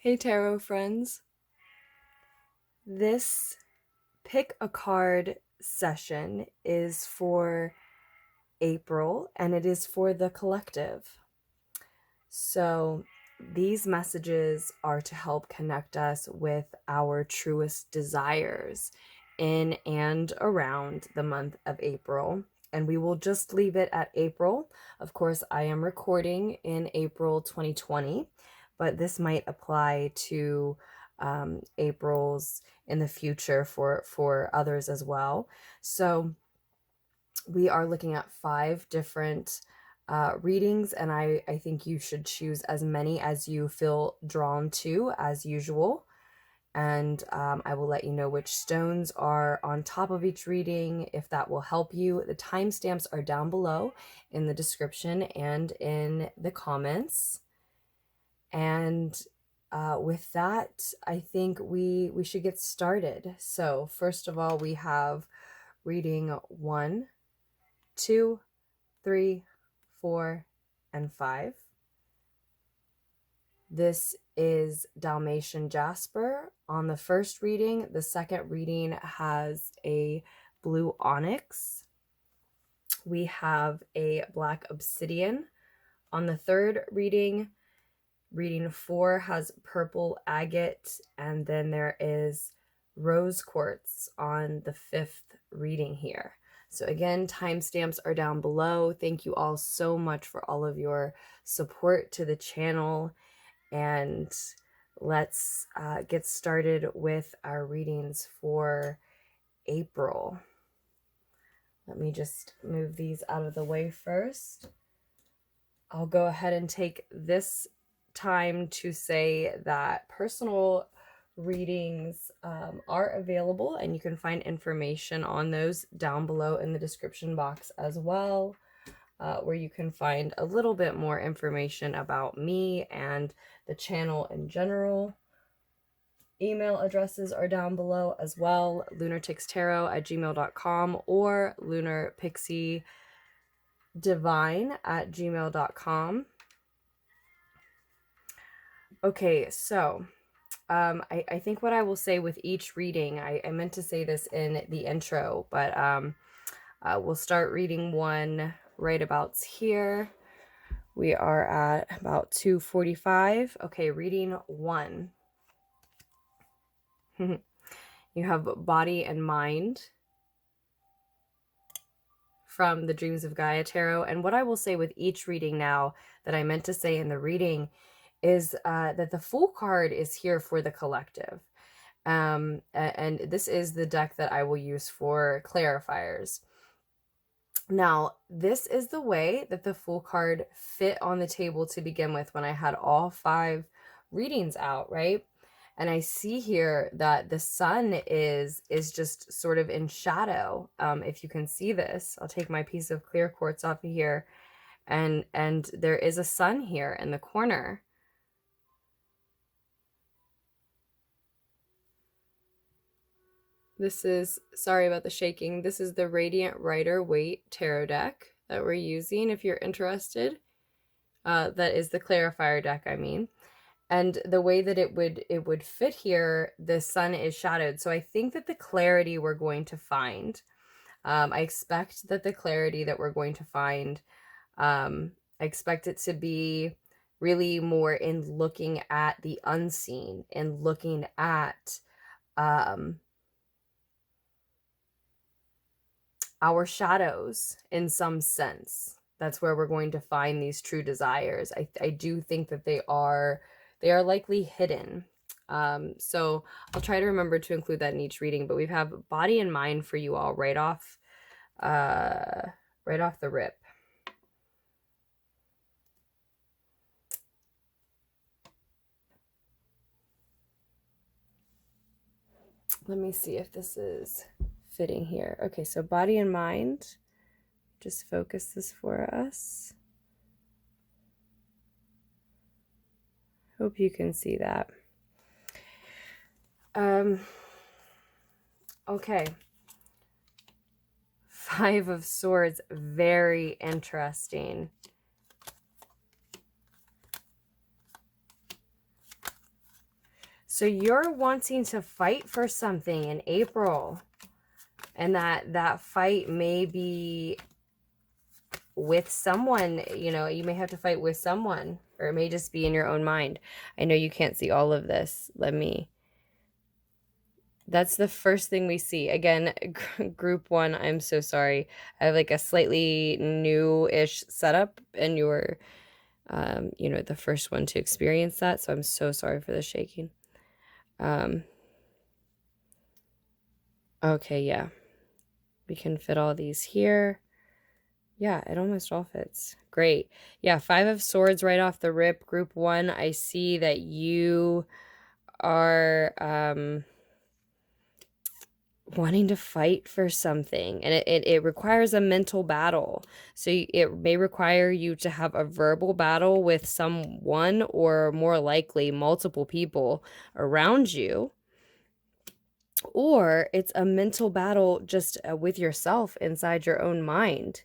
Hey tarot friends, this pick a card session is for April and it is for the collective. So these messages are to help connect us with our truest desires in and around the month of April. And we will just leave it at April. Of course, I am recording in April 2020, but this might apply to April's in the future for others as well. So we are looking at 5 different readings, and I think you should choose as many as you feel drawn to as usual. And I will let you know which stones are on top of each reading if that will help you. The timestamps are down below in the description and in the comments. And with that, I think we should get started. So first of all, we have reading 1, 2, 3, 4, and 5. This is Dalmatian Jasper on the first reading. The second reading has a blue onyx. We have a black obsidian on the third reading. Reading 4 has purple agate, and then there is rose quartz on the 5th reading here. So again, timestamps are down below. Thank you all so much for all of your support to the channel. And let's get started with our readings for April. Let me just move these out of the way first. I'll go ahead and take this time to say that personal readings are available, and you can find information on those down below in the description box as well, where you can find a little bit more information about me and the channel in general. Email addresses are down below as well, lunartixtarot@gmail.com or lunarpixiedivine@gmail.com. Okay, so I think what I will say with each reading, I meant to say this in the intro, but we'll start reading 1 right about here. We are at about 2:45. Okay, reading 1. You have body and mind from the Dreams of Gaia Tarot. And what I will say with each reading now that I meant to say in the reading is that the Fool card is here for the collective. And this is the deck that I will use for clarifiers. Now, this is the way that the Fool card fit on the table to begin with when I had all 5 readings out, right? And I see here that the sun is just sort of in shadow. If you can see this, I'll take my piece of clear quartz off of here, and there is a sun here in the corner. This is, sorry about the shaking, this is the Radiant Rider-Waite tarot deck that we're using if you're interested. That is the clarifier deck, I mean. And the way that it would fit here, the sun is shadowed. So I think that the clarity we're going to find, I expect that the clarity that we're going to find, I expect it to be really more in looking at the unseen and looking at our shadows in some sense. That's where we're going to find these true desires. I do think that they are likely hidden. So I'll try to remember to include that in each reading, but we have body and mind for you all right off the rip. Let me see if this is fitting here. Okay, so body and mind. Just focus this for us. Hope you can see that. Okay. 5 of Swords, very interesting. So you're wanting to fight for something in April. And that fight may be with someone, you know, you may have to fight with someone, or it may just be in your own mind. I know you can't see all of this. That's the first thing we see. Again, group 1, I'm so sorry. I have like a slightly new-ish setup, and you're, you know, the first one to experience that. So I'm so sorry for the shaking. Okay, yeah. We can fit all these here. Yeah, it almost all fits. Great. Yeah, 5 of Swords right off the rip. Group 1, I see that you are wanting to fight for something. And it requires a mental battle. So it may require you to have a verbal battle with someone, or more likely multiple people around you. Or it's a mental battle just with yourself inside your own mind.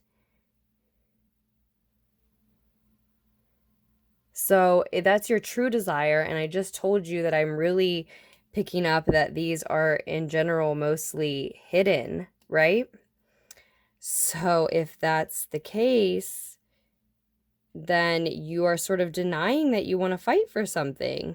So that's your true desire. And I just told you that I'm really picking up that these are in general mostly hidden, right? So if that's the case, then you are sort of denying that you want to fight for something.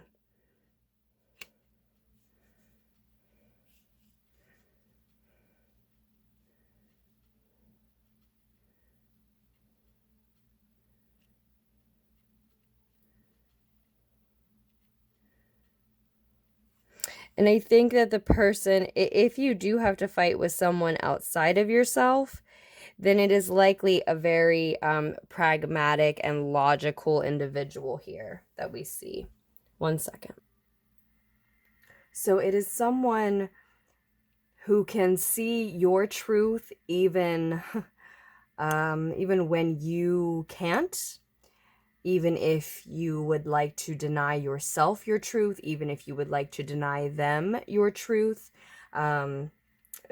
And I think that the person, if you do have to fight with someone outside of yourself, then it is likely a very pragmatic and logical individual here that we see. 1 second. So it is someone who can see your truth even when you can't, even if you would like to deny yourself your truth, even if you would like to deny them your truth.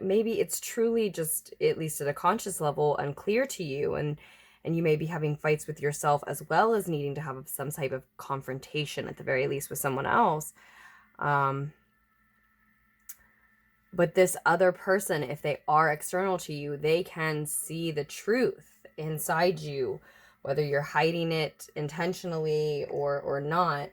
Maybe it's truly just, at least at a conscious level, unclear to you, and you may be having fights with yourself as well as needing to have some type of confrontation, at the very least, with someone else. But this other person, if they are external to you, they can see the truth inside you, whether you're hiding it intentionally or not.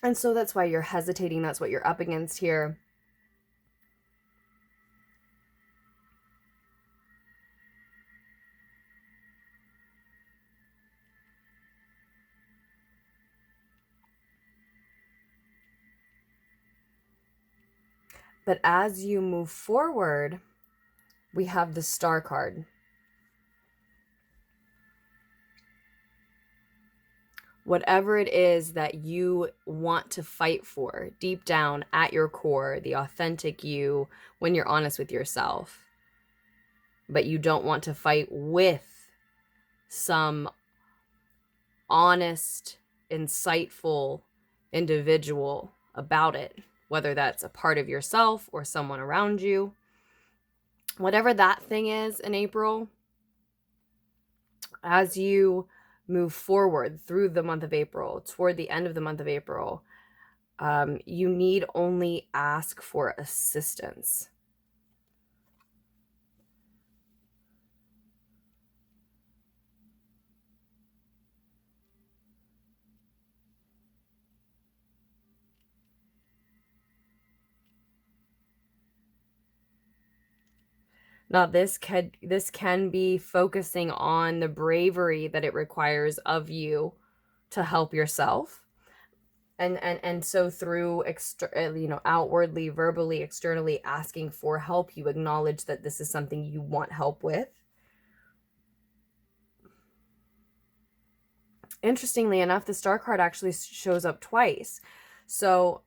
And so that's why you're hesitating. That's what you're up against here. But as you move forward, we have the Star card. Whatever it is that you want to fight for, deep down at your core, the authentic you, when you're honest with yourself, but you don't want to fight with some honest, insightful individual about it, whether that's a part of yourself or someone around you. Whatever that thing is in April, as you move forward through the month of April, toward the end of the month of April, you need only ask for assistance. Now, this can be focusing on the bravery that it requires of you to help yourself. And so through outwardly, verbally, externally asking for help, you acknowledge that this is something you want help with. Interestingly enough, the Star card actually shows up twice. So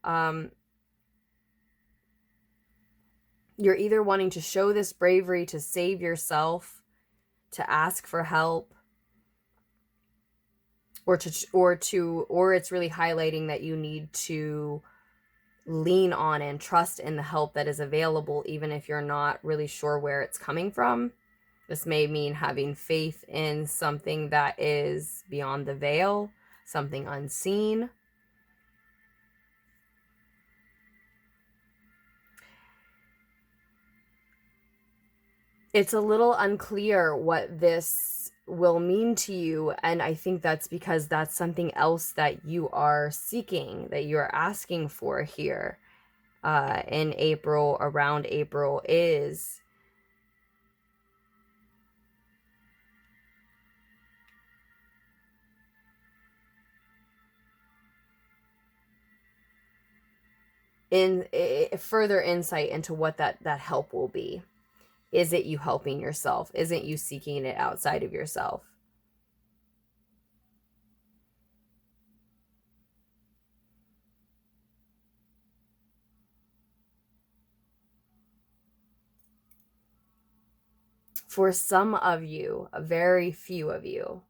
you're either wanting to show this bravery to save yourself, to ask for help, or it's really highlighting that you need to lean on and trust in the help that is available, even if you're not really sure where it's coming from. This may mean having faith in something that is beyond the veil, something unseen. It's a little unclear what this will mean to you, and I think that's because that's something else that you are seeking, that you're asking for here in April, around April, is in further insight into what that help will be. Is it you helping yourself? Isn't you seeking it outside of yourself? For some of you, a very few of you,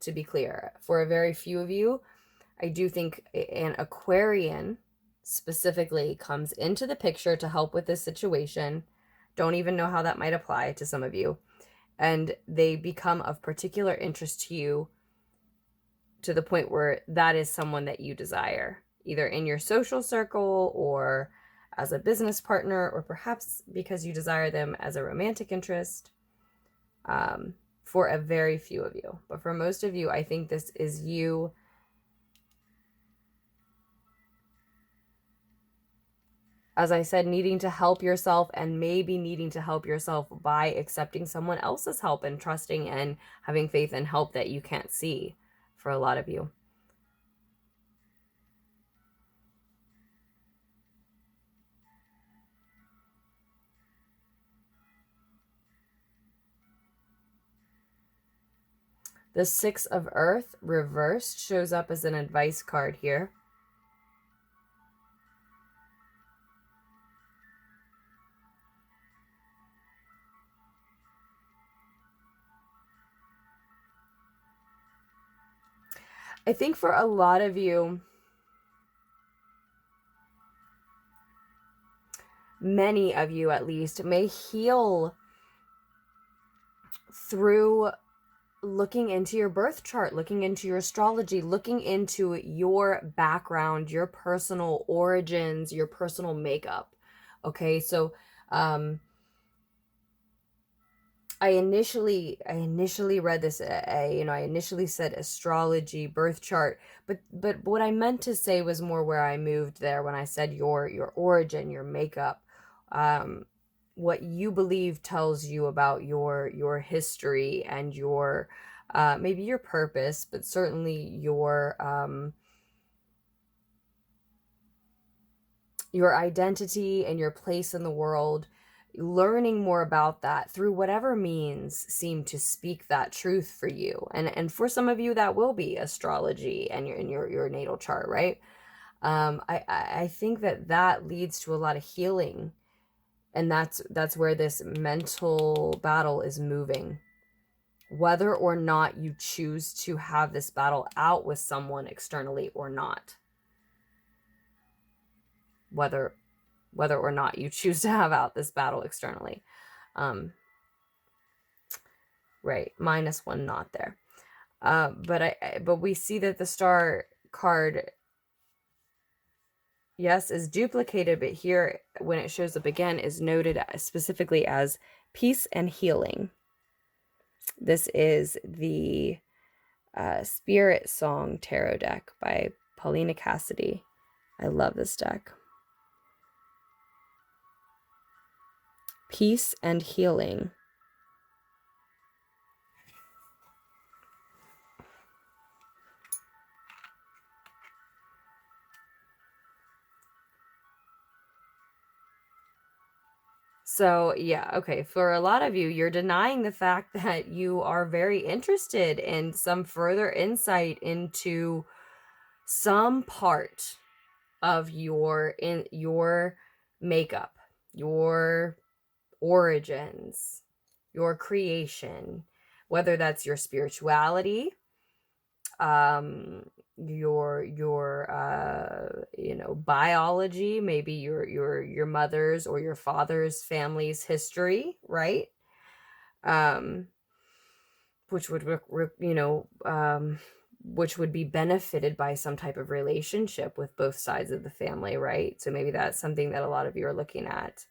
to be clear, for a very few of you, I do think an Aquarian specifically comes into the picture to help with this situation. Don't even know how that might apply to some of you. And they become of particular interest to you to the point where that is someone that you desire, either in your social circle or as a business partner, or perhaps because you desire them as a romantic interest. For a very few of you. But for most of you, I think this is you as I said, needing to help yourself, and maybe needing to help yourself by accepting someone else's help and trusting and having faith and help that you can't see for a lot of you. The Six of Earth reversed shows up as an advice card here. I think for a lot of you, many of you at least, may heal through looking into your birth chart, looking into your astrology, looking into your background, your personal origins, your personal makeup. Okay, so I initially read this, I initially said astrology, birth chart, but what I meant to say was more where I moved there when I said your origin, your makeup, what you believe tells you about your history and your maybe your purpose, but certainly your identity and your place in the world. Learning more about that through whatever means seem to speak that truth for you, and for some of you that will be astrology and your natal chart, right? I think that leads to a lot of healing, and that's where this mental battle is moving, whether or not you choose to have this battle out with someone externally or not, whether or not you choose to have out this battle externally. Right, -1 not there. But we see that the star card, yes, is duplicated, but here when it shows up again is noted specifically as peace and healing. This is the SpirtSong tarot deck by Paulina Cassidy. I love this deck. Peace and healing. So yeah, okay, for a lot of you, you're denying the fact that you are very interested in some further insight into some part of your makeup, your origins, your creation, whether that's your spirituality, your biology, maybe your mother's or your father's family's history, right? Which would which would be benefited by some type of relationship with both sides of the family, right? So maybe that's something that a lot of you are looking at.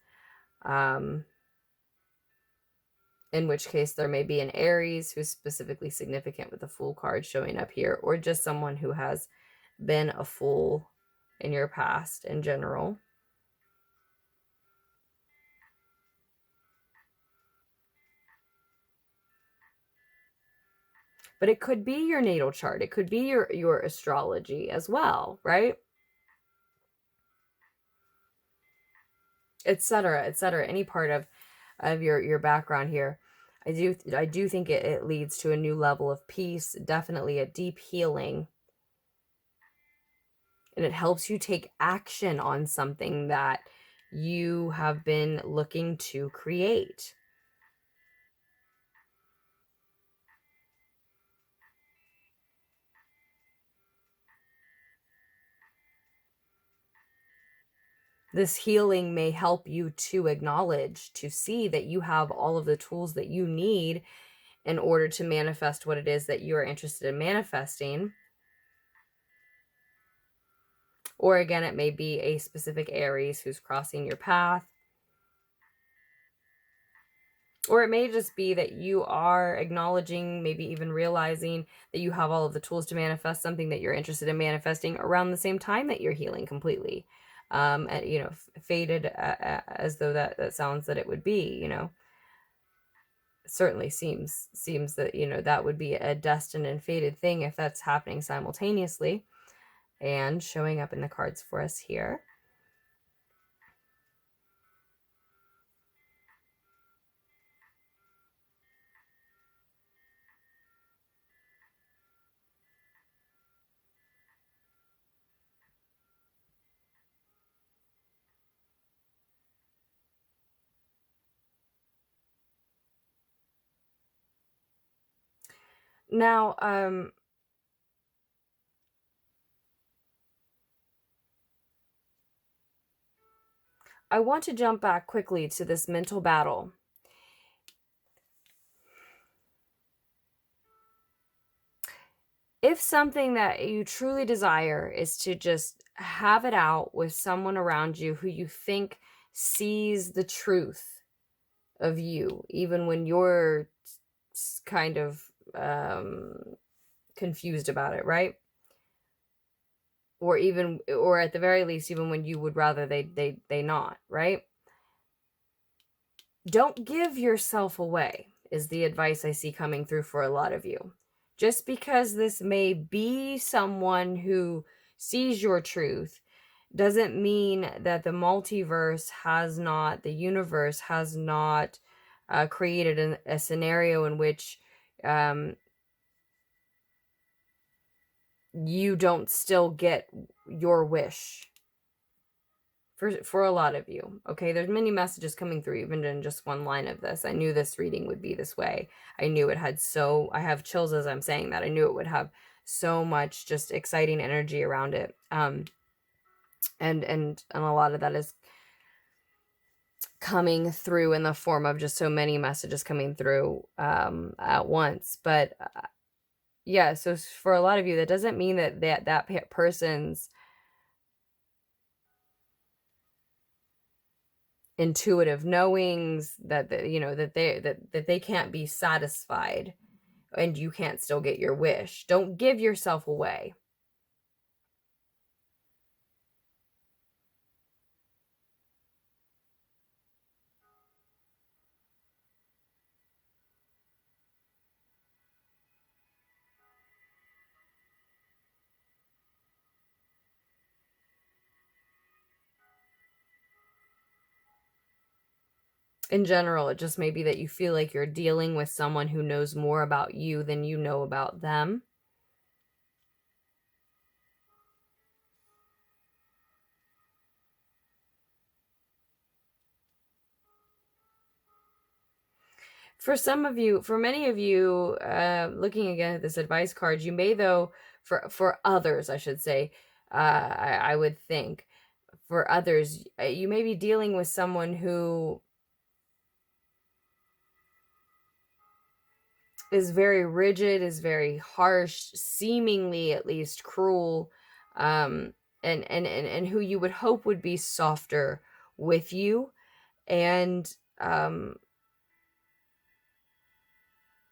In which case there may be an Aries who's specifically significant with the Fool card showing up here, or just someone who has been a fool in your past in general. But it could be your natal chart. It could be your astrology as well, right? Etc., etc. Any part of your background here. I do think it leads to a new level of peace, definitely a deep healing. And it helps you take action on something that you have been looking to create. This healing may help you to acknowledge, to see that you have all of the tools that you need in order to manifest what it is that you are interested in manifesting. Or again, it may be a specific Aries who's crossing your path. Or it may just be that you are acknowledging, maybe even realizing that you have all of the tools to manifest something that you're interested in manifesting around the same time that you're healing completely. And, you know, faded as though that sounds that it would be, you know. Certainly seems that, you know, that would be a destined and fated thing if that's happening simultaneously. And showing up in the cards for us here. Now, I want to jump back quickly to this mental battle. If something that you truly desire is to just have it out with someone around you who you think sees the truth of you, even when you're kind of confused about it, right? Or even, or at the very least, even when you would rather they not, right? Don't give yourself away is the advice I see coming through for a lot of you. Just because this may be someone who sees your truth doesn't mean that the multiverse has not, the universe has not created a scenario in which you don't still get your wish. For a lot of you, okay? There's many messages coming through, even in just one line of this. I knew this reading would be this way. I knew it had I have chills as I'm saying that. I knew it would have so much just exciting energy around it. And a lot of that is coming through in the form of just so many messages coming through at once. But yeah, so for a lot of you, that doesn't mean that person's intuitive knowings that you know that they can't be satisfied and you can't still get your wish. Don't give yourself away. In general, it just may be that you feel like you're dealing with someone who knows more about you than you know about them. For some of you, for many of you, looking again at this advice card, you may, though, for others, I should say, I would think, for others, you may be dealing with someone who is very rigid, is very harsh, seemingly at least cruel, and who you would hope would be softer with you. And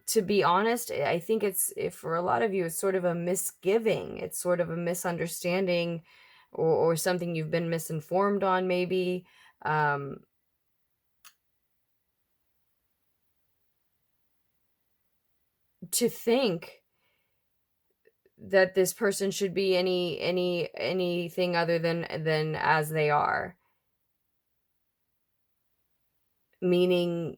to be honest, I think for a lot of you, it's sort of a misgiving. It's sort of a misunderstanding, or something you've been misinformed on, maybe. To think that this person should be anything other than as they are, meaning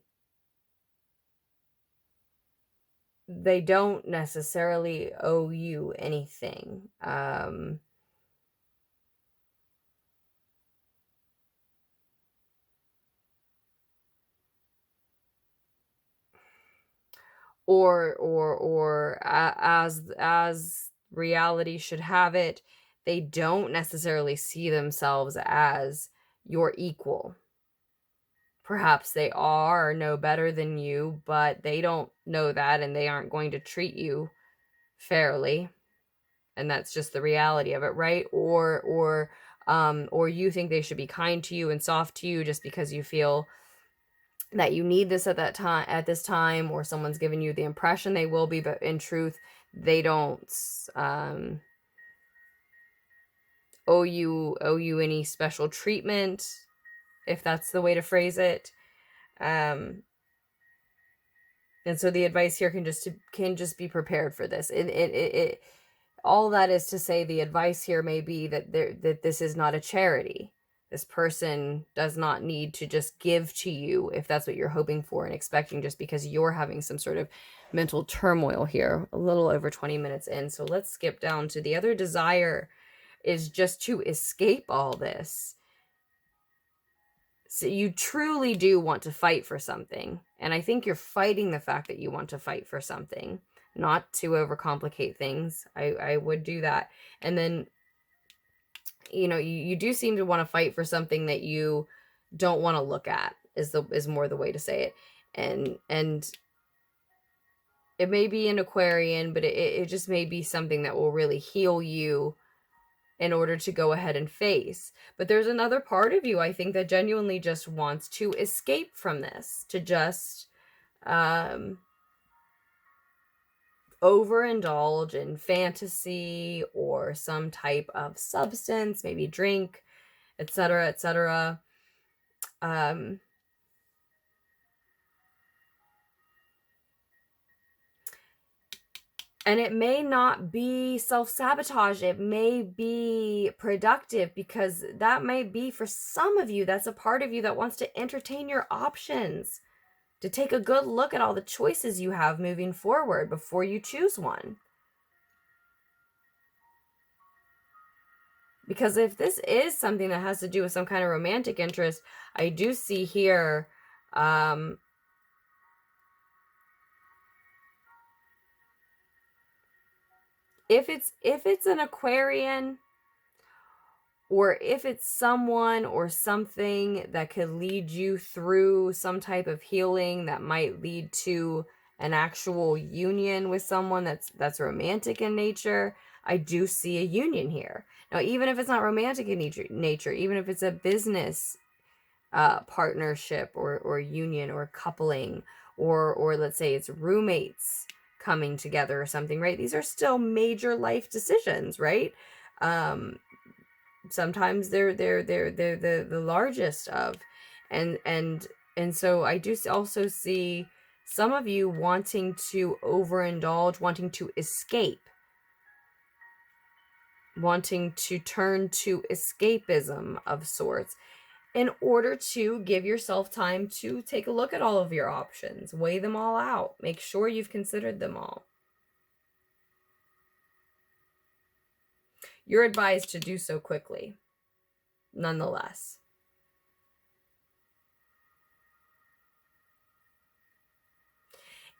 they don't necessarily owe you anything. As reality should have it, they don't necessarily see themselves as your equal. Perhaps they are or know better than you, but they don't know that, and they aren't going to treat you fairly. And that's just the reality of it, right? Or you think they should be kind to you and soft to you just because you feel that you need this at this time, or someone's given you the impression they will be, but in truth they don't owe you any special treatment, if that's the way to phrase it. And so the advice here can just be prepared for this. It all that is to say, the advice here may be that this is not a charity. This person does not need to just give to you if that's what you're hoping for and expecting, just because you're having some sort of mental turmoil here. A little over 20 minutes in, so let's skip down to the other desire is just to escape all this. So you truly do want to fight for something, and I think you're fighting the fact that you want to fight for something, not to overcomplicate things. I would do that. And then, you do seem to want to fight for something that you don't want to look at, is more the way to say it. And it may be an Aquarian, but it just may be something that will really heal you in order to go ahead and face. But there's another part of you, I think, that genuinely just wants to escape from this, to just overindulge in fantasy or some type of substance, maybe drink, etc., etc. And it may not be self-sabotage. It may be productive, because that may be, for some of you, that's a part of you that wants to entertain your options, to take a good look at all the choices you have moving forward before you choose one. Because if this is something that has to do with some kind of romantic interest, I do see here, if it's an Aquarian, or if it's someone or something that could lead you through some type of healing that might lead to an actual union with someone that's romantic in nature, I do see a union here. Now, even if it's not romantic in nature, even if it's a business partnership or union or coupling, or let's say it's roommates coming together or something, right? These are still major life decisions, right? Sometimes they're the largest of, and so I do also see some of you wanting to overindulge, wanting to escape, wanting to turn to escapism of sorts, in order to give yourself time to take a look at all of your options, weigh them all out, make sure you've considered them all. You're advised to do so quickly, nonetheless.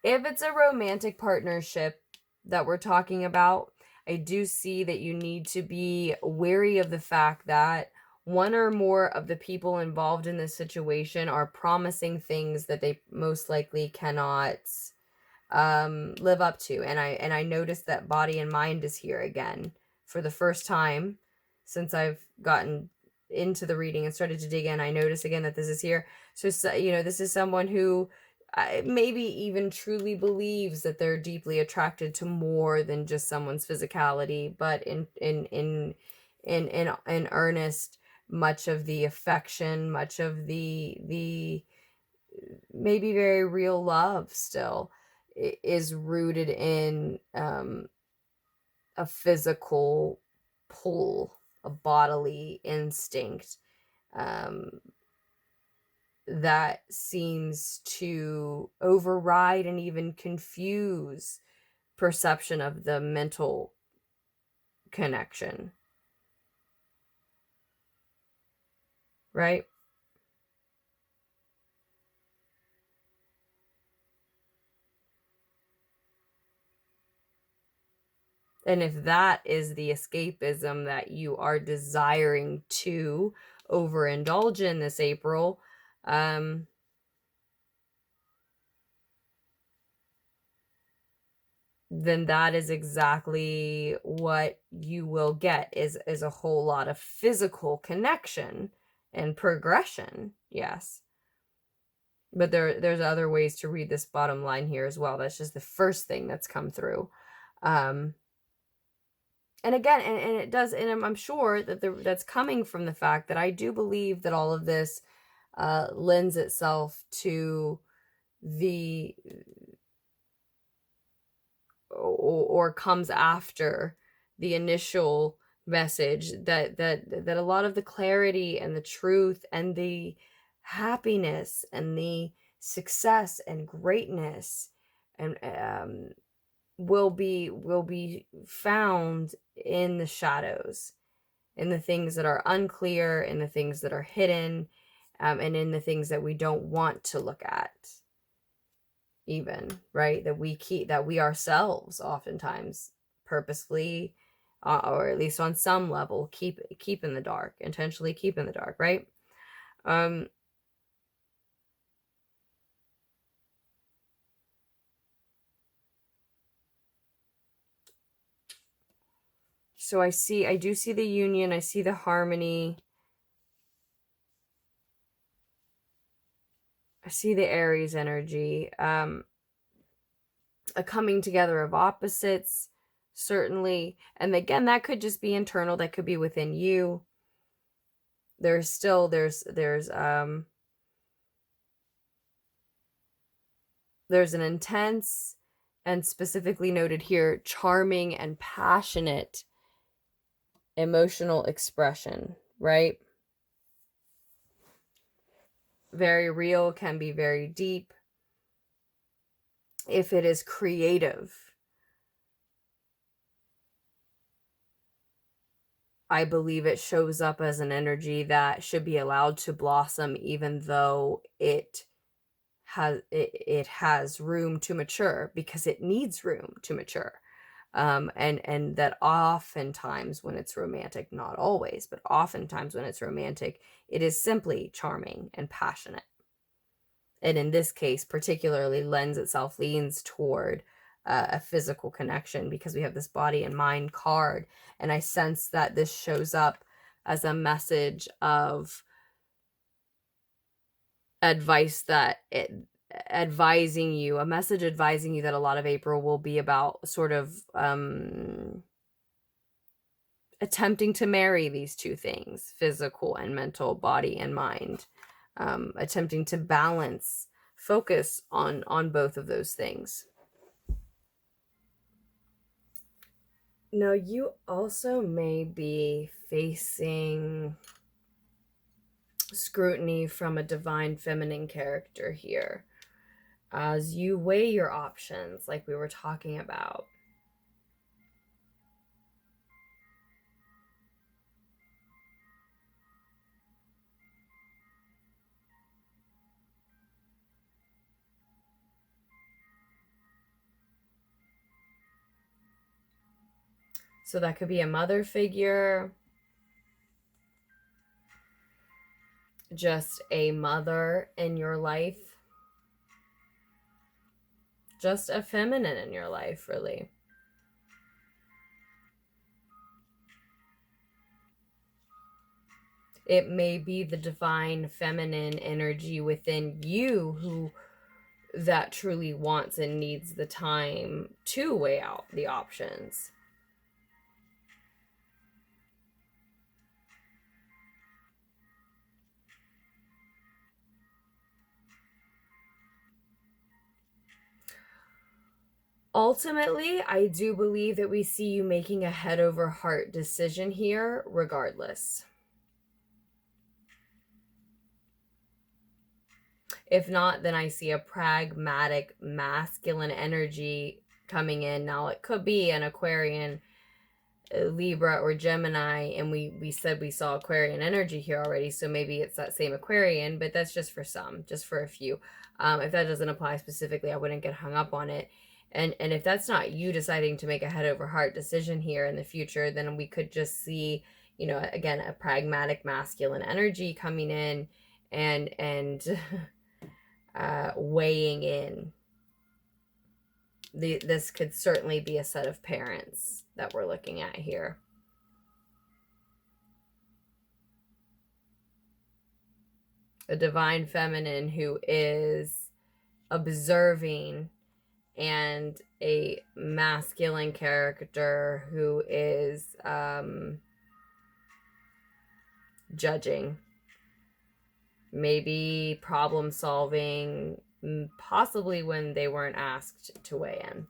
If it's a romantic partnership that we're talking about, I do see that you need to be wary of the fact that one or more of the people involved in this situation are promising things that they most likely cannot live up to. And I noticed that body and mind is here again for the first time since I've gotten into the reading and started to dig in. I notice again that this is here. So, this is someone who maybe even truly believes that they're deeply attracted to more than just someone's physicality, but in earnest, much of the affection, much of the maybe very real love still is rooted in a physical pull, a bodily instinct that seems to override and even confuse perception of the mental connection. Right? And if that is the escapism that you are desiring to overindulge in this April, then that is exactly what you will get is a whole lot of physical connection and progression. Yes. But there's other ways to read this bottom line here as well. That's just the first thing that's come through. And again, and it does, and I'm sure that that's coming from the fact that I do believe that all of this lends itself to the or comes after the initial message that a lot of the clarity and the truth and the happiness and the success and greatness and will be found in the shadows, in the things that are unclear, in the things that are hidden, and in the things that we don't want to look at, even, right? That we ourselves oftentimes purposefully, or at least on some level, keep in the dark, intentionally keep in the dark, right? So I do see the union, I see the harmony, I see the Aries energy, a coming together of opposites, certainly. And again, that could just be internal, that could be within you. There's an intense, and specifically noted here, charming and passionate emotional expression, right? Very real, can be very deep. If it is creative, I believe it shows up as an energy that should be allowed to blossom, even though it has room to mature, because it needs room to mature. And that oftentimes when it's romantic, not always, but oftentimes when it's romantic, it is simply charming and passionate. And in this case, particularly leans toward a physical connection, because we have this body and mind card. And I sense that this shows up as a message of advice advising you that a lot of April will be about sort of attempting to marry these two things, physical and mental, body and mind, attempting to balance, focus on both of those things. Now, you also may be facing scrutiny from a divine feminine character here as you weigh your options, like we were talking about. So that could be a mother figure, just a mother in your life, Just a feminine in your life, really. It may be the divine feminine energy within you who that truly wants and needs the time to weigh out the options. Ultimately, I do believe that we see you making a head over heart decision here, regardless. If not, then I see a pragmatic masculine energy coming in. Now, it could be an Aquarian, Libra, or Gemini, and we said we saw Aquarian energy here already, so maybe it's that same Aquarian, but that's just for some, just for a few. If that doesn't apply specifically, I wouldn't get hung up on it. And if that's not you deciding to make a head over heart decision here in the future, then we could just see, you know, again, a pragmatic masculine energy coming in and weighing in. This could certainly be a set of parents that we're looking at here. A divine feminine who is observing, and a masculine character who is judging, maybe problem solving, possibly when they weren't asked to weigh in.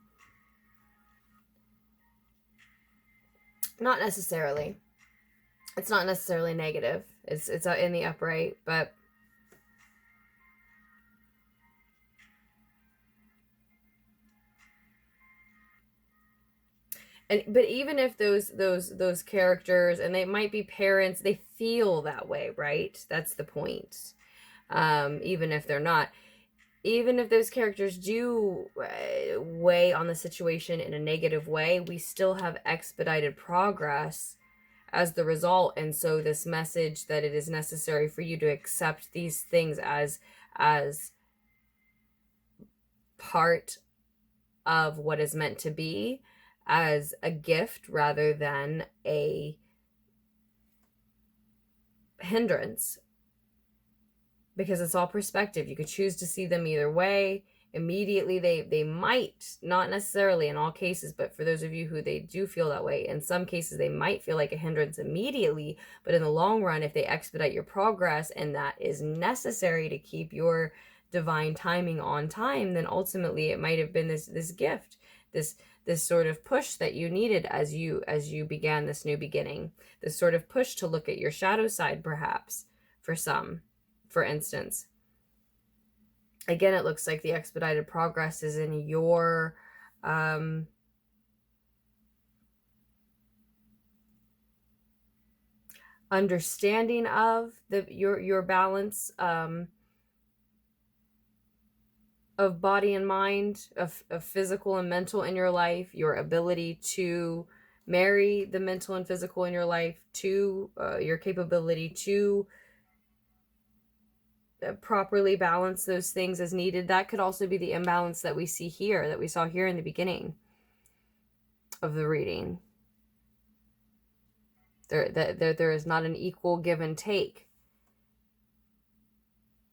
Not necessarily. It's not necessarily negative. It's in the upright, but but even if those characters, and they might be parents, they feel that way, right? That's the point. Even if they're not, even if those characters do weigh on the situation in a negative way, we still have expedited progress as the result. And so this message that it is necessary for you to accept these things as part of what is meant to be, as a gift rather than a hindrance, because it's all perspective. You could choose to see them either way. Immediately they might, not necessarily in all cases, but for those of you who they do feel that way, in some cases they might feel like a hindrance immediately, but in the long run, if they expedite your progress and that is necessary to keep your divine timing on time, then ultimately it might have been this gift, this sort of push that you needed as you began this new beginning, this sort of push to look at your shadow side, perhaps, for some, for instance. Again, it looks like the expedited progress is in your understanding of your balance of body and mind, of physical and mental in your life, your ability to marry the mental and physical in your life, to your capability to properly balance those things as needed. That could also be the imbalance that we see here, that we saw here in the beginning of the reading. There is not an equal give and take.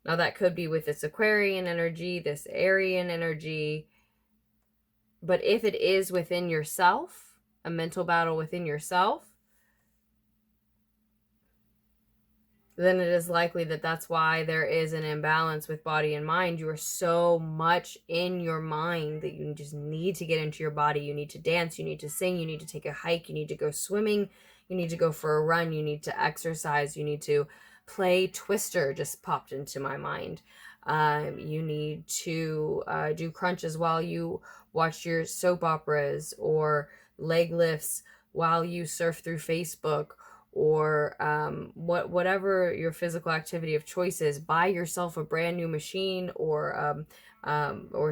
Now that could be with this Aquarian energy, this Aryan energy, but if it is within yourself, a mental battle within yourself, then it is likely that that's why there is an imbalance with body and mind. You are so much in your mind that you just need to get into your body. You need to dance, you need to sing, you need to take a hike, you need to go swimming, you need to go for a run, you need to exercise, you need to play Twister, just popped into my mind. You need to do crunches while you watch your soap operas, or leg lifts while you surf through Facebook, or whatever your physical activity of choice is. Buy yourself a brand new machine, or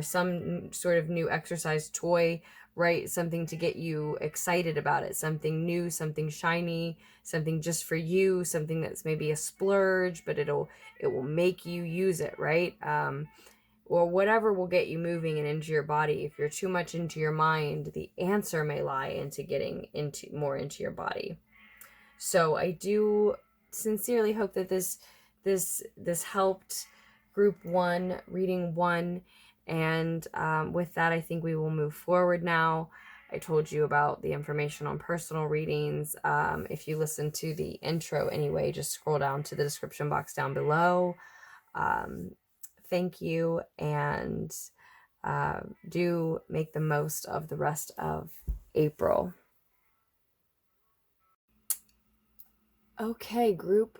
some sort of new exercise toy, right? Something to get you excited about it, something new, something shiny, something just for you, something that's maybe a splurge, but it will make you use it, right? or whatever will get you moving and into your body. If you're too much into your mind, the answer may lie into getting more into your body. So I do sincerely hope that this helped group 1, reading 1, and with that, I think we will move forward now. I told you about the information on personal readings. If you listen to the intro anyway, just scroll down to the description box down below. Thank you, and do make the most of the rest of April. Okay, group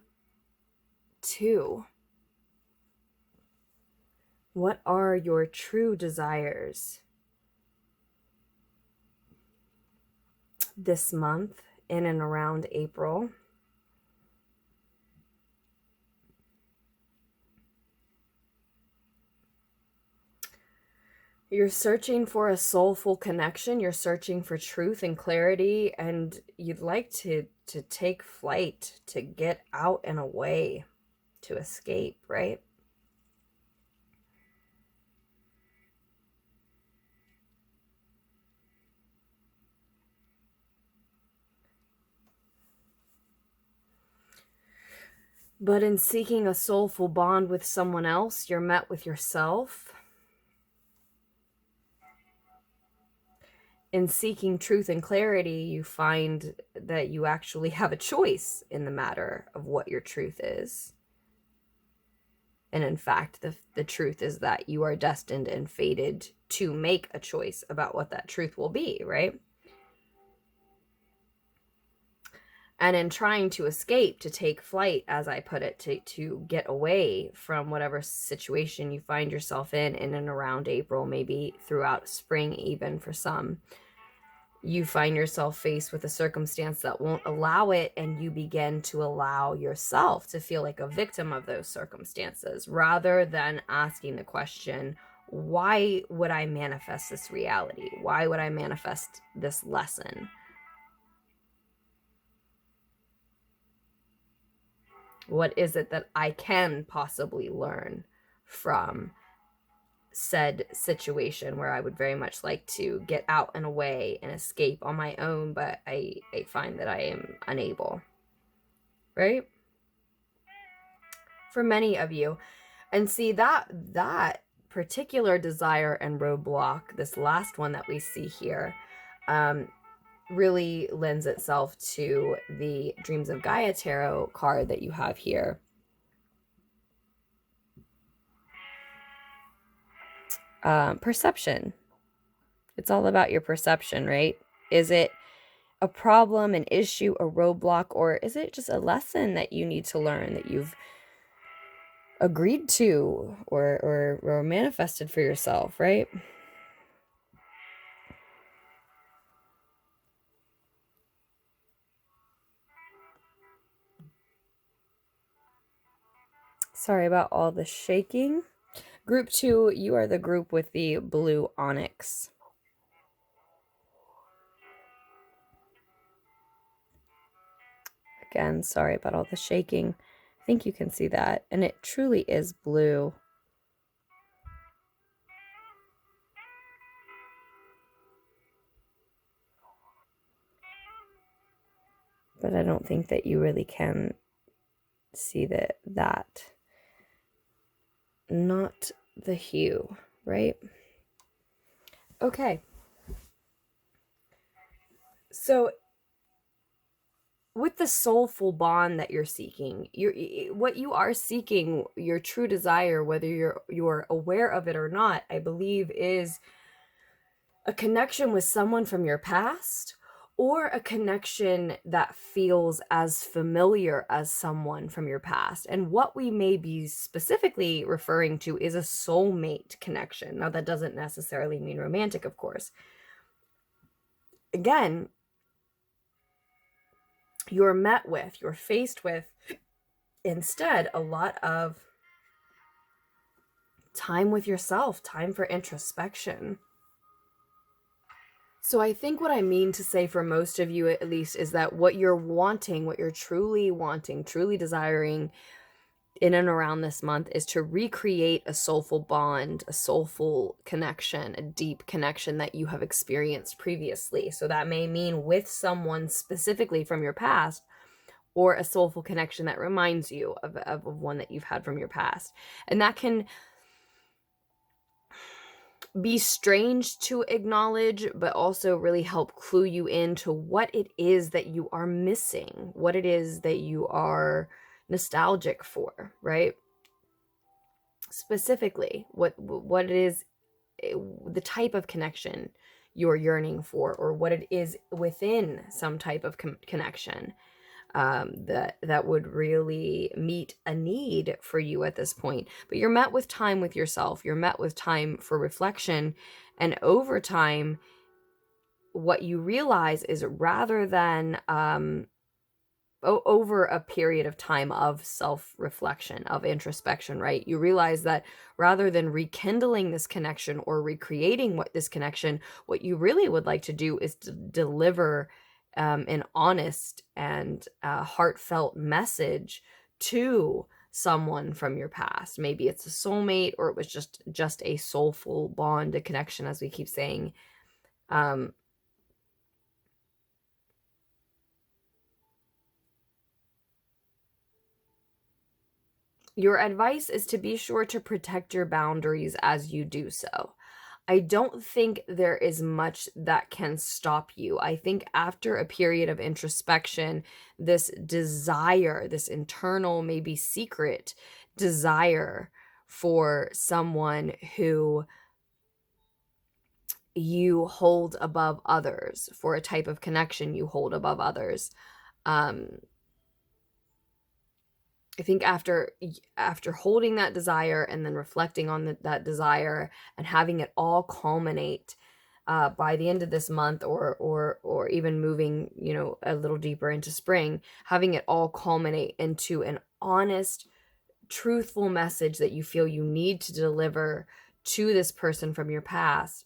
2. What are your true desires this month, in and around April? You're searching for a soulful connection. You're searching for truth and clarity, and you'd like to take flight, to get out and away, to escape, right? But in seeking a soulful bond with someone else, you're met with yourself. In seeking truth and clarity, you find that you actually have a choice in the matter of what your truth is. And in fact, the truth is that you are destined and fated to make a choice about what that truth will be, right? And in trying to escape, to take flight, as I put it, to get away from whatever situation you find yourself in and around April, maybe throughout spring even for some, you find yourself faced with a circumstance that won't allow it, and you begin to allow yourself to feel like a victim of those circumstances, rather than asking the question, why would I manifest this reality? Why would I manifest this lesson? What is it that I can possibly learn from said situation where I would very much like to get out and away and escape on my own, but I find that I am unable, right? For many of you. And see, that particular desire and roadblock, this last one that we see here, really lends itself to the Dreams of Gaia tarot card that you have here. Perception. It's all about your perception, right? Is it a problem, an issue, a roadblock, or is it just a lesson that you need to learn, that you've agreed to or manifested for yourself, right? Sorry about all the shaking. Group 2, you are the group with the blue onyx. Again, sorry about all the shaking. I think you can see that. And it truly is blue. But I don't think that you really can see that. Not the hue, right? Okay. So with the soulful bond that you're seeking, what you are seeking, your true desire, whether you're aware of it or not, I believe is a connection with someone from your past, or a connection that feels as familiar as someone from your past. And what we may be specifically referring to is a soulmate connection. Now, that doesn't necessarily mean romantic, of course. Again, you're faced with instead a lot of time with yourself, time for introspection. So I think what I mean to say for most of you, at least, is that what you're wanting, what you're truly wanting, truly desiring, in and around this month is to recreate a soulful bond, a soulful connection, a deep connection that you have experienced previously. So that may mean with someone specifically from your past, or a soulful connection that reminds you of one that you've had from your past. And that can be strange to acknowledge, but also really help clue you into what it is that you are missing, what it is that you are nostalgic for, right? Specifically, what it is, the type of connection you're yearning for, or what it is within some type of connection that would really meet a need for you at this point. But you're met with time with yourself. You're met with time for reflection. And over time, what you realize is rather than over a period of time of self-reflection, of introspection, right? You realize that rather than rekindling this connection or recreating this connection, what you really would like to do is to deliver an honest and heartfelt message to someone from your past. Maybe it's a soulmate, or it was just a soulful bond, a connection, as we keep saying. Your advice is to be sure to protect your boundaries as you do so. I don't think there is much that can stop you. I think after a period of introspection, this desire, this internal, maybe secret desire for someone who you hold above others, for a type of connection you hold above others, I think after holding that desire and then reflecting on that desire and having it all culminate by the end of this month, or even moving, a little deeper into spring, having it all culminate into an honest, truthful message that you feel you need to deliver to this person from your past.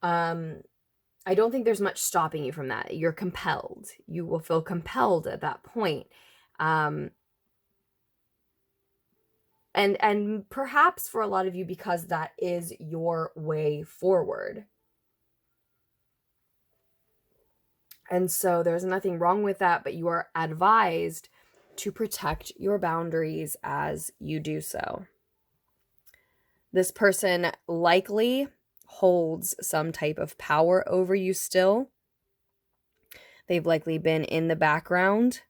I don't think there's much stopping you from that. You're compelled. You will feel compelled at that point. And perhaps for a lot of you, because that is your way forward. And so there's nothing wrong with that, but you are advised to protect your boundaries as you do so. This person likely holds some type of power over you still. They've likely been in the background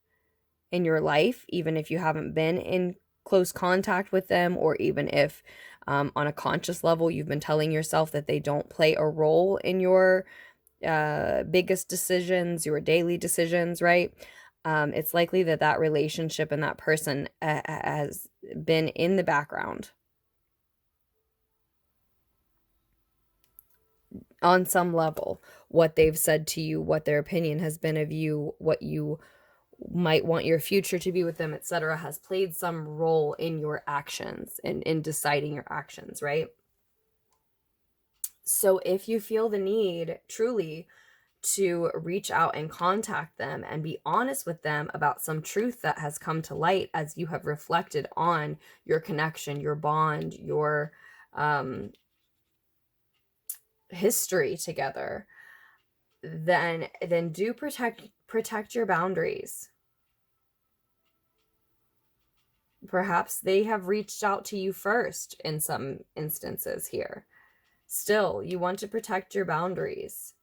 in your life, even if you haven't been in close contact with them, or even if on a conscious level you've been telling yourself that they don't play a role in your biggest decisions, your daily decisions, right? It's likely that relationship and that person has been in the background on some level. What they've said to you, what their opinion has been of you, what you might want your future to be with them, etc., has played some role in your actions and in deciding your actions, right? So if you feel the need truly to reach out and contact them and be honest with them about some truth that has come to light as you have reflected on your connection, your bond, your history together, then do protect your boundaries. Perhaps they have reached out to you first in some instances here. Still, you want to protect your boundaries.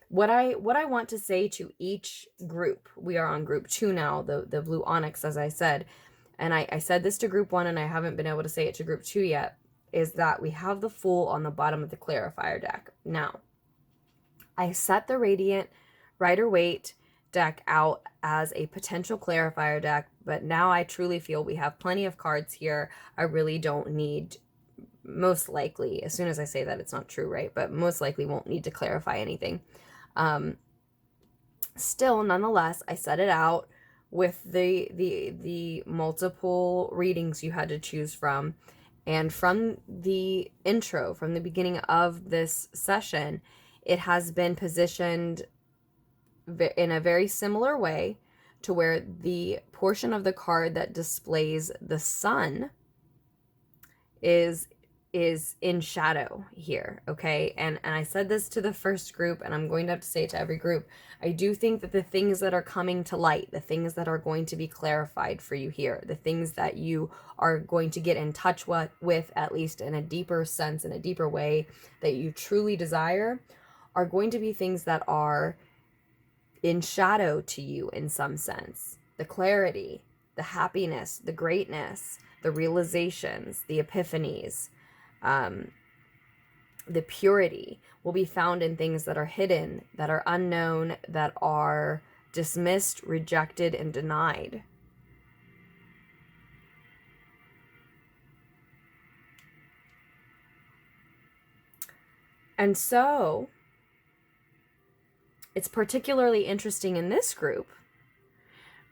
What I want to say to each group, we are on group 2 now, the blue onyx, as I said, and I said this to group 1 and I haven't been able to say it to group 2 yet, is that we have the Fool on the bottom of the clarifier deck. Now, I set the Radiant Rider-Waite deck out as a potential clarifier deck, but now I truly feel we have plenty of cards here. I really don't need, most likely, as soon as I say that, it's not true, right? But most likely won't need to clarify anything. Still, nonetheless, I set it out with the multiple readings you had to choose from. And from the intro, from the beginning of this session, it has been positioned in a very similar way to where the portion of the card that displays the sun is in shadow here, okay? And I said this to the first group, and I'm going to have to say it to every group. I do think that the things that are coming to light, the things that are going to be clarified for you here, the things that you are going to get in touch with at least in a deeper sense, in a deeper way that you truly desire, are going to be things that are in shadow to you in some sense. The clarity, the happiness, the greatness, the realizations, the epiphanies, the purity will be found in things that are hidden, that are unknown, that are dismissed, rejected, and denied. And so it's particularly interesting in this group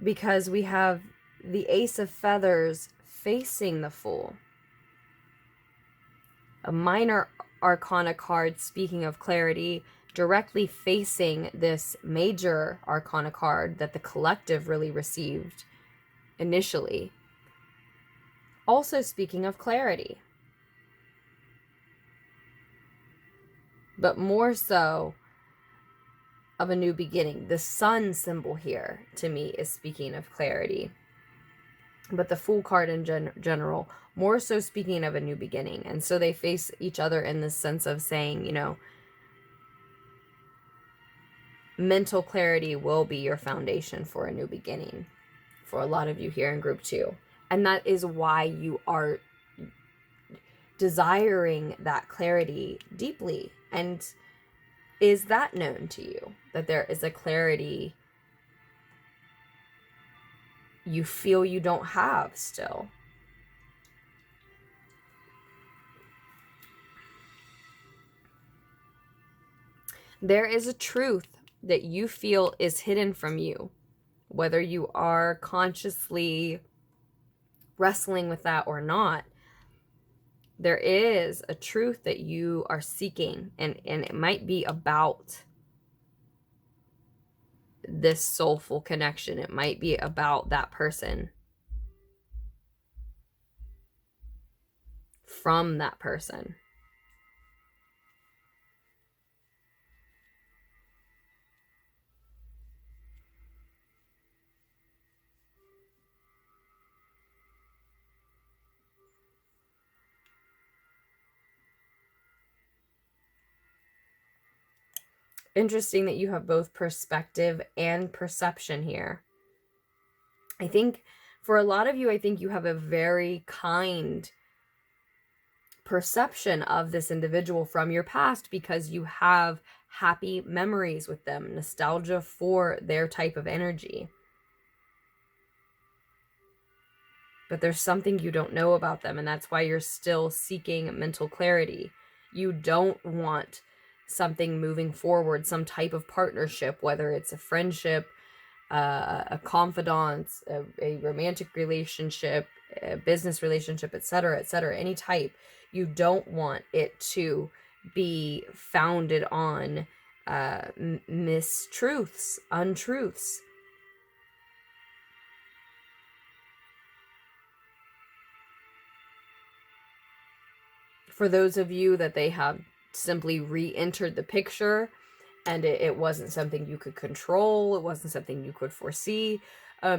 because we have the Ace of Feathers facing the Fool. A minor arcana card, speaking of clarity, directly facing this major arcana card that the collective really received initially. Also speaking of clarity. But more so of a new beginning. The sun symbol here, to me, is speaking of clarity. But the Fool card in general, more so speaking of a new beginning. And so they face each other in this sense of saying, you know, mental clarity will be your foundation for a new beginning for a lot of you here in group 2. And that is why you are desiring that clarity deeply. And is that known to you? That there is a clarity you feel you don't have still? There is a truth that you feel is hidden from you, whether you are consciously wrestling with that or not. There is a truth that you are seeking, and it might be about this soulful connection. It might be about that person, from that person. Interesting that you have both perspective and perception here. I think for a lot of you, I think you have a very kind perception of this individual from your past because you have happy memories with them, nostalgia for their type of energy. But there's something you don't know about them, and that's why you're still seeking mental clarity. You don't want something moving forward, some type of partnership, whether it's a friendship, a confidant, a romantic relationship, a business relationship, etc., any type. You don't want it to be founded on mistruths, untruths. For those of you that they have simply re-entered the picture and it wasn't something you could control, it wasn't something you could foresee,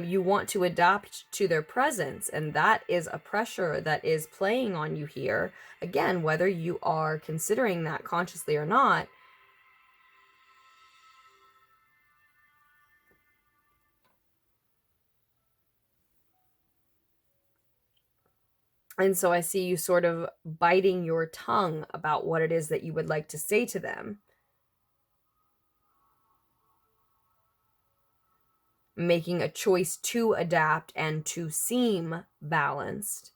you want to adapt to their presence, and that is a pressure that is playing on you here. Again, whether you are considering that consciously or not, and so I see you sort of biting your tongue about what it is that you would like to say to them. Making a choice to adapt and to seem balanced.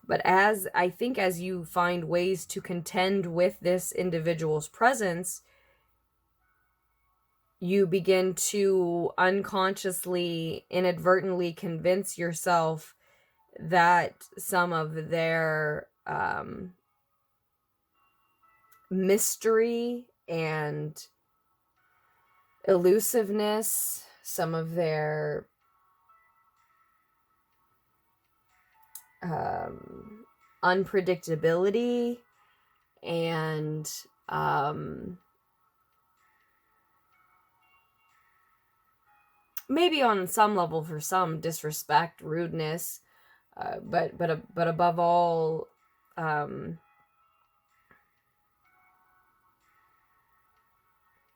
But as you find ways to contend with this individual's presence, you begin to unconsciously, inadvertently convince yourself that some of their mystery and elusiveness, some of their unpredictability, and maybe on some level for some disrespect, rudeness, but above all,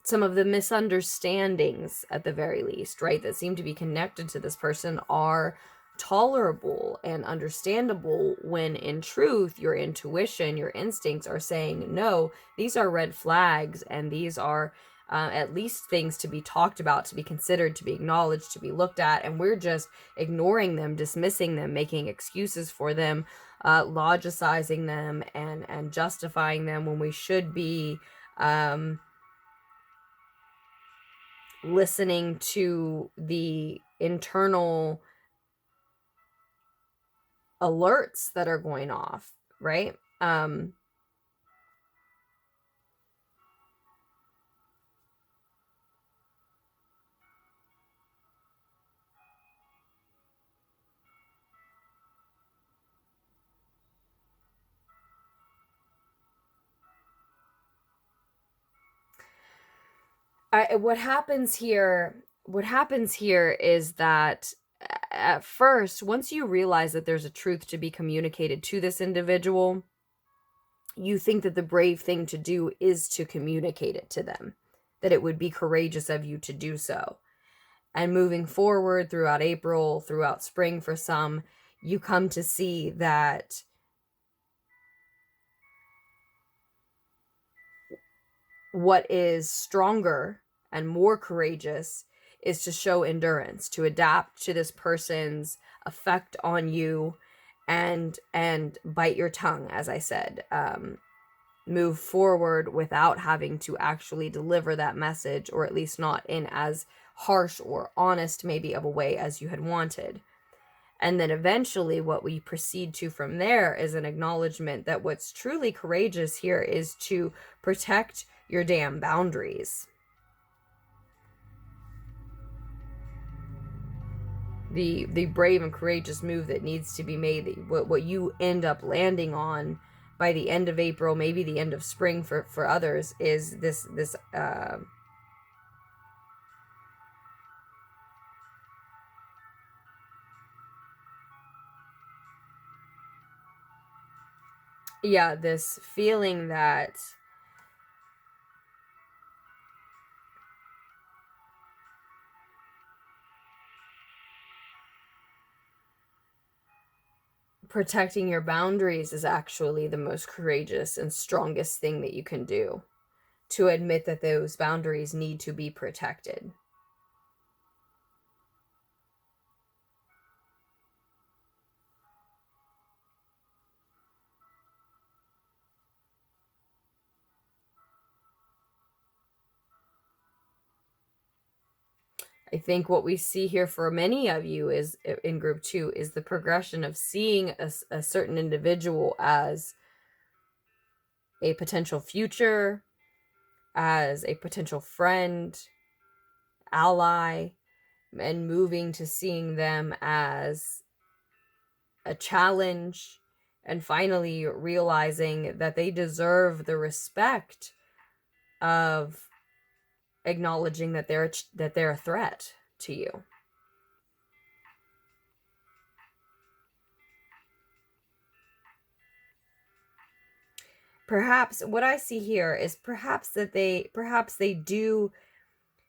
some of the misunderstandings, at the very least, right, that seem to be connected to this person are tolerable and understandable, when in truth your intuition, your instincts are saying, no, these are red flags, and these are at least things to be talked about, to be considered, to be acknowledged, to be looked at, and we're just ignoring them, dismissing them, making excuses for them, logicizing them, and justifying them, when we should be listening to the internal alerts that are going off, right? What happens here is that at first, once you realize that there's a truth to be communicated to this individual, you think that the brave thing to do is to communicate it to them, that it would be courageous of you to do so. And moving forward throughout April, throughout spring for some, you come to see that what is stronger and more courageous is to show endurance, to adapt to this person's effect on you, and bite your tongue, as I said. Move forward without having to actually deliver that message, or at least not in as harsh or honest maybe of a way as you had wanted. And then eventually what we proceed to from there is an acknowledgement that what's truly courageous here is to protect your damn boundaries. The brave and courageous move that needs to be made, what you end up landing on by the end of April, maybe the end of spring for others, is this this feeling that protecting your boundaries is actually the most courageous and strongest thing that you can do, to admit that those boundaries need to be protected. I think what we see here for many of you is, in group 2, is the progression of seeing a certain individual as a potential future, as a potential friend, ally, and moving to seeing them as a challenge, and finally realizing that they deserve the respect of acknowledging that they're a threat to you. Perhaps what I see here is perhaps they do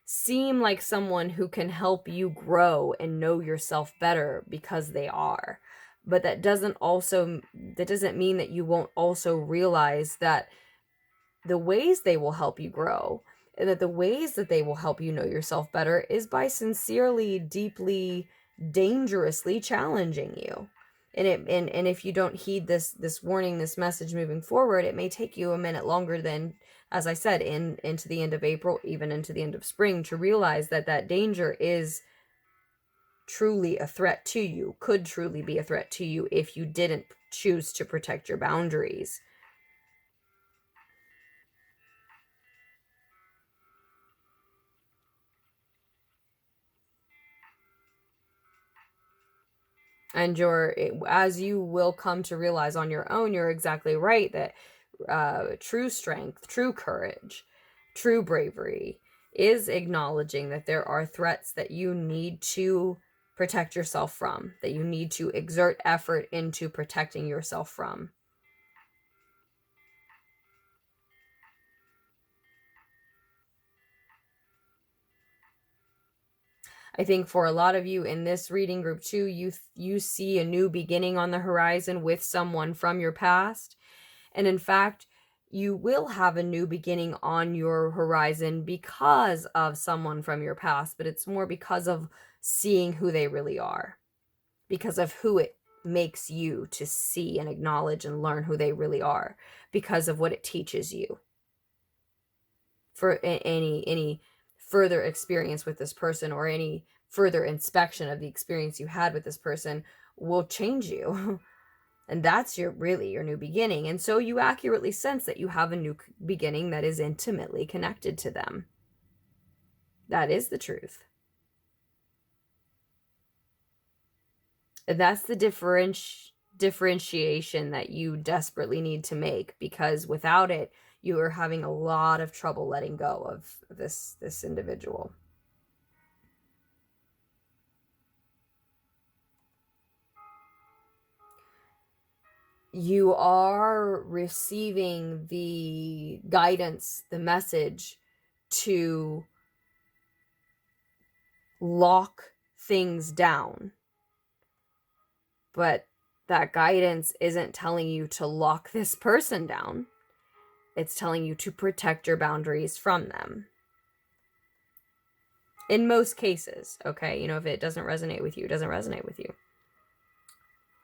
seem like someone who can help you grow and know yourself better, because they are. But that doesn't mean that you won't also realize that the ways they will help you grow, and that the ways that they will help you know yourself better, is by sincerely, deeply, dangerously challenging you. And if you don't heed this warning, this message moving forward, it may take you a minute longer than, as I said, into the end of April, even into the end of spring, to realize that danger is truly a threat to you, could truly be a threat to you, if you didn't choose to protect your boundaries. And as you will come to realize on your own, you're exactly right that true strength, true courage, true bravery is acknowledging that there are threats that you need to protect yourself from, that you need to exert effort into protecting yourself from. I think for a lot of you in this reading group too, you see a new beginning on the horizon with someone from your past. And in fact, you will have a new beginning on your horizon because of someone from your past, but it's more because of seeing who they really are, because of who it makes you to see and acknowledge and learn who they really are, because of what it teaches you. For any further experience with this person, or any further inspection of the experience you had with this person, will change you. And that's really your new beginning. And so you accurately sense that you have a new beginning that is intimately connected to them. That is the truth. And that's the differentiation that you desperately need to make, because without it, you are having a lot of trouble letting go of this individual. You are receiving the guidance, the message to lock things down. But that guidance isn't telling you to lock this person down. It's telling you to protect your boundaries from them. In most cases, okay? If it doesn't resonate with you, it doesn't resonate with you.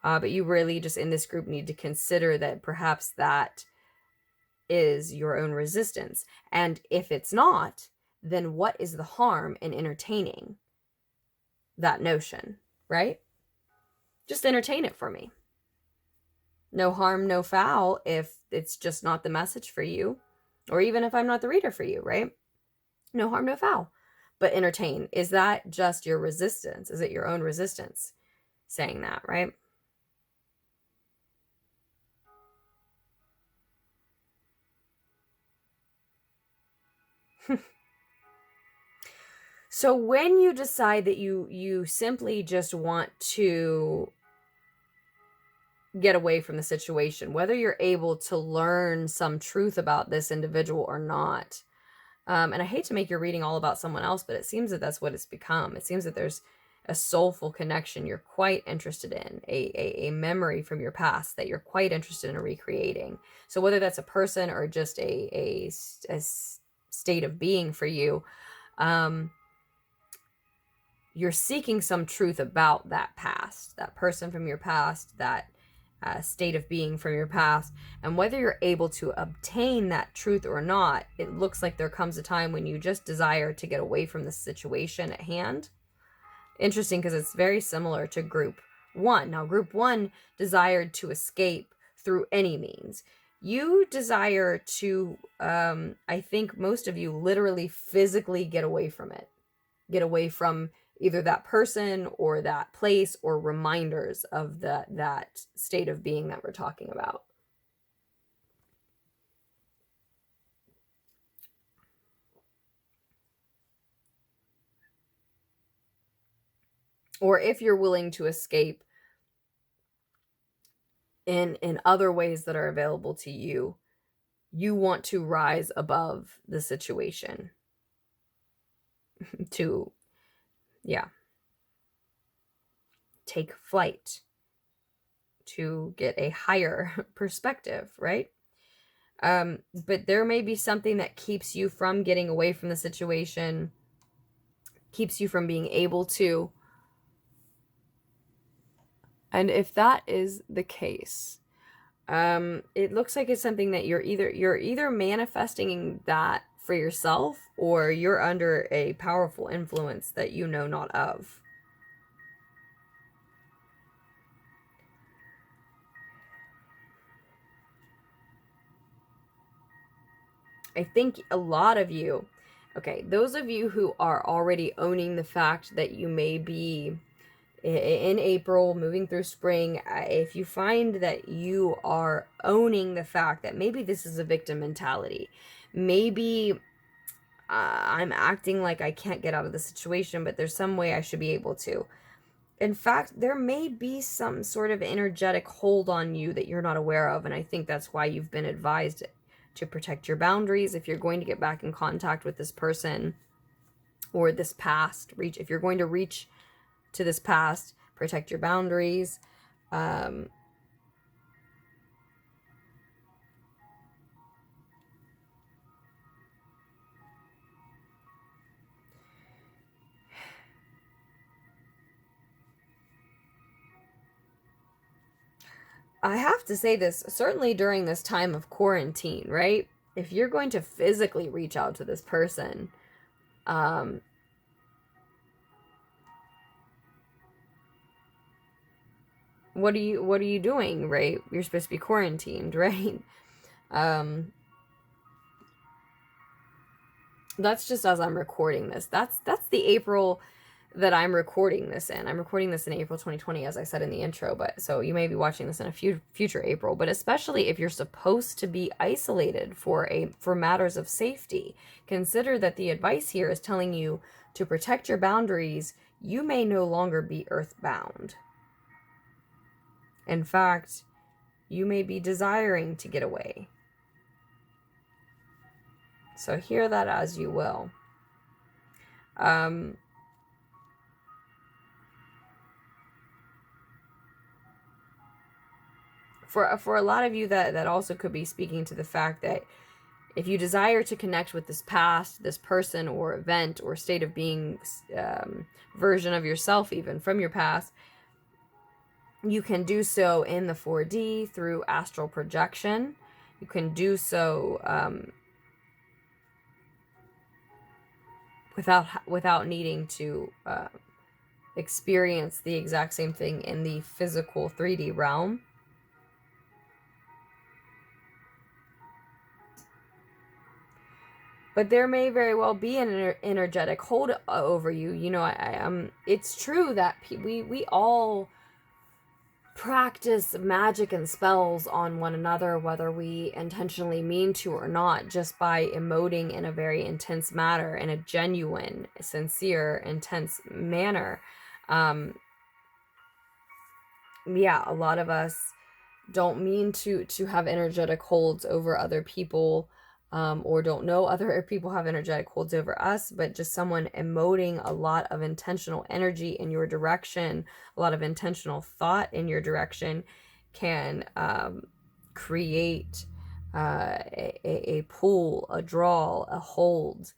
But you really just in this group need to consider that perhaps that is your own resistance. And if it's not, then what is the harm in entertaining that notion, right? Just entertain it for me. No harm, no foul if it's just not the message for you, or even if I'm not the reader for you, right? No harm, no foul. But entertain. Is that just your resistance? Is it your own resistance saying that, right? So when you decide that you simply just want to get away from the situation, whether you're able to learn some truth about this individual or not, and I hate to make your reading all about someone else, but it seems that that's what it's become. It seems that there's a soulful connection you're quite interested in, a memory from your past that you're quite interested in recreating. So whether that's a person or just a state of being for you, you're seeking some truth about that past, that person from your past, that state of being from your past. And whether you're able to obtain that truth or not, it looks like there comes a time when you just desire to get away from the situation at hand. Interesting, because it's very similar to group one. Now, group one desired to escape through any means. You desire to, I think most of you literally physically get away from it. Get away from either that person or that place, or reminders of that state of being that we're talking about. Or if you're willing to escape in other ways that are available to you, you want to rise above the situation. To, take flight, to get a higher perspective, right? But there may be something that keeps you from getting away from the situation, keeps you from being able to. And if that is the case, it looks like it's something that you're either manifesting that for yourself, or you're under a powerful influence that you know not of. I think a lot of you, okay, those of you who are already owning the fact that you may be in April, moving through spring, if you find that you are owning the fact that maybe this is a victim mentality, maybe I'm acting like I can't get out of the situation, but there's some way I should be able to. In fact, there may be some sort of energetic hold on you that you're not aware of, and I think that's why you've been advised to protect your boundaries. If you're going to get back in contact with this person or this past, if you're going to reach to this past, protect your boundaries. I have to say this, certainly during this time of quarantine, right? If you're going to physically reach out to this person, what are you doing, right? You're supposed to be quarantined, right? That's just as I'm recording this. That's the April that I'm recording this in. I'm recording this in April 2020, as I said in the intro, but so you may be watching this in a future April, but especially if you're supposed to be isolated for matters of safety, consider that the advice here is telling you to protect your boundaries. You may no longer be earthbound. In fact, you may be desiring to get away. So hear that as you will. For a lot of you, that also could be speaking to the fact that if you desire to connect with this past, this person or event or state of being, version of yourself even from your past, you can do so in the 4D through astral projection. You can do so without needing to experience the exact same thing in the physical 3D realm. But there may very well be an energetic hold over you. You know, it's true that we all practice magic and spells on one another, whether we intentionally mean to or not, just by emoting in a very intense manner, in a genuine, sincere, intense manner. Yeah, a lot of us don't mean to have energetic holds over other people, or don't know other people have energetic holds over us, but just someone emoting a lot of intentional energy in your direction, a lot of intentional thought in your direction can create a pull, a draw, a hold,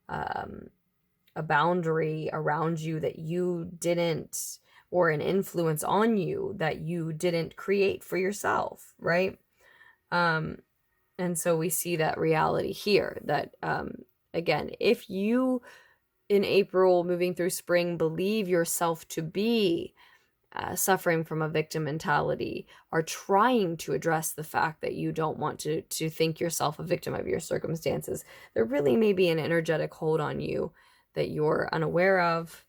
a boundary around you that you didn't, or an influence on you that you didn't create for yourself, right? And so we see that reality here, that, again, if you, in April, moving through spring, believe yourself to be suffering from a victim mentality, are trying to address the fact that you don't want to think yourself a victim of your circumstances, there really may be an energetic hold on you that you're unaware of.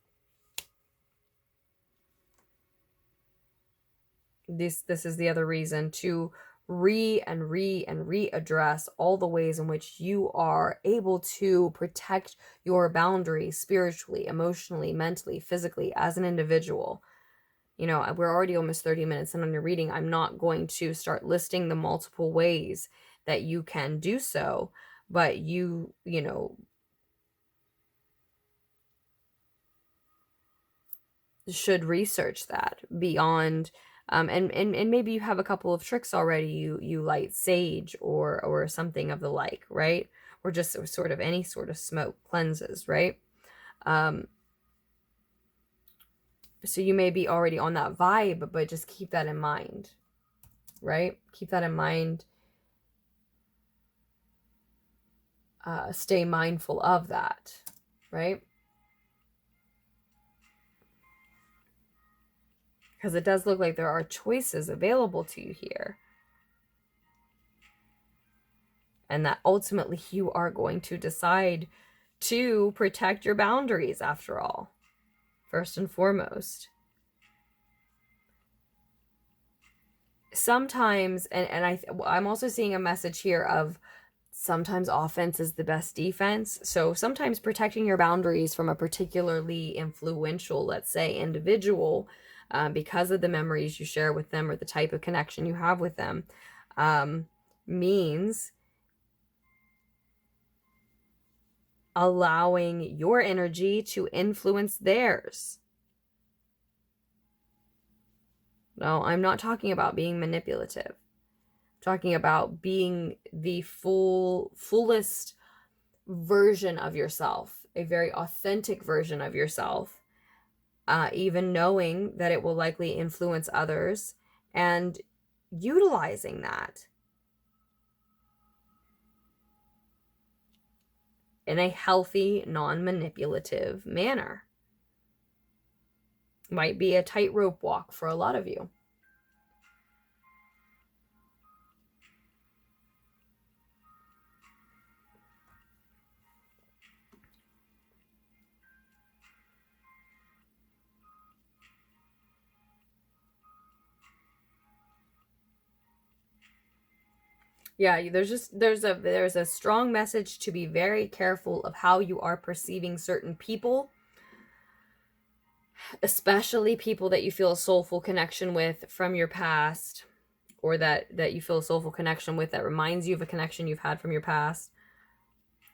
This is the other reason to readdress all the ways in which you are able to protect your boundaries spiritually, emotionally, mentally, physically, as an individual. You know, we're already almost 30 minutes in on your reading. I'm not going to start listing the multiple ways that you can do so, but you know, should research that beyond. And maybe you have a couple of tricks already. You light sage or something of the like, right? Or just sort of any sort of smoke cleanses, right? So you may be already on that vibe, but just keep that in mind, right? Keep that in mind. Stay mindful of that, right? Because it does look like there are choices available to you here. And that ultimately you are going to decide to protect your boundaries, after all, first and foremost. sometimes, and I'm also seeing a message here of sometimes offense is the best defense. So sometimes protecting your boundaries from a particularly influential, let's say, individual, because of the memories you share with them or the type of connection you have with them, means allowing your energy to influence theirs. No, I'm not talking about being manipulative. I'm talking about being the fullest version of yourself, a very authentic version of yourself, even knowing that it will likely influence others and utilizing that in a healthy, non-manipulative manner. Might be a tightrope walk for a lot of you. Yeah, there's a strong message to be very careful of how you are perceiving certain people, especially people that you feel a soulful connection with from your past, or that you feel a soulful connection with that reminds you of a connection you've had from your past.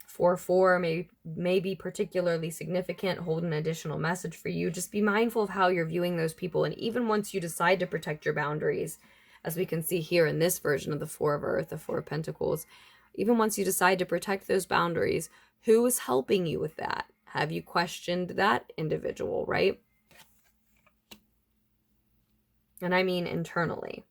4/4 may be particularly significant, hold an additional message for you. Just be mindful of how you're viewing those people, and even once you decide to protect your boundaries, as we can see here in this version of the Four of Earth, the Four of Pentacles, even once you decide to protect those boundaries, who is helping you with that? Have you questioned that individual, right? And I mean internally.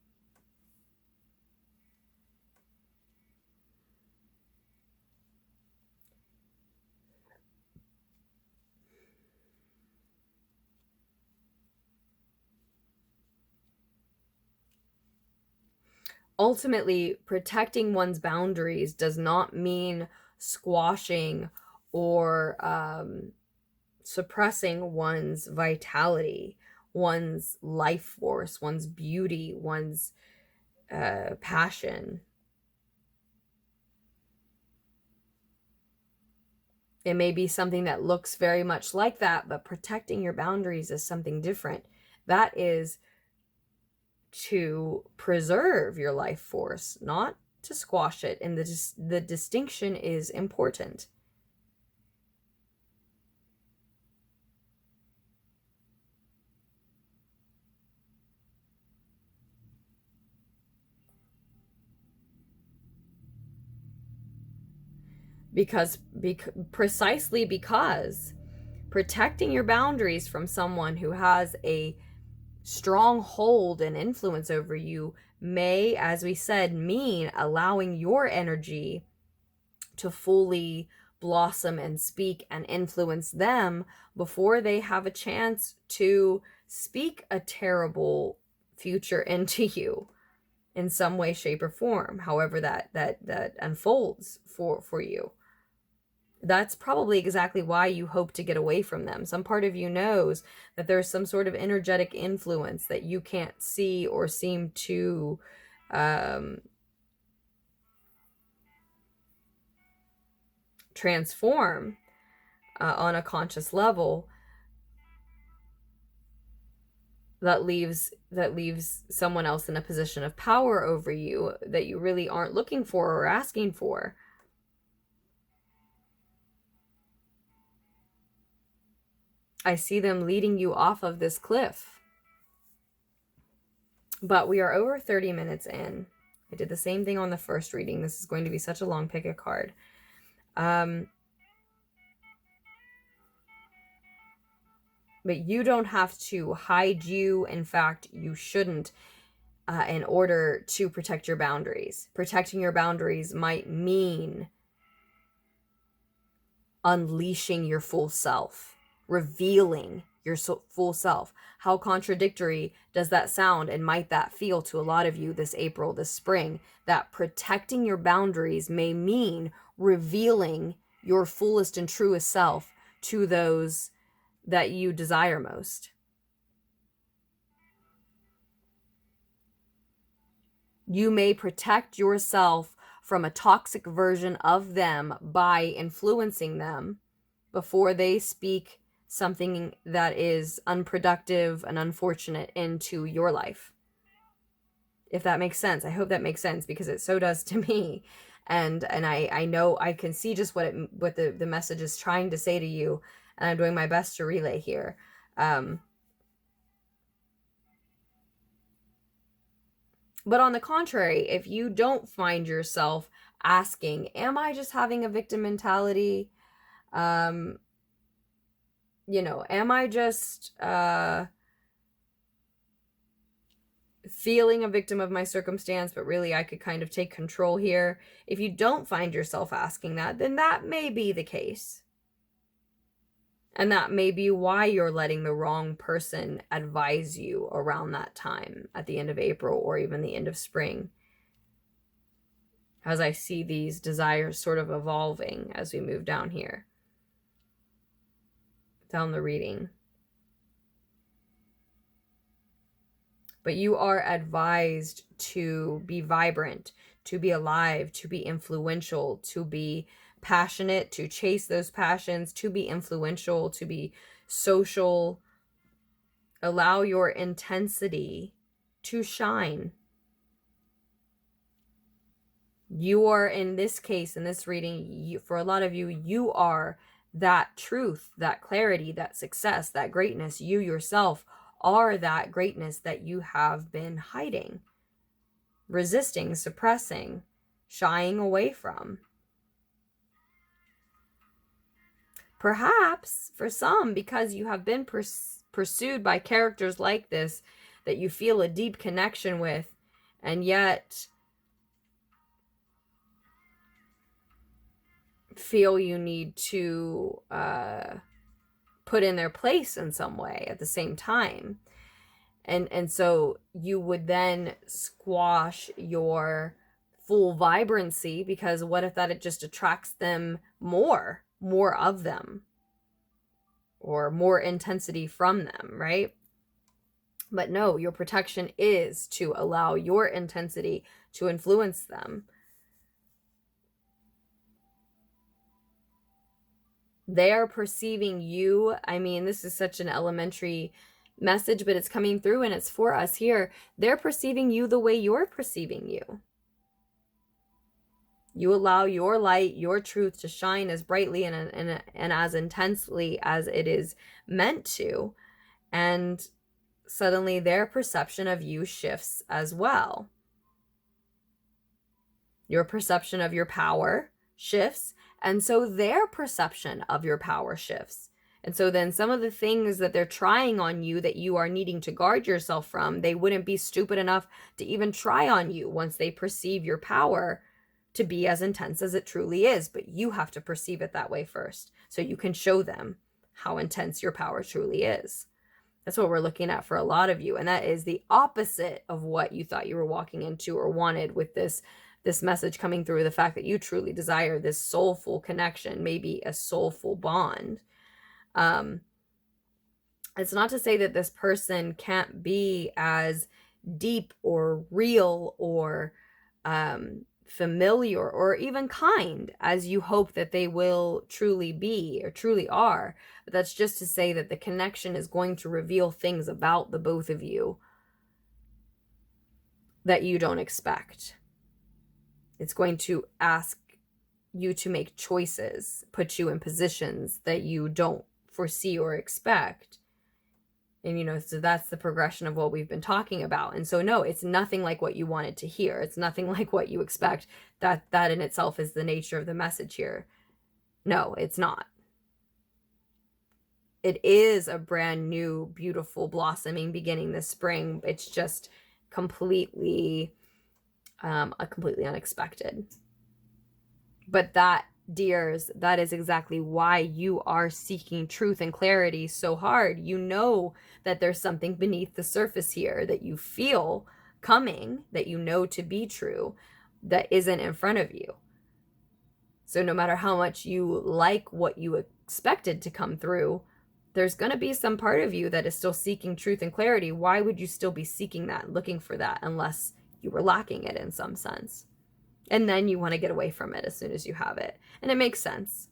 Ultimately, protecting one's boundaries does not mean squashing or suppressing one's vitality, one's life force, one's beauty, one's passion. It may be something that looks very much like that, but protecting your boundaries is something different. That is to preserve your life force, not to squash it. And the distinction is important. Precisely because protecting your boundaries from someone who has a strong hold and influence over you may, as we said, mean allowing your energy to fully blossom and speak and influence them before they have a chance to speak a terrible future into you in some way, shape, or form, however that unfolds for you. That's probably exactly why you hope to get away from them. Some part of you knows that there's some sort of energetic influence that you can't see or seem to transform on a conscious level, that leaves someone else in a position of power over you that you really aren't looking for or asking for. I see them leading you off of this cliff. But we are over 30 minutes in. I did the same thing on the first reading. This is going to be such a long pick a card. But you don't have to hide you. In fact, you shouldn't in order to protect your boundaries. Protecting your boundaries might mean unleashing your full self, revealing your full self. How contradictory does that sound, and might that feel to a lot of you this April, this spring, that protecting your boundaries may mean revealing your fullest and truest self to those that you desire most. You may protect yourself from a toxic version of them by influencing them before they speak something that is unproductive and unfortunate into your life. If that makes sense. I hope that makes sense, because it so does to me. And I know I can see just what the message is trying to say to you, and I'm doing my best to relay here. But on the contrary, if you don't find yourself asking, am I just having a victim mentality? Am I just feeling a victim of my circumstance, but really I could kind of take control here? If you don't find yourself asking that, then that may be the case. And that may be why you're letting the wrong person advise you around that time at the end of April or even the end of spring. As I see these desires sort of evolving as we move down here, down the reading. But you are advised to be vibrant, to be alive, to be influential, to be passionate, to chase those passions, to be influential, to be social. Allow your intensity to shine. You are, in this case, in this reading, for a lot of you, you are that truth, that clarity, that success, that greatness. You yourself are that greatness that you have been hiding, resisting, suppressing, shying away from. Perhaps for some, because you have been pursued by characters like this that you feel a deep connection with, and yet feel you need to put in their place in some way at the same time. And so you would then squash your full vibrancy, because what if that it just attracts them more of them, or more intensity from them, right? But no, your protection is to allow your intensity to influence them. They are perceiving you. I mean, this is such an elementary message, but it's coming through and it's for us here. They're perceiving you the way you're perceiving you. You allow your light, your truth to shine as brightly and as intensely as it is meant to. And suddenly their perception of you shifts as well. Your perception of your power shifts, and so their perception of your power shifts. And so then some of the things that they're trying on you that you are needing to guard yourself from, they wouldn't be stupid enough to even try on you once they perceive your power to be as intense as it truly is. But you have to perceive it that way first, so you can show them how intense your power truly is. That's what we're looking at for a lot of you. And that is the opposite of what you thought you were walking into or wanted with this message coming through, the fact that you truly desire this soulful connection, maybe a soulful bond. It's not to say that this person can't be as deep or real or familiar or even kind as you hope that they will truly be or truly are. But that's just to say that the connection is going to reveal things about the both of you that you don't expect. It's going to ask you to make choices, put you in positions that you don't foresee or expect. And, so that's the progression of what we've been talking about. And so, no, it's nothing like what you wanted to hear. It's nothing like what you expect. That in itself is the nature of the message here. No, it's not. It is a brand new, beautiful, blossoming beginning this spring. It's just completely unexpected. But that, dears, that is exactly why you are seeking truth and clarity so hard. You know that there's something beneath the surface here that you feel coming, that you know to be true, that isn't in front of you. So no matter how much you like what you expected to come through, there's going to be some part of you that is still seeking truth and clarity. Why would you still be seeking that, looking for that, unless were lacking it in some sense. And then you want to get away from it as soon as you have it. And it makes sense.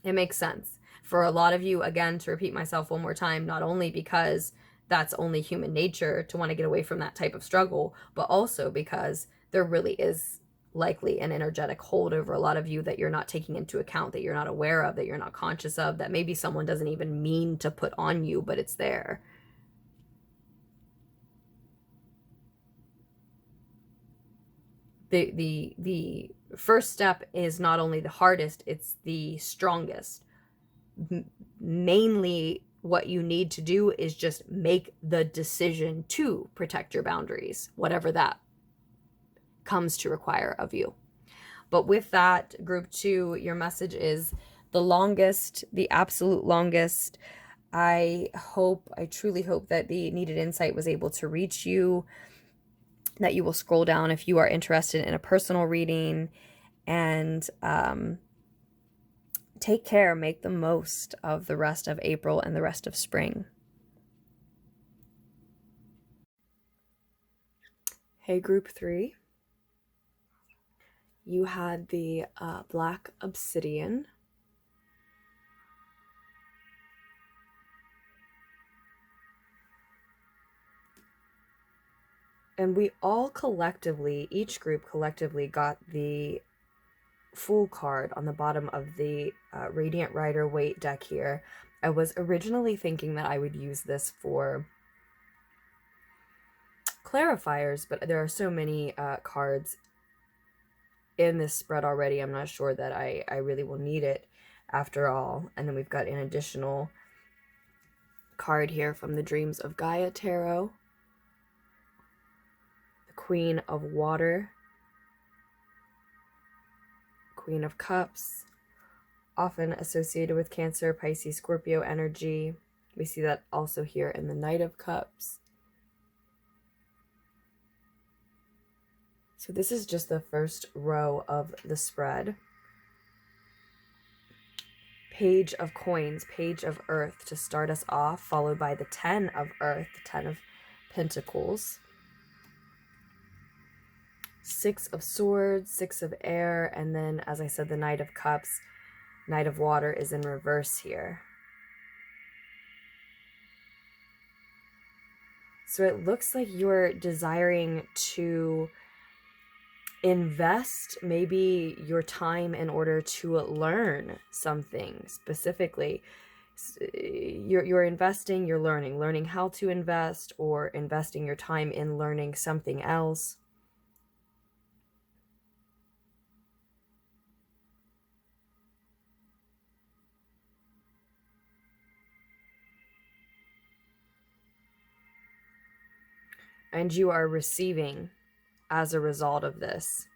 It makes sense. For a lot of you, again, to repeat myself one more time, not only because that's only human nature to want to get away from that type of struggle, but also because there really is likely an energetic hold over a lot of you that you're not taking into account, that you're not aware of, that you're not conscious of, that maybe someone doesn't even mean to put on you, but it's there. The first step is not only the hardest, it's the strongest. Mainly what you need to do is just make the decision to protect your boundaries, whatever that comes to require of you. But with that, group 2, your message is the longest, the absolute longest. I truly hope that the needed insight was able to reach you, that you will scroll down if you are interested in a personal reading, and take care, make the most of the rest of April and the rest of spring. Hey, group 3. You had the black obsidian. And we all collectively, each group collectively, got the Fool card on the bottom of the Radiant Rider Waite deck here. I was originally thinking that I would use this for clarifiers, but there are so many cards in this spread already. I'm not sure that I really will need it after all. And then we've got an additional card here from the Dreams of Gaia Tarot. The Queen of Water. Queen of Cups, often associated with Cancer, Pisces, Scorpio energy. We see that also here in the Knight of Cups. So this is just the first row of the spread. Page of Coins, Page of Earth to start us off, followed by the 10 of Earth, the 10 of Pentacles. 6 of Swords, 6 of Air, and then, as I said, the Knight of Cups. Knight of Water is in reverse here. So it looks like you're desiring to invest maybe your time in order to learn something specifically. You're investing, you're learning how to invest, or investing your time in learning something else. And you are receiving as a result of this.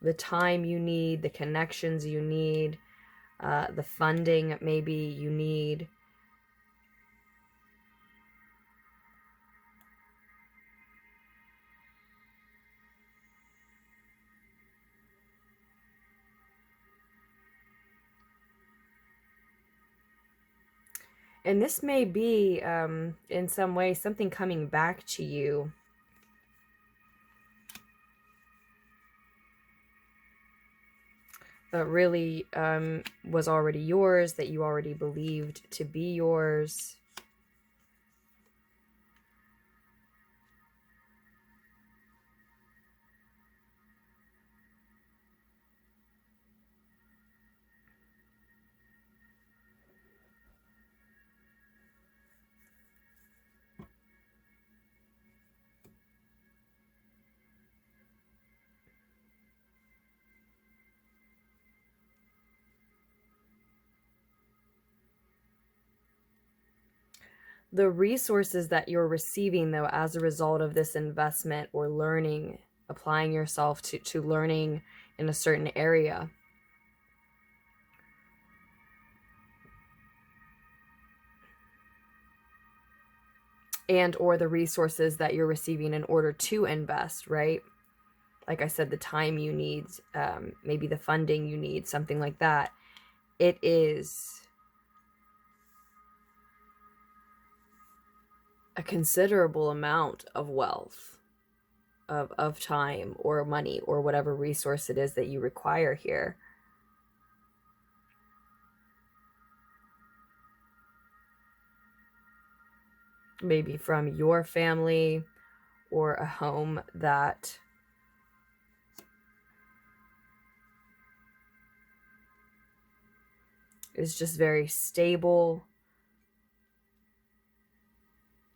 The time you need, the connections you need, the funding maybe you need. And this may be, in some way, something coming back to you. That really was already yours, that you already believed to be yours. The resources that you're receiving, though, as a result of this investment or learning, applying yourself to learning in a certain area, and or the resources that you're receiving in order to invest, right? Like I said, the time you need, maybe the funding you need, something like that. It is a considerable amount of wealth, of time or money or whatever resource it is that you require here. Maybe from your family or a home that is just very stable,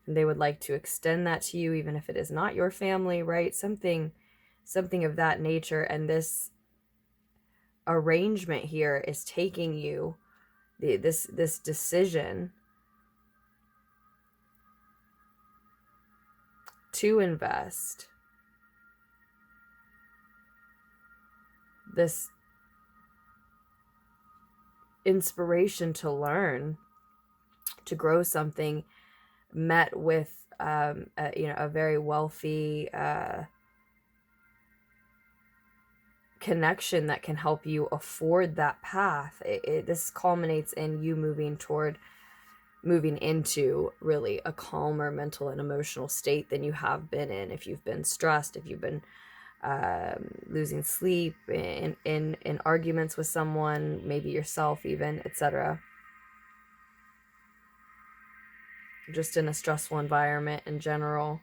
and they would like to extend that to you, even if it is not your family, right? Something of that nature. And this arrangement here is taking you, this decision to invest, this inspiration to learn, to grow something, met with a very wealthy connection that can help you afford that path. This culminates in you moving into really a calmer mental and emotional state than you have been in. If you've been stressed, if you've been losing sleep, in arguments with someone, maybe yourself even, etc. Just in a stressful environment in general.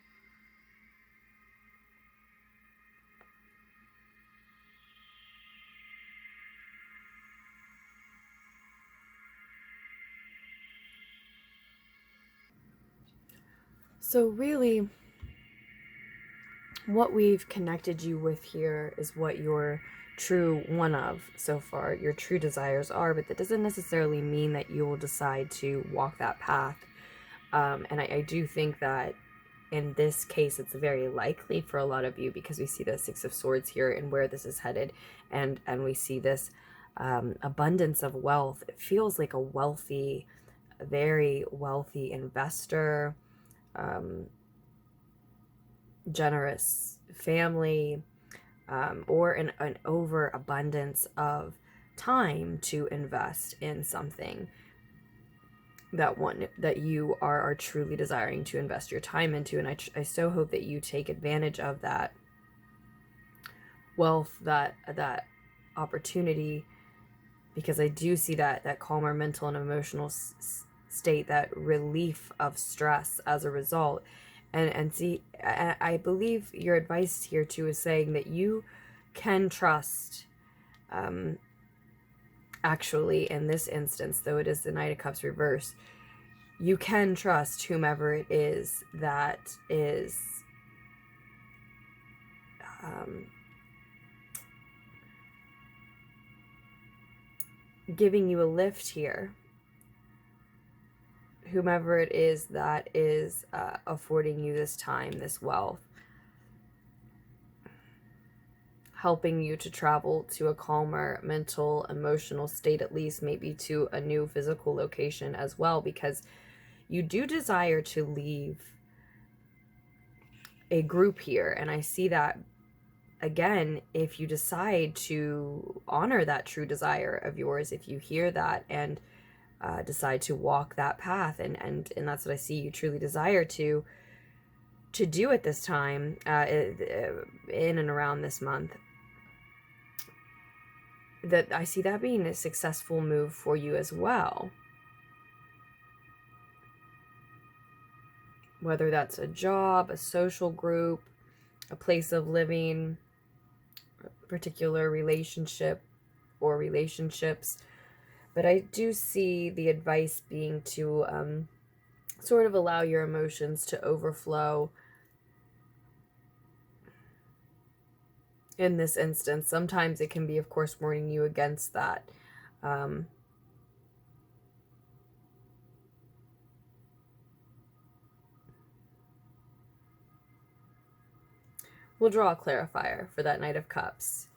So really, what we've connected you with here is what your true one of so far, your true desires are, but that doesn't necessarily mean that you will decide to walk that path. And I do think that in this case, it's very likely for a lot of you, because we see the Six of Swords here and where this is headed, and we see this abundance of wealth. It feels like a very wealthy investor, generous family, or an overabundance of time to invest in something that you are truly desiring to invest your time into. And I so hope that you take advantage of that wealth, that opportunity, because I do see that calmer mental and emotional state, that relief of stress as a result. And see, I believe your advice here too is saying that you can trust, actually in this instance, though it is the Knight of Cups reverse, you can trust whomever it is that is giving you a lift here. Whomever it is that is affording you this time, this wealth, helping you to travel to a calmer mental, emotional state, at least maybe to a new physical location as well, because you do desire to leave a group here. And I see that, again, if you decide to honor that true desire of yours, if you hear that and decide to walk that path, and that's what I see you truly desire to do at this time, in and around this month, that I see that being a successful move for you as well. Whether that's a job, a social group, a place of living, a particular relationship or relationships. But I do see the advice being to sort of allow your emotions to overflow in this instance. Sometimes it can be, of course, warning you against that. We'll draw a clarifier for that Knight of Cups.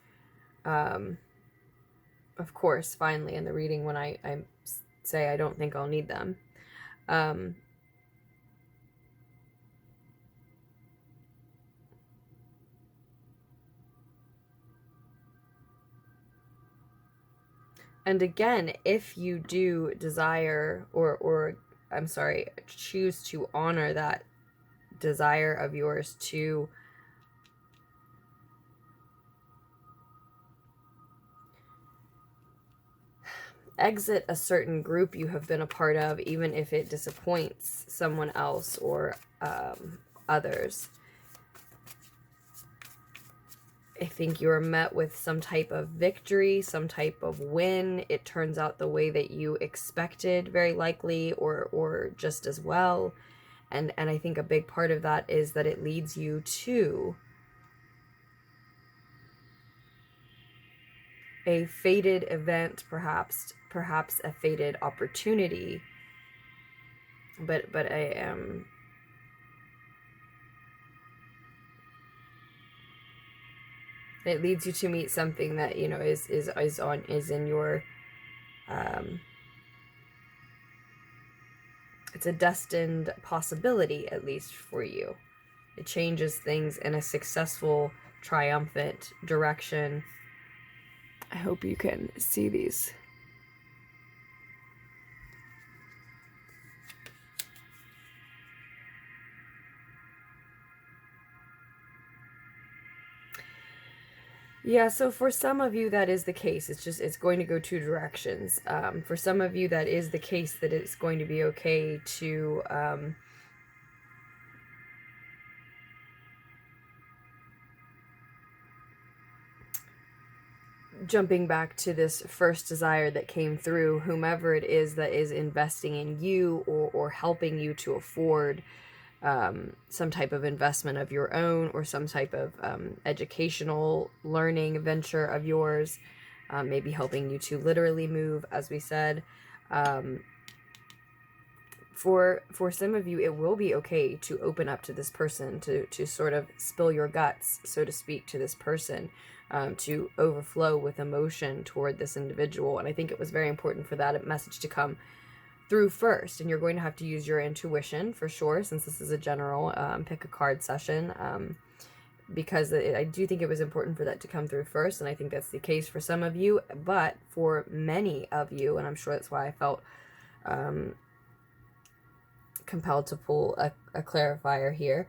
Of course, finally, in the reading, when I say I don't think I'll need them. And again, if you do desire or choose to honor that desire of yours to exit a certain group you have been a part of, even if it disappoints someone else or others. I think you are met with some type of victory, some type of win. It turns out the way that you expected, very likely, or just as well. And I think a big part of that is that it leads you to a fated event, perhaps a fated opportunity. But I am it leads you to meet something that, you know, is in your it's a destined possibility, at least for you. It changes things in a successful, triumphant direction. I hope you can see these. Yeah, so for some of you that is the case. It's going to go two directions. For some of you that is the case, that it's going to be okay to jumping back to this first desire that came through, whomever it is that is investing in you or helping you to afford some type of investment of your own, or some type of educational learning venture of yours, maybe helping you to literally move, as we said. For some of you, it will be okay to open up to this person, to sort of spill your guts, so to speak, to this person, to overflow with emotion toward this individual. And I think it was very important for that message to come through first. And you're going to have to use your intuition for sure, since this is a general pick a card session, because I do think it was important for that to come through first. And I think that's the case for some of you, but for many of you, and I'm sure that's why I felt compelled to pull a clarifier here,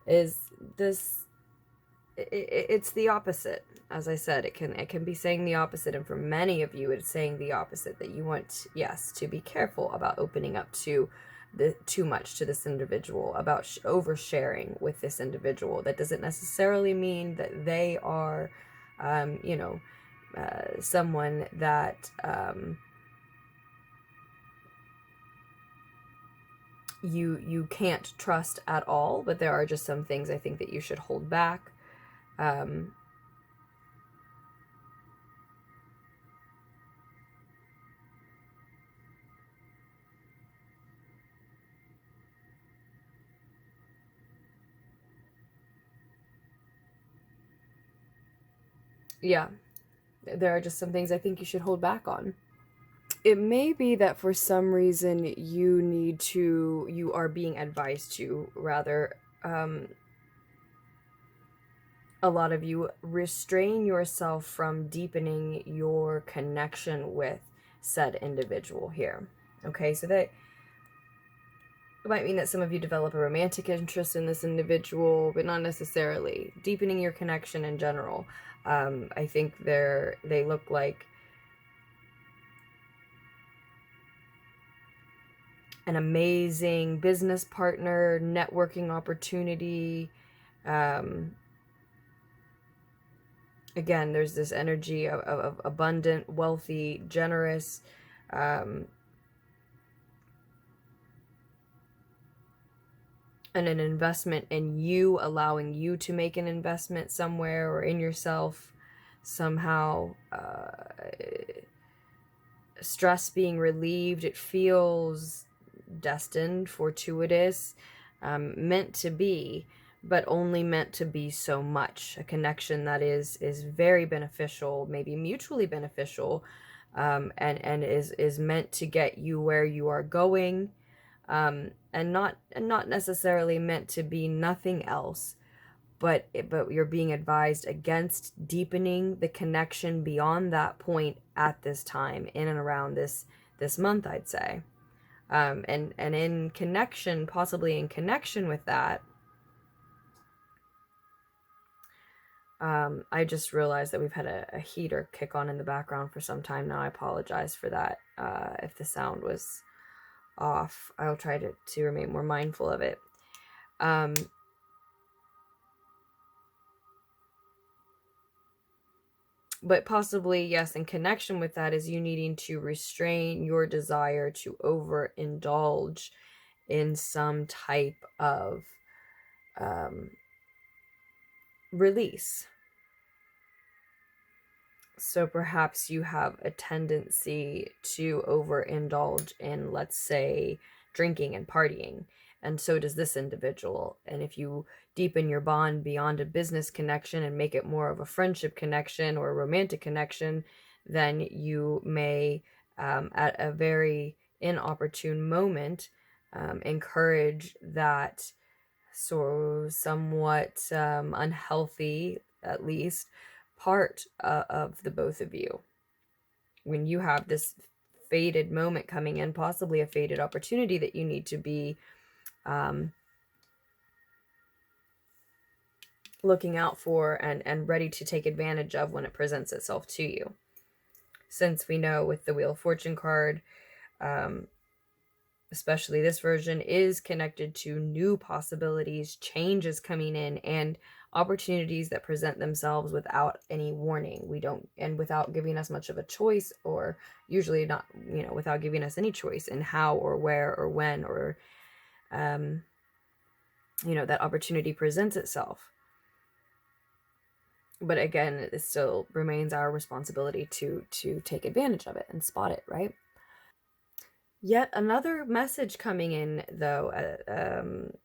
is this, it's the opposite. As I said, it can be saying the opposite, and for many of you it's saying the opposite, that you want, yes, to be careful about opening up to too much to this individual, about oversharing with this individual. That doesn't necessarily mean that they are someone that you can't trust at all, but there are just some things I think that you should hold back. Yeah, there are just some things I think you should hold back on. It may be that for some reason you are being advised to, rather, a lot of you restrain yourself from deepening your connection with said individual here. Okay, so that it might mean that some of you develop a romantic interest in this individual, but not necessarily. Deepening your connection in general. I think they look like an amazing business partner, networking opportunity. Again, there's this energy of abundant, wealthy, generous, and an investment in you, allowing you to make an investment somewhere or in yourself somehow. Stress being relieved. It feels destined, fortuitous, meant to be, but only meant to be so much. A connection that is very beneficial, maybe mutually beneficial, and is meant to get you where you are going, and not necessarily meant to be nothing else. But you're being advised against deepening the connection beyond that point at this time, in and around this month, I'd say. And in connection, possibly in connection with that, I just realized that we've had a heater kick on in the background for some time now. I apologize for that. If the sound was off, I'll try to remain more mindful of it. But possibly, yes, in connection with that is you needing to restrain your desire to overindulge in some type of release. So perhaps you have a tendency to overindulge in, let's say, drinking and partying. And so does this individual. And if you deepen your bond beyond a business connection and make it more of a friendship connection or a romantic connection, then you may, at a very inopportune moment, encourage that somewhat unhealthy, at least, part of the both of you. When you have this fated moment coming in, possibly a fated opportunity that you need to be looking out for and ready to take advantage of when it presents itself to you. Since we know with the Wheel of Fortune card, especially this version, is connected to new possibilities, changes coming in, and opportunities that present themselves without any warning. We don't, and without giving us much of a choice, or usually not, without giving us any choice in how or where or when or, that opportunity presents itself. But again, it still remains our responsibility to take advantage of it and spot it, right? Yet another message coming in, though,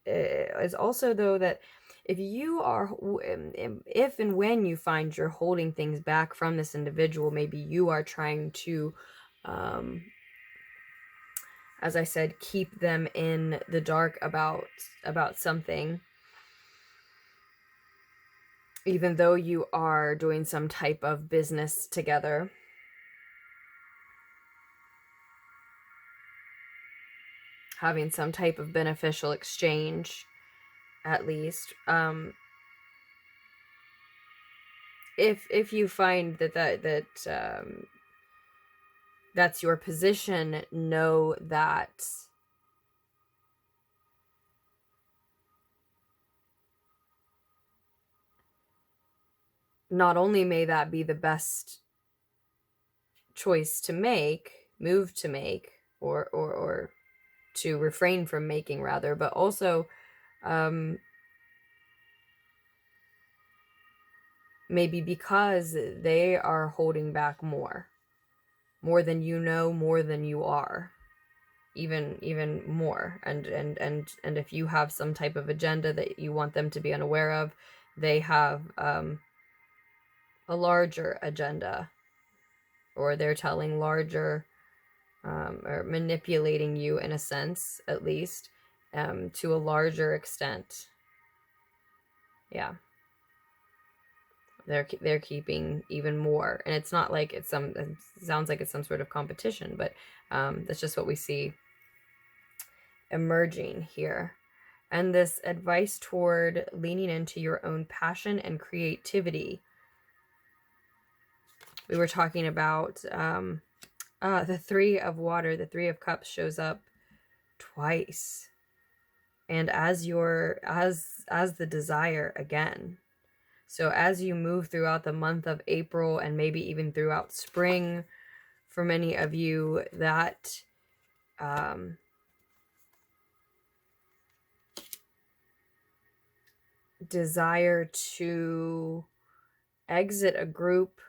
is also, though, that if and when you find you're holding things back from this individual, maybe you are trying to, as I said, keep them in the dark about something, even though you are doing some type of business together. Having some type of beneficial exchange, at least. If you find that's your position, know that not only may that be the best choice to make, move to make, or to refrain from making, rather, but also maybe because they are holding back more than you know, more than you are, even more. And if you have some type of agenda that you want them to be unaware of, they have a larger agenda, or they're telling larger, or manipulating you in a sense, at least, to a larger extent. Yeah. They're keeping even more, and it's not like it sounds like it's some sort of competition, but that's just what we see emerging here. And this advice toward leaning into your own passion and creativity. We were talking about the Three of Water. The Three of Cups shows up twice, and as the desire again. So as you move throughout the month of April, and maybe even throughout spring, for many of you, that desire to exit a group,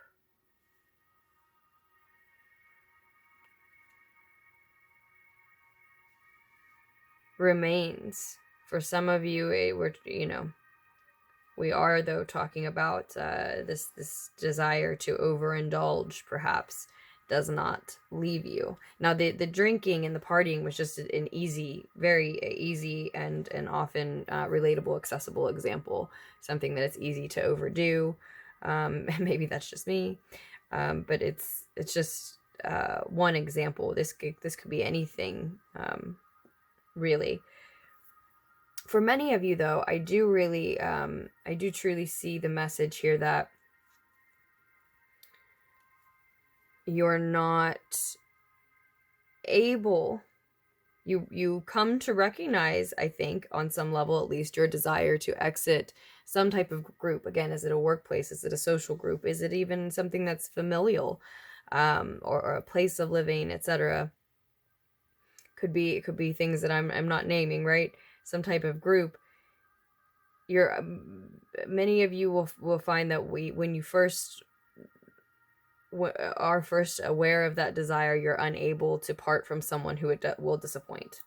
remains. For some of you, we are, though, talking about this desire to overindulge, perhaps, does not leave you. Now, the drinking and the partying was just an very easy and often relatable, accessible example. Something that it's easy to overdo. Maybe that's just me, but it's just one example. This could be anything, really. For many of you, though, I do truly see the message here that you're not able, you come to recognize, I think, on some level at least, your desire to exit some type of group. Again, is it a workplace? Is it a social group? Is it even something that's familial, or a place of living, etc.? It could be things that I'm not naming, right? Some type of group. Many of you will find that when you are first aware of that desire, you're unable to part from someone who will disappoint.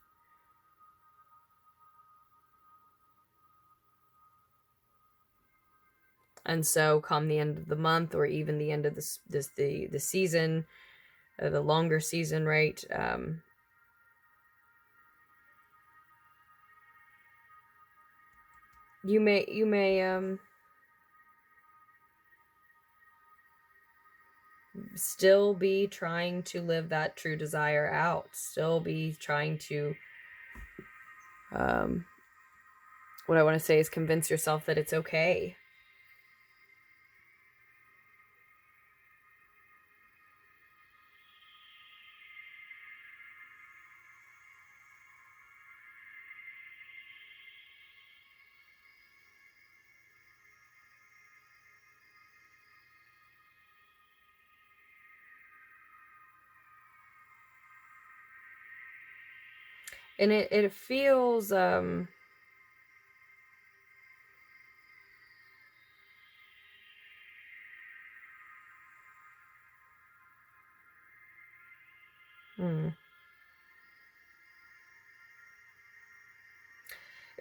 And so come the end of the month, or even the end of the season, the longer season, right? You may still be trying to live that true desire out, still be trying to, what I want to say is convince yourself that it's okay. And it feels, it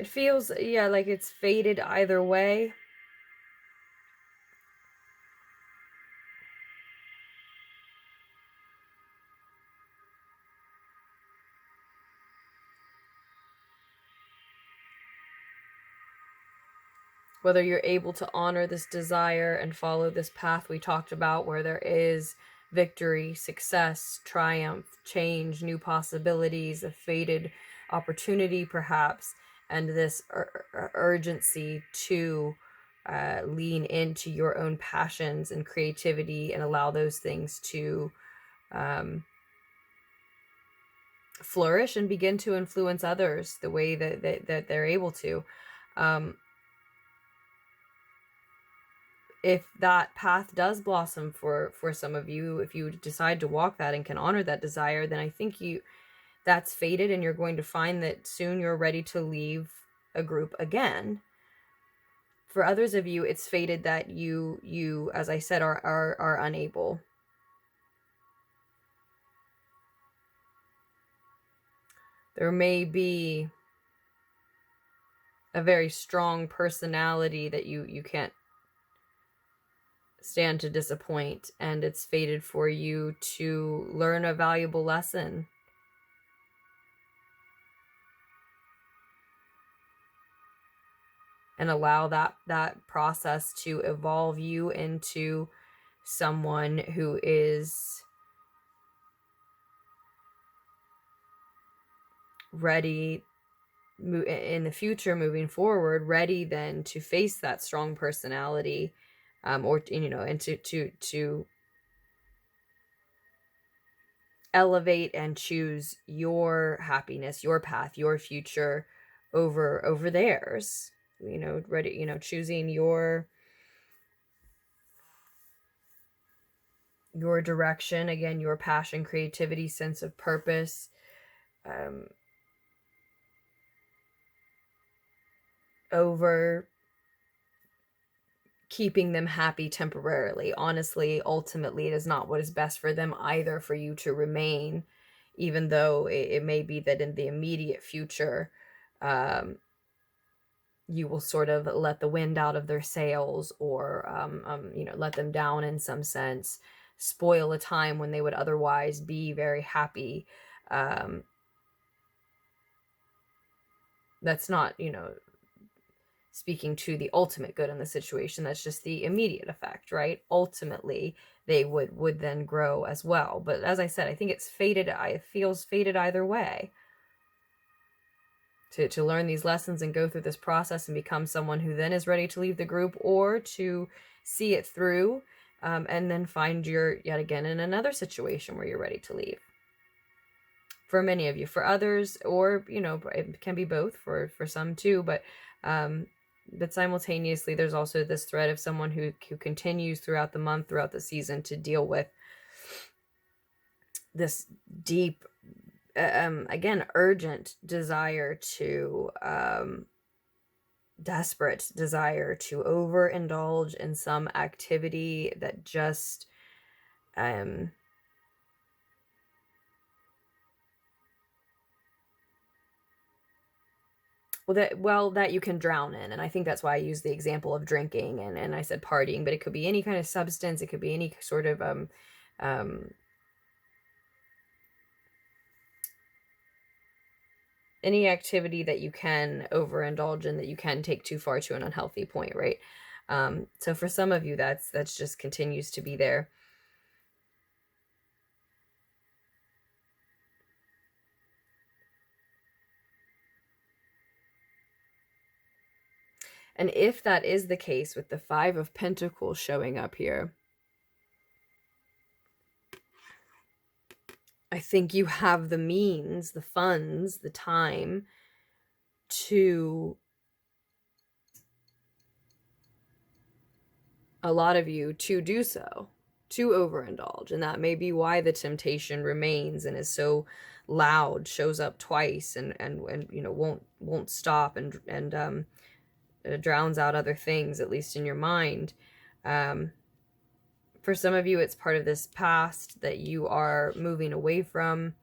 feels, yeah, like it's faded either way. Whether you're able to honor this desire and follow this path we talked about, where there is victory, success, triumph, change, new possibilities, a faded opportunity perhaps, and this urgency to lean into your own passions and creativity and allow those things to flourish and begin to influence others the way that they're able to. If that path does blossom for some of you, if you decide to walk that and can honor that desire, then I think that's faded, and you're going to find that soon you're ready to leave a group again. For others of you, it's faded that you, as I said, are unable. There may be a very strong personality that you can't stand to disappoint, and it's fated for you to learn a valuable lesson. And allow that process to evolve you into someone who is ready in the future, moving forward, ready then to face that strong personality, or and to elevate and choose your happiness, your path, your future over theirs. Ready, choosing your direction, again, your passion, creativity, sense of purpose, over keeping them happy temporarily. Honestly, ultimately, it is not what is best for them either, for you to remain, even though it may be that in the immediate future, you will sort of let the wind out of their sails, or let them down in some sense, spoil a time when they would otherwise be very happy. That's not, speaking to the ultimate good in the situation. That's just the immediate effect, right? Ultimately, they would then grow as well. But as I said, I think it's fated. It feels fated either way. To learn these lessons and go through this process and become someone who then is ready to leave the group, or to see it through and then find yet again in another situation where you're ready to leave. For many of you, for others, or it can be both for some too, but simultaneously there's also this thread of someone who continues throughout the month, throughout the season, to deal with this deep again, urgent desire to desperate desire to overindulge in some activity that just that you can drown in. And I think that's why I use the example of drinking and I said partying, but it could be any kind of substance. It could be any sort of any activity that you can overindulge in, that you can take too far to an unhealthy point, right? So for some of you, that's just continues to be there. And if that is the case with the Five of Pentacles showing up here, I think you have the means, the funds, the time to, a lot of you, to do so, to overindulge. And that may be why the temptation remains and is so loud, shows up twice, and won't stop, and drowns out other things, at least in your mind. For some of you, it's part of this past that you are moving away from,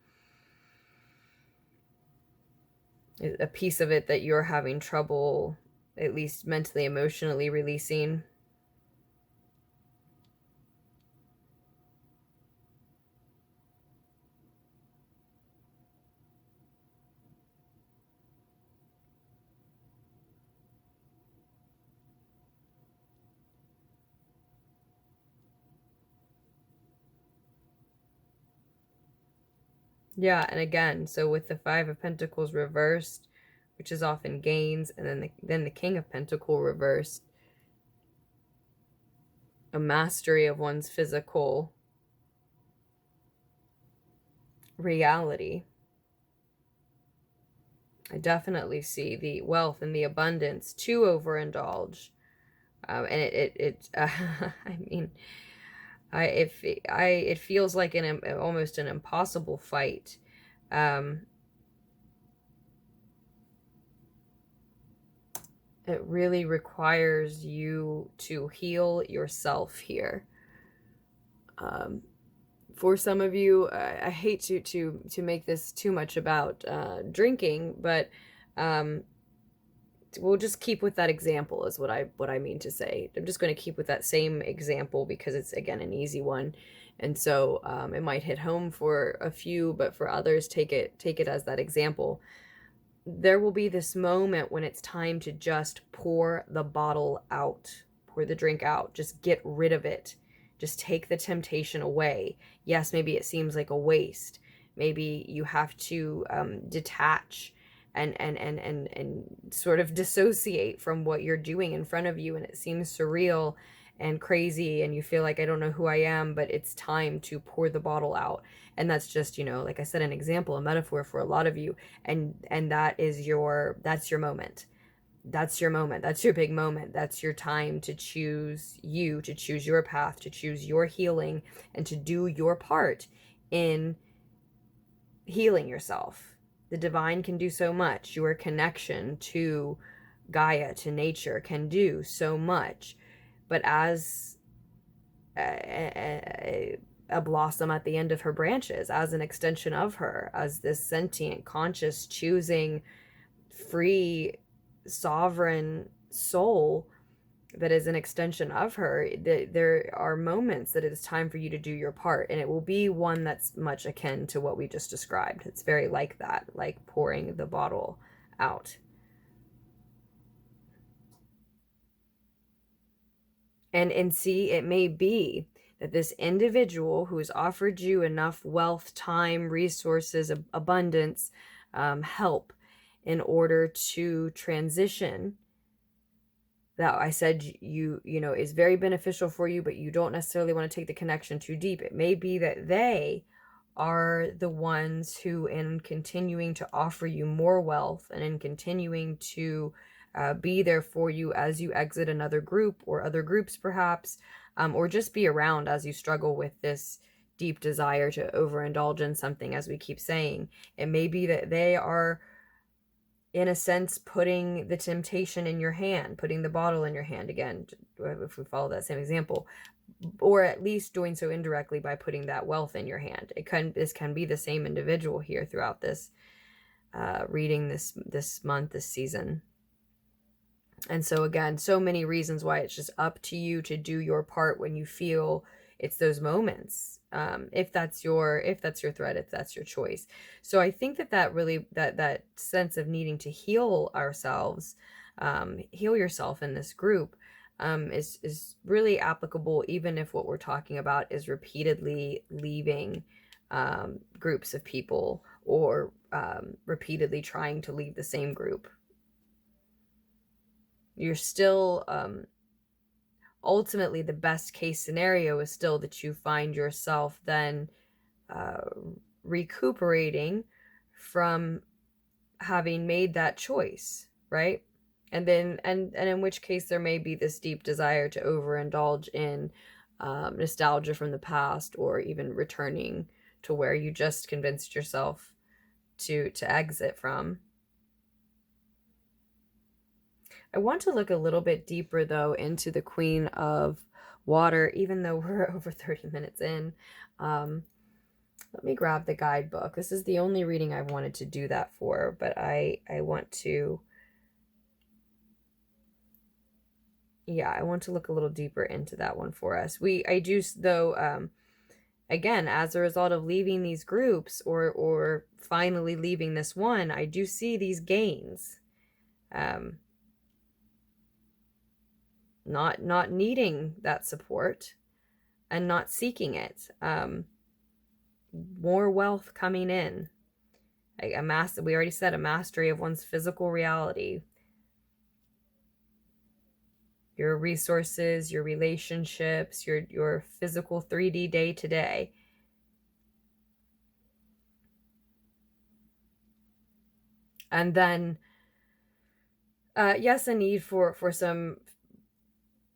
a piece of it that you're having trouble, at least mentally, emotionally, releasing. Yeah, and again, so with the Five of Pentacles reversed, which is often gains, and then the King of Pentacles reversed, a mastery of one's physical reality. I definitely see the wealth and the abundance to overindulge, and I mean, it feels like almost an impossible fight. It really requires you to heal yourself here. For some of you, I hate to make this too much about drinking, but we'll just keep with that example, is what I mean to say. I'm just going to keep with that same example because it's, again, an easy one, and so it might hit home for a few, but for others, take it as that example. There will be this moment when it's time to just pour the bottle out, pour the drink out, just get rid of it. Just take the temptation away. Yes, maybe it seems like a waste. Maybe you have to detach and sort of dissociate from what you're doing in front of you, and it seems surreal and crazy, and you feel like, I don't know who I am, but it's time to pour the bottle out. And that's just, like I said, an example, a metaphor for a lot of you, and that's your moment. That's your moment. That's your big moment. That's your time to choose you, to choose your path, to choose your healing, and to do your part in healing yourself. The divine can do so much. Your connection to Gaia, to nature, can do so much. But as a blossom at the end of her branches, as an extension of her, as this sentient, conscious, choosing, free, sovereign soul that is an extension of her, there are moments that it is time for you to do your part, and it will be one that's much akin to what we just described. It's very like that, like pouring the bottle out. And see, it may be that this individual who's offered you enough wealth, time, resources, abundance, help in order to transition, that I said you know is very beneficial for you, but you don't necessarily want to take the connection too deep. It may be that they are the ones who, in continuing to offer you more wealth and in continuing to be there for you as you exit another group or other groups perhaps, or just be around as you struggle with this deep desire to overindulge in something, as we keep saying. It may be that they are, in a sense, putting the temptation in your hand, putting the bottle in your hand, again, if we follow that same example, or at least doing so indirectly by putting that wealth in your hand. This can be the same individual here throughout this reading this month, this season. And so again, so many reasons why it's just up to you to do your part when you feel it's those moments. If that's your thread, if that's your choice. So I think that really, that sense of needing to heal ourselves, heal yourself in this group, is really applicable, even if what we're talking about is repeatedly leaving groups of people, or repeatedly trying to leave the same group. You're still, ultimately, the best case scenario is still that you find yourself then recuperating from having made that choice, right? And then, and in which case there may be this deep desire to overindulge in nostalgia from the past, or even returning to where you just convinced yourself to exit from. I want to look a little bit deeper, though, into the Queen of Water, even though we're over 30 minutes in. Let me grab the guidebook. This is the only reading I've wanted to do that for, but I want to, yeah, I want to look a little deeper into that one for us. I do, though, again, as a result of leaving these groups, or finally leaving this one, I do see these gains. Not needing that support and not seeking it. More wealth coming in. We already said, a mastery of one's physical reality. Your resources, your relationships, your physical 3D day to day. And then, yes, a need for some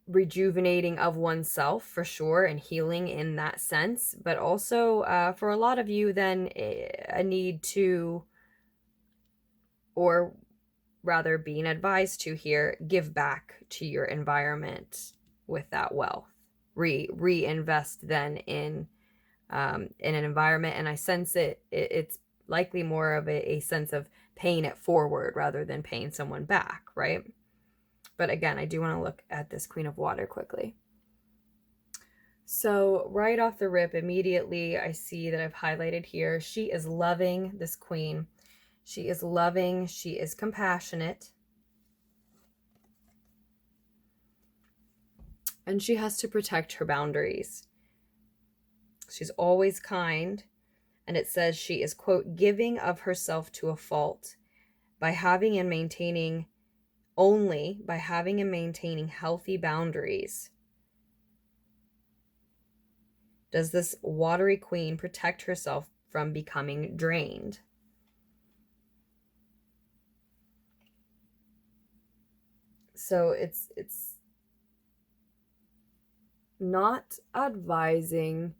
rejuvenating of oneself, for sure, and healing in that sense, but also for a lot of you then a need to, or rather being advised to here, give back to your environment with that wealth. Reinvest then in an environment. And I sense it's likely more of a sense of paying it forward rather than paying someone back, right? But again, I do want to look at this Queen of Water quickly. So right off the rip, immediately, I see that I've highlighted here, she is loving, this queen. She is loving, she is compassionate. And she has to protect her boundaries. She's always kind. And it says she is, quote, giving of herself to a fault by having and maintaining healthy boundaries. Does this watery queen protect herself from becoming drained? So it's not advising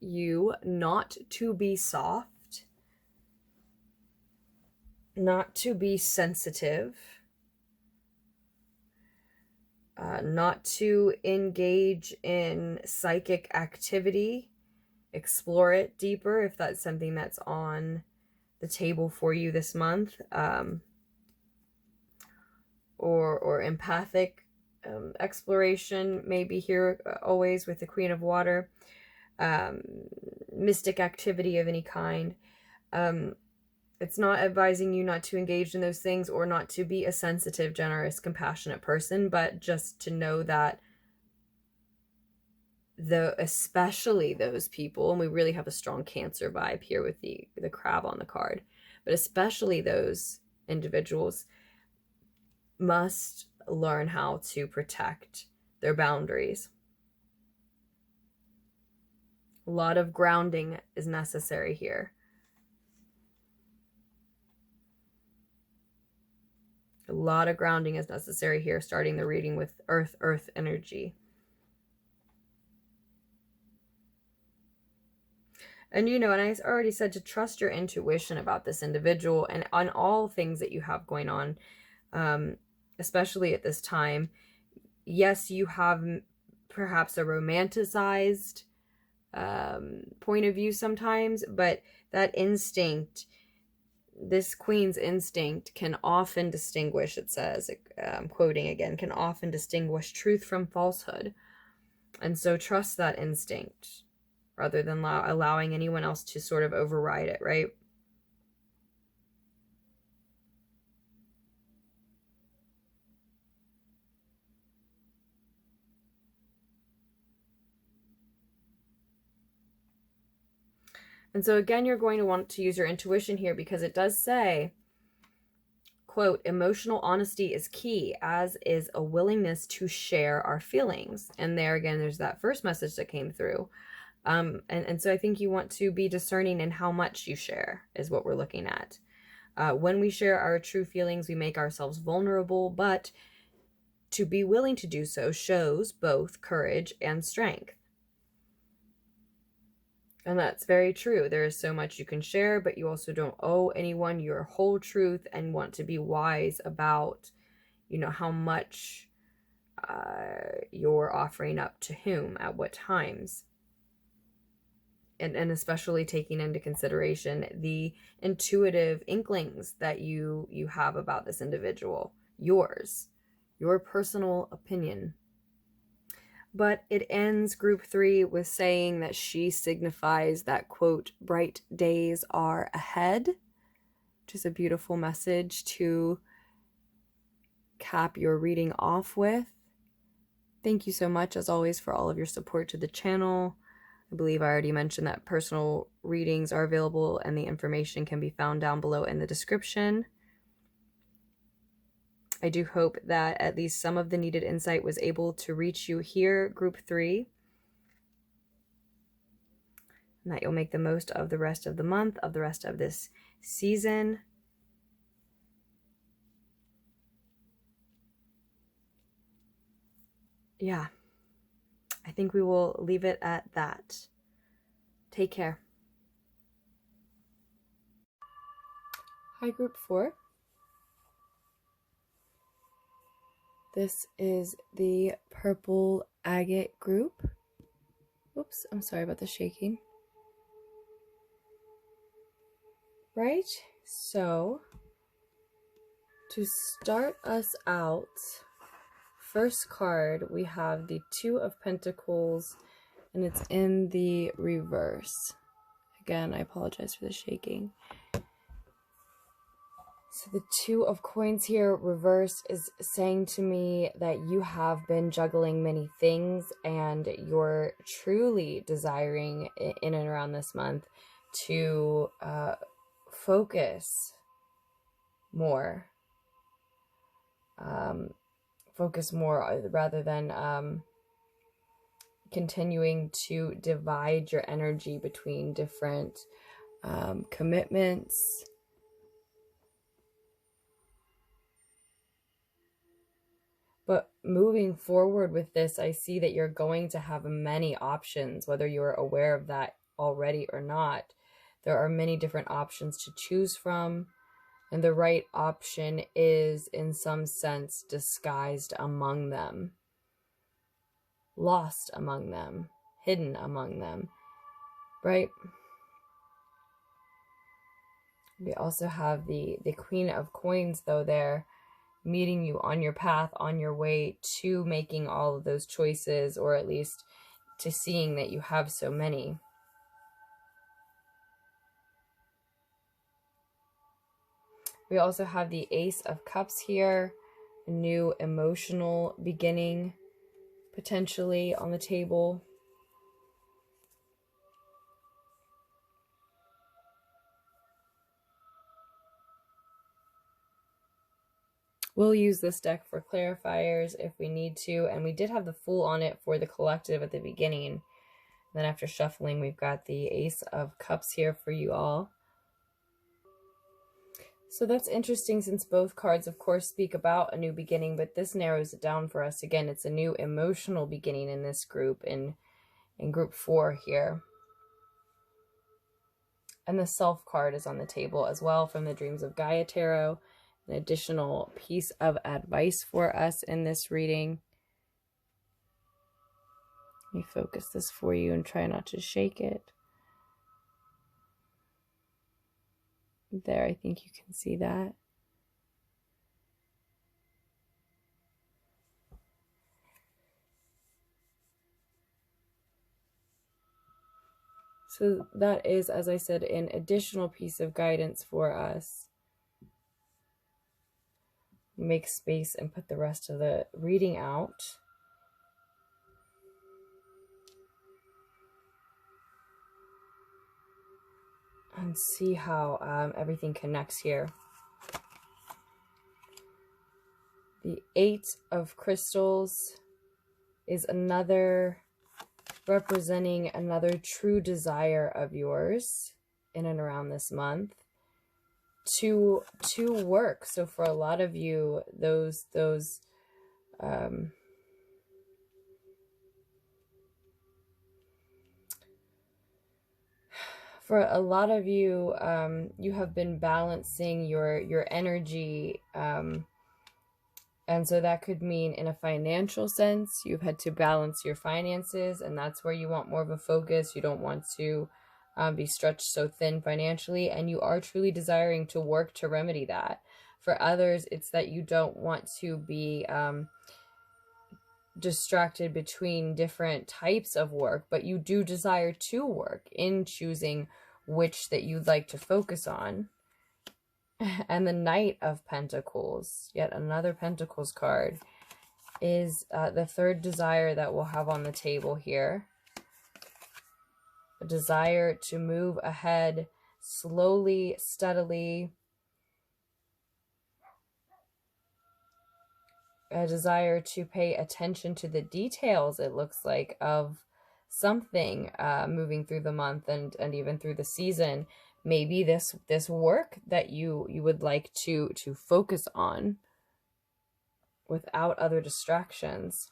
you not to be soft, not to be sensitive, not to engage in psychic activity, explore it deeper if that's something that's on the table for you this month, or empathic exploration maybe here always with the Queen of Water, mystic activity of any kind. It's not advising you not to engage in those things or not to be a sensitive, generous, compassionate person, but just to know that especially those people, and we really have a strong Cancer vibe here with the crab on the card, but especially those individuals must learn how to protect their boundaries. A lot of grounding is necessary here. A lot of grounding is necessary here, starting the reading with earth energy. And and I already said to trust your intuition about this individual and on all things that you have going on, especially at this time. Yes, you have perhaps a romanticized point of view sometimes, but that instinct, this queen's instinct, can often distinguish, it says, I'm quoting again, can often distinguish truth from falsehood. And so trust that instinct rather than allowing anyone else to sort of override it, right? And so again, you're going to want to use your intuition here because it does say, quote, emotional honesty is key, as is a willingness to share our feelings. And there again, there's that first message that came through. And so I think you want to be discerning in how much you share is what we're looking at. When we share our true feelings, we make ourselves vulnerable, but to be willing to do so shows both courage and strength. And that's very true. There is so much you can share, but you also don't owe anyone your whole truth and want to be wise about, how much you're offering up to whom at what times. And especially taking into consideration the intuitive inklings that you have about this individual, your personal opinion. But it ends group 3 with saying that she signifies that, quote, bright days are ahead, which is a beautiful message to cap your reading off with. Thank you so much, as always, for all of your support to the channel. I believe I already mentioned that personal readings are available and the information can be found down below in the description. I do hope that at least some of the needed insight was able to reach you here, group 3. And that you'll make the most of the rest of the month, of the rest of this season. Yeah, I think we will leave it at that. Take care. Hi, group 4. This is the purple agate group. Oops, I'm sorry about the shaking. Right, so to start us out, first card, we have the 2 of Pentacles, and it's in the reverse. Again, I apologize for the shaking. So the 2 of Coins here, reversed, is saying to me that you have been juggling many things and you're truly desiring in and around this month to focus more. Focus more rather than continuing to divide your energy between different commitments. But moving forward with this, I see that you're going to have many options, whether you're aware of that already or not. There are many different options to choose from, and the right option is, in some sense, disguised among them, lost among them, hidden among them, right? We also have the Queen of Coins, though, there, meeting you on your path, on your way to making all of those choices, or at least to seeing that you have so many. We also have the Ace of Cups here, a new emotional beginning potentially on the table. We'll use this deck for clarifiers if we need to, and we did have the Fool on it for the collective at the beginning. Then after shuffling, we've got the Ace of Cups here for you all. So that's interesting, since both cards, of course, speak about a new beginning, but this narrows it down for us. Again, it's a new emotional beginning in this group, in group 4 here. And the Self card is on the table as well from the Dreams of Gaia Tarot. An additional piece of advice for us in this reading. Let me focus this for you and try not to shake it. There, I think you can see that. So that is, as I said, an additional piece of guidance for us. Make space and put the rest of the reading out. And see how everything connects here. The 8 of Crystals is another, representing another true desire of yours in and around this month to work. So for a lot of you, those for a lot of you, you have been balancing your energy, and so that could mean in a financial sense, you've had to balance your finances, and that's where you want more of a focus. You don't want to be stretched so thin financially, and you are truly desiring to work to remedy that. For others, it's that you don't want to be distracted between different types of work, but you do desire to work in choosing which that you'd like to focus on. And the Knight of Pentacles, yet another Pentacles card, is the third desire that we'll have on the table here. A desire to move ahead slowly, steadily. A desire to pay attention to the details, it looks like, of something moving through the month and even through the season. Maybe this work that you would like to focus on without other distractions.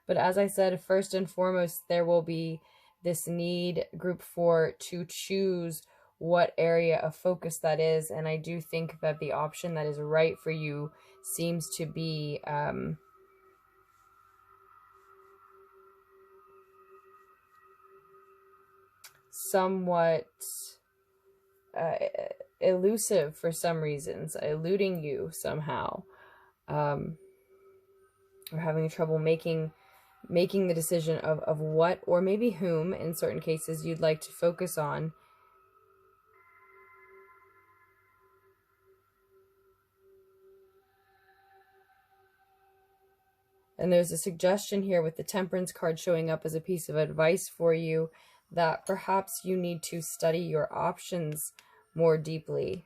But as I said, first and foremost, there will be this need, group 4, to choose what area of focus that is. And I do think that the option that is right for you seems to be somewhat elusive for some reasons, eluding you somehow, or having trouble making the decision of what, or maybe whom, in certain cases, you'd like to focus on. And there's a suggestion here with the Temperance card showing up as a piece of advice for you, that perhaps you need to study your options more deeply.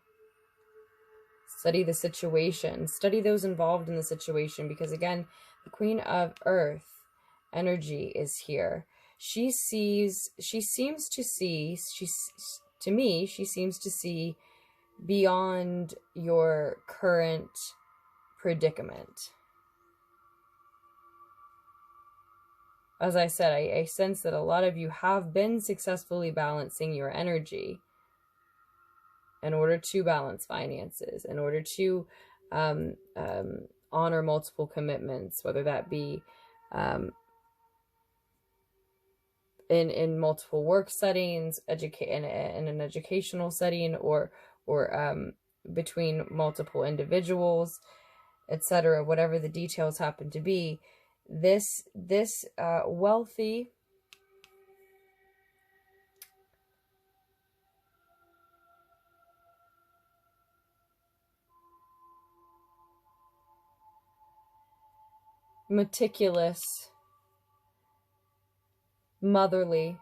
Study the situation. Study those involved in the situation. Because again, the Queen of Earth energy is here. She seems to see beyond your current predicament. As I said, I sense that a lot of you have been successfully balancing your energy in order to balance finances, in order to honor multiple commitments, whether that be in multiple work settings, in an educational setting, or between multiple individuals, etc., whatever the details happen to be. This wealthy meticulous, motherly,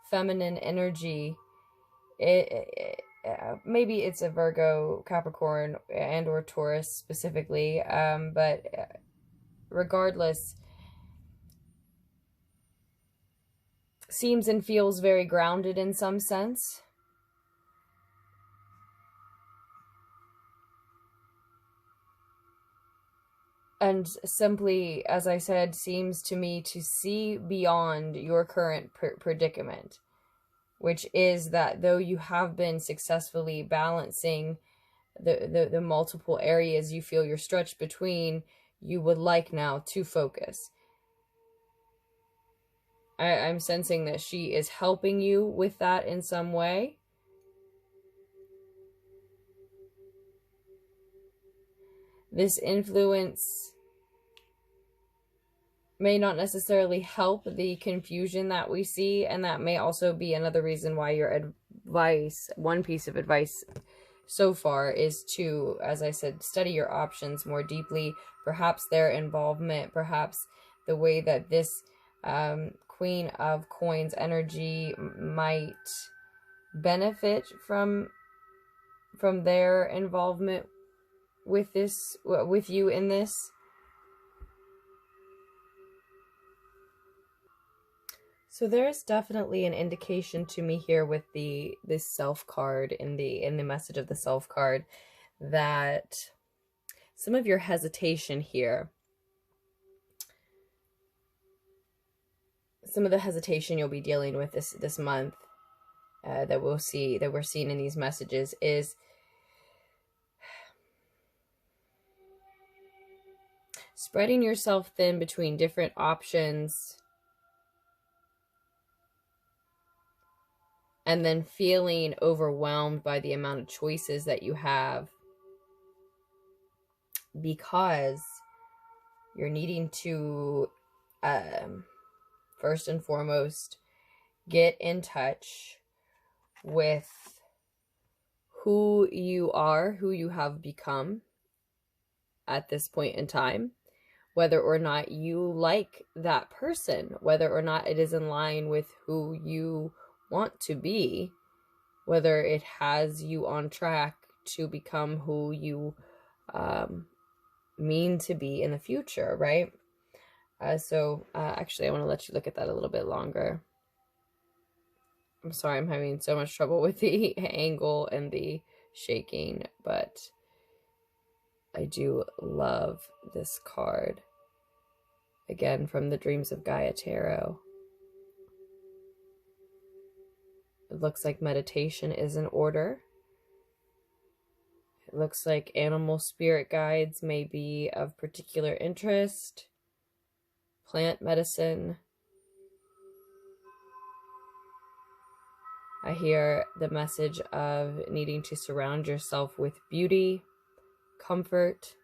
feminine energy. Maybe it's a Virgo, Capricorn, and or Taurus specifically, but regardless, seems and feels very grounded in some sense. And simply, as I said, seems to me to see beyond your current predicament, which is that though you have been successfully balancing the multiple areas you feel you're stretched between, you would like now to focus. I'm sensing that she is helping you with that in some way. This influence may not necessarily help the confusion that we see, and that may also be another reason why your advice, one piece of advice so far, is to, as I said, study your options more deeply, perhaps their involvement, perhaps the way that this Queen of Coins energy might benefit from their involvement with this, with you in this. So there's definitely an indication to me here with this self card in the message of the self card, that some of your hesitation here, some of the hesitation you'll be dealing with this month, that we're seeing in these messages, is spreading yourself thin between different options, and then feeling overwhelmed by the amount of choices that you have, because you're needing to, first and foremost, get in touch with who you are, who you have become at this point in time, whether or not you like that person, whether or not it is in line with who you want to be, whether it has you on track to become who you mean to be in the future, right? Actually, I want to let you look at that a little bit longer. I'm sorry, I'm having so much trouble with the angle and the shaking, but I do love this card. Again, from the Dreams of Gaia Tarot. It looks like meditation is in order. It looks like animal spirit guides may be of particular interest. Plant medicine. I hear the message of needing to surround yourself with beauty, comfort.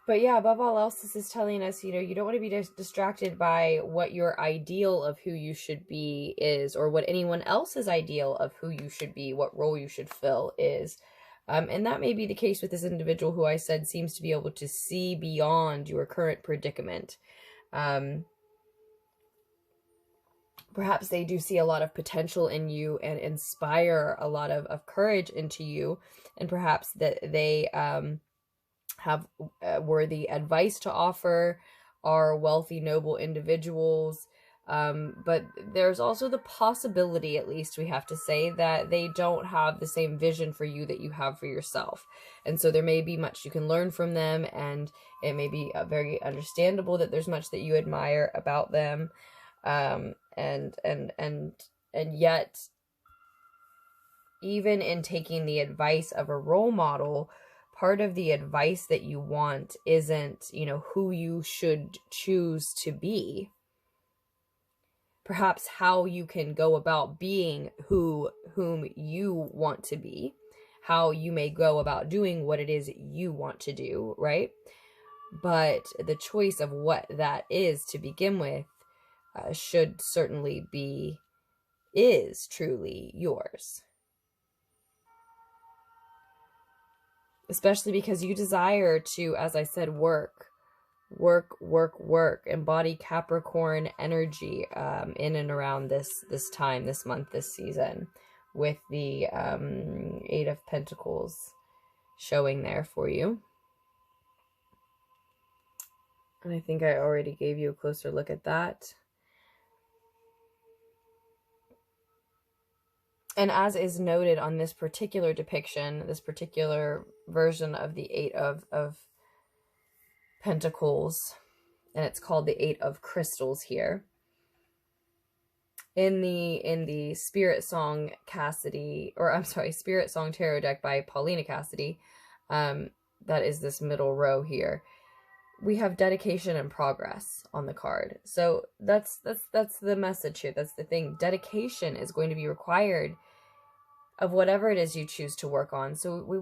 But yeah, above all else, this is telling us, you don't want to be distracted by what your ideal of who you should be is, or what anyone else's ideal of who you should be, what role you should fill is. And that may be the case with this individual who I said seems to be able to see beyond your current predicament. Perhaps they do see a lot of potential in you and inspire a lot of courage into you, and perhaps that they have worthy advice to offer, are wealthy, noble individuals. But there's also the possibility, at least we have to say, that they don't have the same vision for you that you have for yourself. And so there may be much you can learn from them, and it may be very understandable that there's much that you admire about them. And yet, even in taking the advice of a role model, part of the advice that you want isn't, who you should choose to be. Perhaps how you can go about being whom you want to be, how you may go about doing what it is you want to do, right? But the choice of what that is to begin with should certainly be is truly yours. Especially because you desire to, as I said, work, embody Capricorn energy in and around this time, this month, this season, with the Eight of Pentacles showing there for you. And I think I already gave you a closer look at that. And as is noted on this particular depiction, this particular version of the Eight of Pentacles, and it's called the Eight of Crystals here. In the SpirtSong Cassidy, or I'm sorry, SpirtSong Tarot deck by Paulina Cassidy, that is this middle row here, we have dedication and progress on the card. So that's the message here. That's the thing. Dedication is going to be required of whatever it is you choose to work on. So you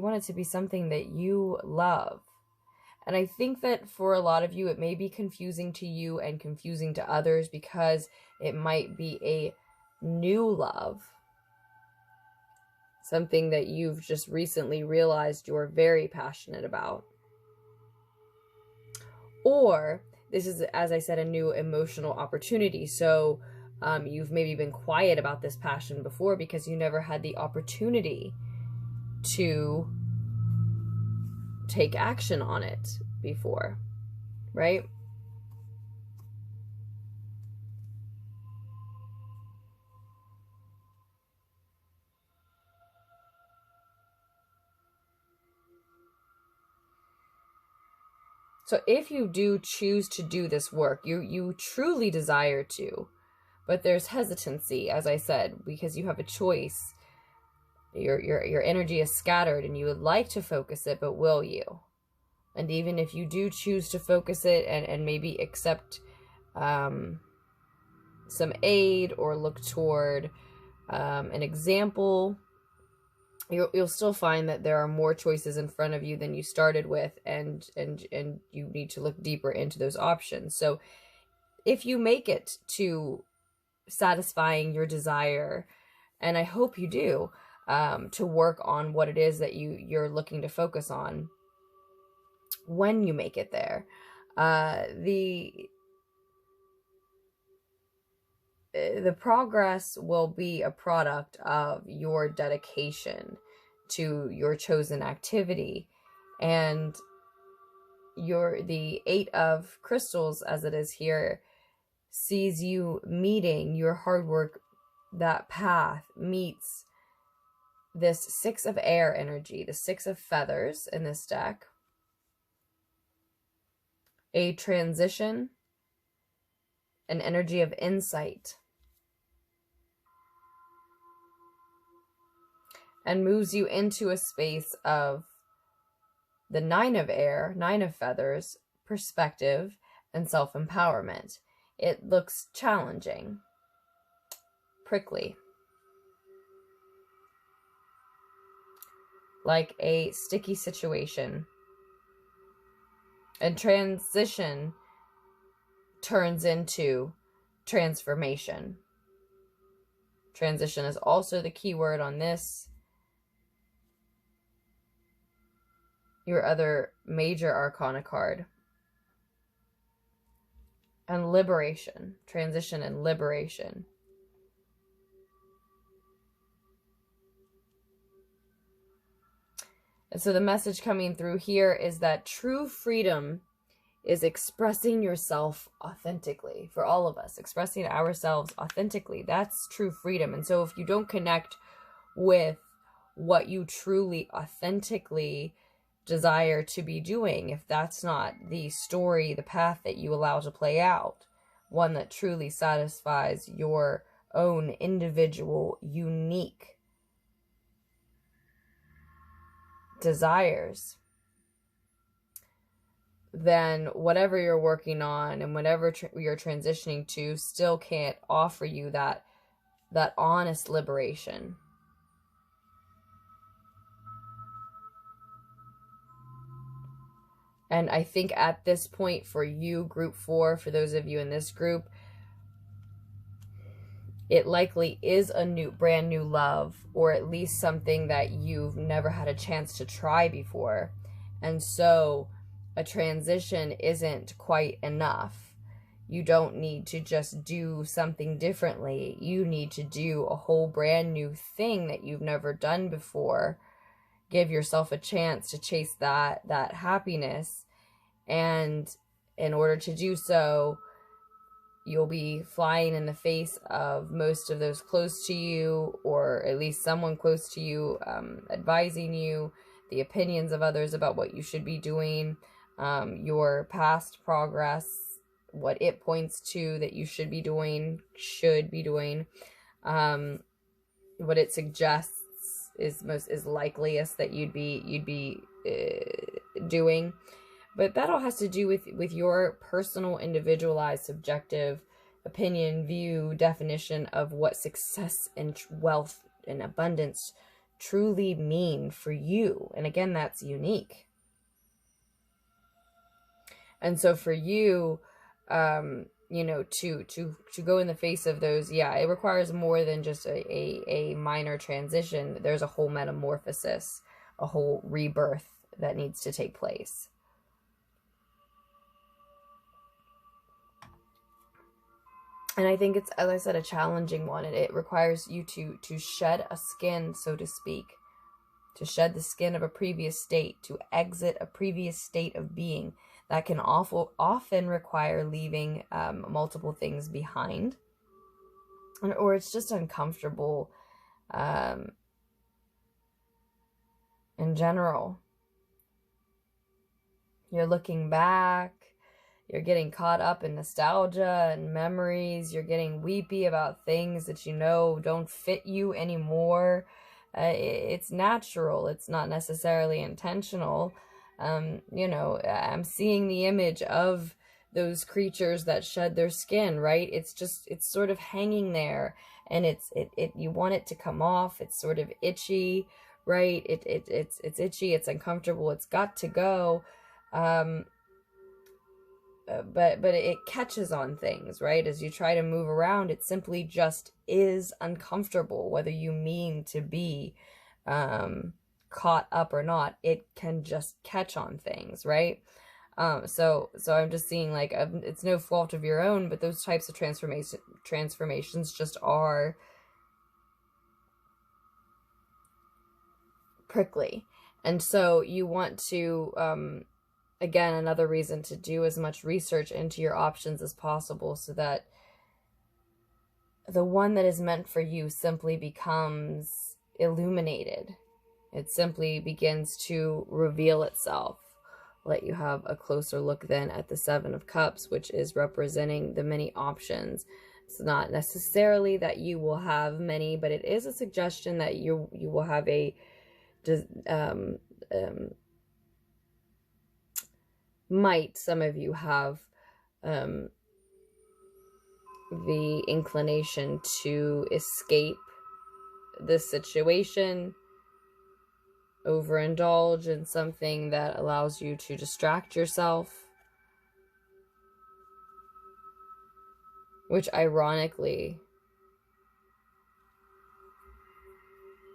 want it to be something that you love. And I think that for a lot of you, it may be confusing to you and confusing to others because it might be a new love. Something that you've just recently realized you're very passionate about. Or this is, as I said, a new emotional opportunity. So you've maybe been quiet about this passion before because you never had the opportunity to take action on it before, right? So if you do choose to do this work, you truly desire to, but there's hesitancy, as I said, because you have a choice. Your energy is scattered and you would like to focus it, but will you? And even if you do choose to focus it and maybe accept some aid or look toward an example, you'll still find that there are more choices in front of you than you started with, and you need to look deeper into those options. So if you make it to satisfying your desire, and I hope you do, to work on what it is that you're looking to focus on, when you make it there, the progress will be a product of your dedication to your chosen activity. And the Eight of Crystals, as it is here, sees you meeting your hard work. That path meets this Six of Air energy, the Six of Feathers in this deck. A transition, an energy of insight, and moves you into a space of the Nine of Air, Nine of Feathers, perspective, and self-empowerment. It looks challenging, prickly, like a sticky situation. And transition turns into transformation. Transition is also the key word on this. Your other major arcana card. And liberation. Transition and liberation. And so the message coming through here is that true freedom is expressing yourself authentically. For all of us, expressing ourselves authentically. That's true freedom. And so if you don't connect with what you truly authentically desire to be doing, if that's not the story, the path that you allow to play out, one that truly satisfies your own individual, unique desires, then whatever you're working on and whatever you're transitioning to still can't offer you that honest liberation. And I think at this point for you, group 4, for those of you in this group, it likely is a brand new love, or at least something that you've never had a chance to try before. And so a transition isn't quite enough. You don't need to just do something differently. You need to do a whole brand new thing that you've never done before. Give yourself a chance to chase that happiness. And in order to do so, you'll be flying in the face of most of those close to you, or at least someone close to you, advising you, the opinions of others about what you should be doing, your past progress, what it points to that you should be doing, what it suggests is likeliest that you'd be doing. But that all has to do with your personal, individualized, subjective opinion, view, definition of what success and wealth and abundance truly mean for you. And again, that's unique. And so for you, you know, to go in the face of those, yeah, it requires more than just a minor transition. There's a whole metamorphosis, a whole rebirth that needs to take place. And I think it's, as I said, a challenging one. And it requires you to shed a skin, so to speak. To shed the skin of a previous state. To exit a previous state of being. That can often require leaving multiple things behind. Or it's just uncomfortable in general. You're looking back. You're getting caught up in nostalgia and memories. You're getting weepy about things that you know don't fit you anymore. It's natural. It's not necessarily intentional. You know, I'm seeing the image of those creatures that shed their skin, right? It's sort of hanging there, and you want it to come off. It's sort of itchy, right? It's itchy. It's uncomfortable. It's got to go. But it catches on things, right? As you try to move around, it simply just is uncomfortable, whether you mean to be caught up or not. It can just catch on things, right? So I'm just seeing, like, it's no fault of your own, but those types of transformations just are prickly. And so you want to again, another reason to do as much research into your options as possible, so that the one that is meant for you simply becomes illuminated. It simply begins to reveal itself. Let you have a closer look then at the Seven of Cups, which is representing the many options. It's not necessarily that you will have many, but it is a suggestion that you will have a some of you have the inclination to escape this situation, overindulge in something that allows you to distract yourself, which ironically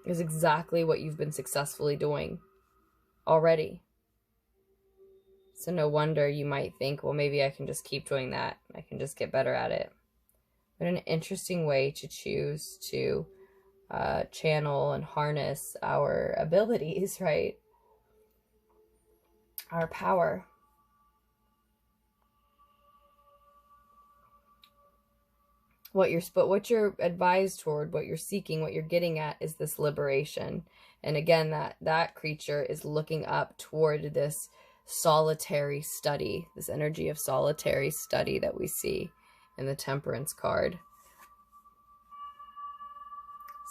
is exactly what you've been successfully doing already. So no wonder you might think, well, maybe I can just keep doing that. I can just get better at it. But an interesting way to choose to channel and harness our abilities, right? Our power. What you're advised toward, what you're seeking, what you're getting at is this liberation. And again, that creature is looking up toward this solitary study, this energy of solitary study that we see in the Temperance card.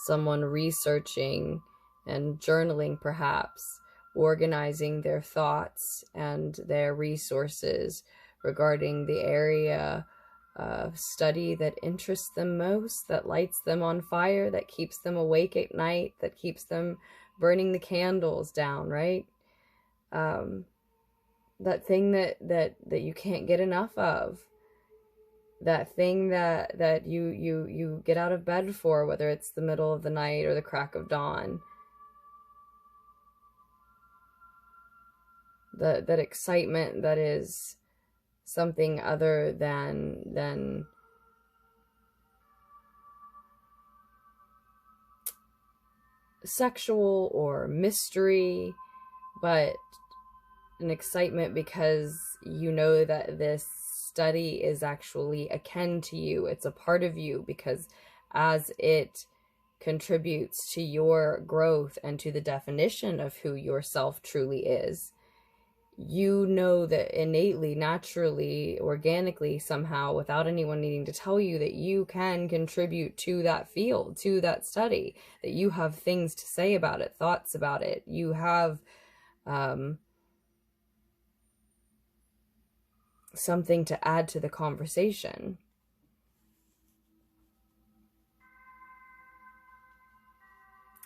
Someone researching and journaling, perhaps, organizing their thoughts and their resources regarding the area of study that interests them most, that lights them on fire, that keeps them awake at night, that keeps them burning the candles down, right? That thing that you can't get enough of. that thing that you get out of bed for, whether it's the middle of the night or the crack of dawn. That excitement that is something other than sexual or mystery, but an excitement because you know that this study is actually akin to you. It's a part of you, because as it contributes to your growth and to the definition of who yourself truly is, you know that innately, naturally, organically, somehow, without anyone needing to tell you, that you can contribute to that field, to that study, that you have things to say about it, thoughts about it. You have something to add to the conversation.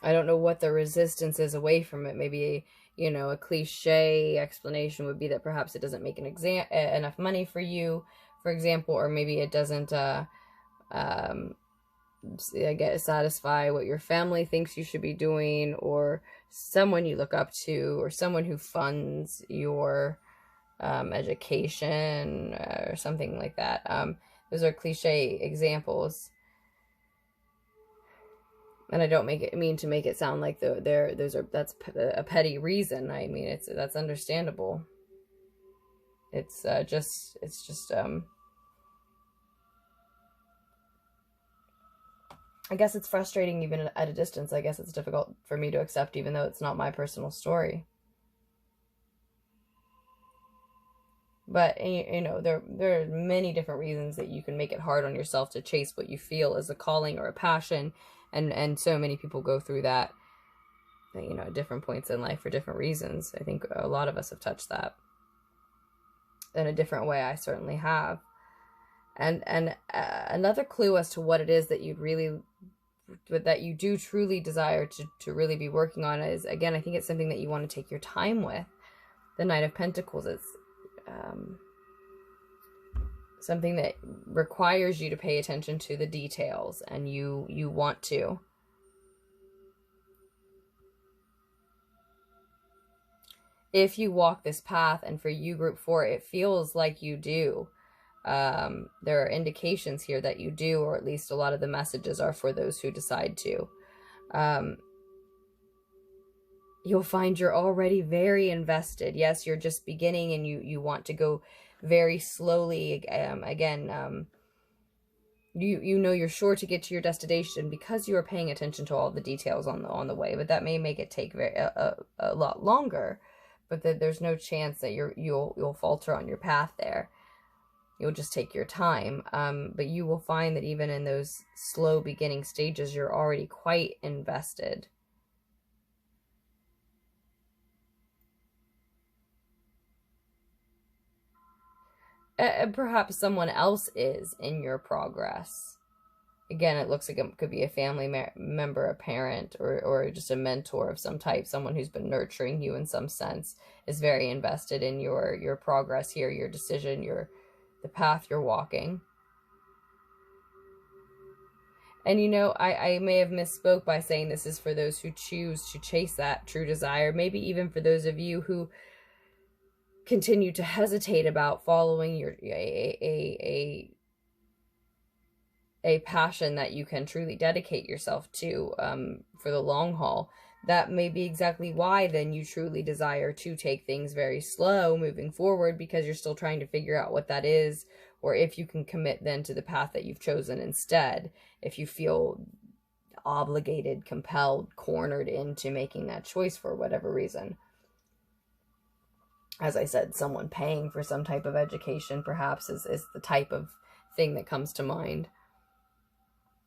I don't know what the resistance is away from it. Maybe, you know, a cliche explanation would be that perhaps it doesn't make enough money for you, for example, or maybe it doesn't satisfy what your family thinks you should be doing, or someone you look up to, or someone who funds your education, or something like that. Those are cliche examples. And I don't mean to make it sound like that's a petty reason. I mean, that's understandable. It's just I guess it's frustrating even at a distance. I guess it's difficult for me to accept, even though it's not my personal story. But, you know, there are many different reasons that you can make it hard on yourself to chase what you feel is a calling or a passion. And so many people go through that, you know, at different points in life for different reasons. I think a lot of us have touched that in a different way. I certainly have. And another clue as to what it is that you do truly desire to really be working on is, again, I think it's something that you want to take your time with. The Knight of Pentacles is something that requires you to pay attention to the details, and you want to. If you walk this path, and for you, group 4, it feels like you do. There are indications here that you do, or at least a lot of the messages are for those who decide to. You'll find you're already very invested. Yes, you're just beginning, and you want to go very slowly. You know you're sure to get to your destination because you are paying attention to all the details on the way, but that may make it take a lot longer. But there's no chance that you'll falter on your path there. You'll just take your time. But you will find that even in those slow beginning stages, you're already quite invested. Perhaps someone else is in your progress. Again, it looks like it could be a family member, a parent, or just a mentor of some type. Someone who's been nurturing you in some sense is very invested in your progress here, your decision, the path you're walking. And, you know, I may have misspoke by saying this is for those who choose to chase that true desire. Maybe even for those of you who continue to hesitate about following a passion that you can truly dedicate yourself to for the long haul. That may be exactly why then you truly desire to take things very slow moving forward, because you're still trying to figure out what that is, or if you can commit then to the path that you've chosen instead, if you feel obligated, compelled, cornered into making that choice for whatever reason. As I said, someone paying for some type of education perhaps is the type of thing that comes to mind.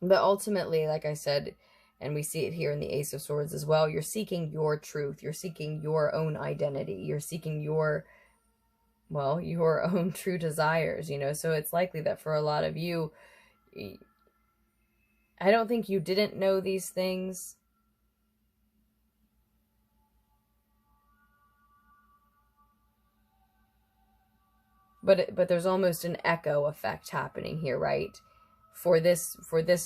But ultimately, like I said, and we see it here in the Ace of Swords as well, you're seeking your truth. You're seeking your own identity. You're seeking your own true desires, you know. So it's likely that for a lot of you, I don't think you didn't know these things. But there's almost an echo effect happening here, right? For this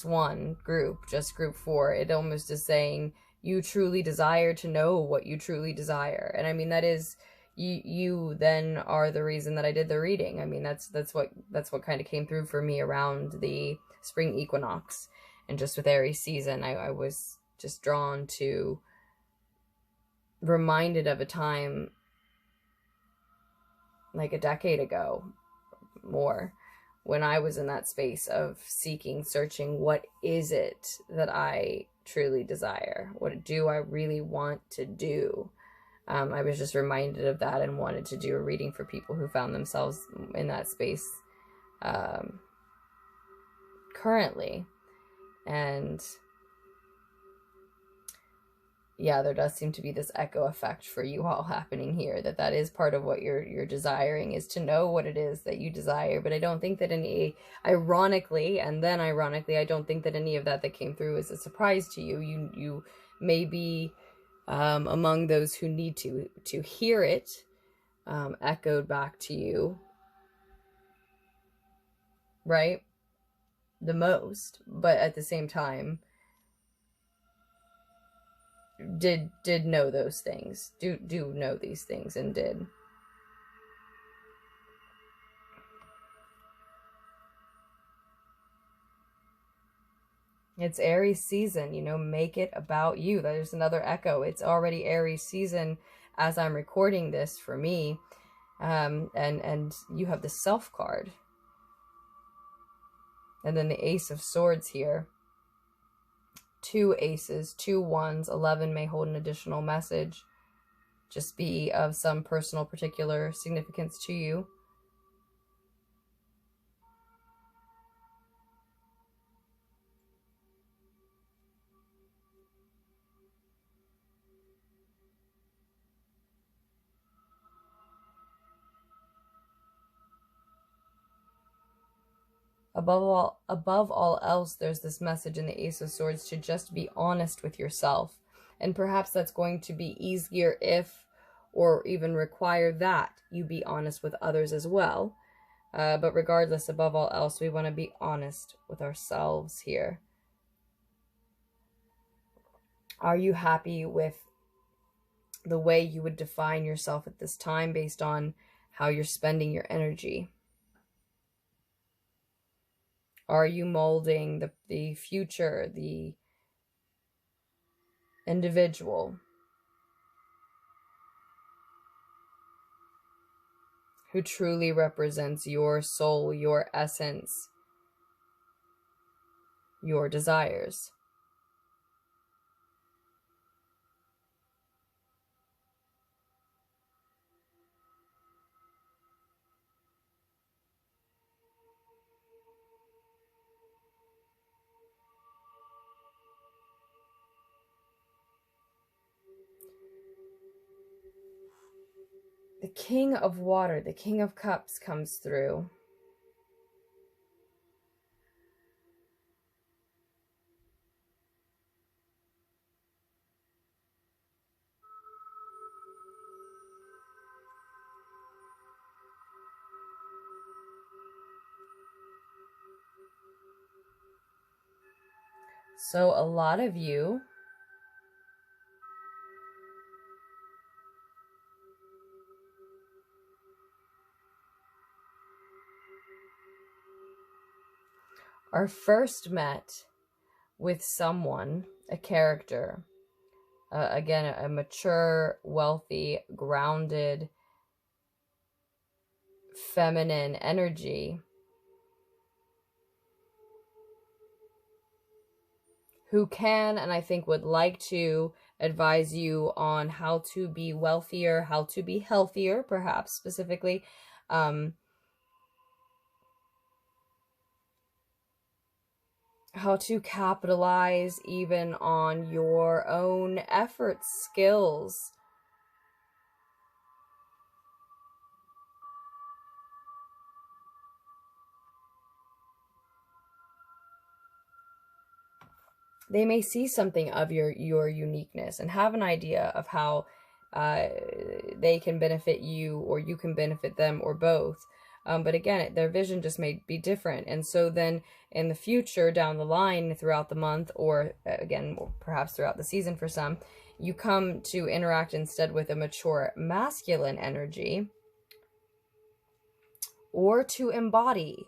one group, just group 4, it almost is saying you truly desire to know what you truly desire. And I mean, that is, you then are the reason that I did the reading. I mean, that's what kind of came through for me around the spring equinox. And just with Aries season, I was just drawn to, reminded of a time like a decade ago more, when I was in that space of seeking, searching, what is it that I truly desire? What do I really want to do? I was just reminded of that and wanted to do a reading for people who found themselves in that space currently. And yeah, there does seem to be this echo effect for you all happening here, that is part of what you're desiring, is to know what it is that you desire. But I don't think that ironically, I don't think that any of that came through is a surprise to you. You may be among those who need to hear it echoed back to you, right? The most, but at the same time, did know those things, do know these things, and did. It's Aries season, you know, make it about you. There's another echo. It's already Aries season as I'm recording this for me. And you have the Self card. And then the Ace of Swords here. 2 aces, 2 ones, 11 may hold an additional message. Just be of some personal particular significance to you. Above all else, there's this message in the Ace of Swords to just be honest with yourself. And perhaps that's going to be easier if, or even require that you be honest with others as well. But regardless, above all else, we want to be honest with ourselves here. Are you happy with the way you would define yourself at this time based on how you're spending your energy? Are you molding the future, the individual who truly represents your soul, your essence, your desires? The King of Water, the King of Cups comes through. So a lot of you are first met with someone, a character, again, a mature, wealthy, grounded, feminine energy who can, and I think would like to, advise you on how to be wealthier, how to be healthier, perhaps specifically, how to capitalize even on your own efforts, skills. They may see something of your uniqueness and have an idea of how they can benefit you, or you can benefit them, or both. But again, their vision just may be different. And so then in the future, down the line, throughout the month, or again, perhaps throughout the season for some, you come to interact instead with a mature masculine energy, or to embody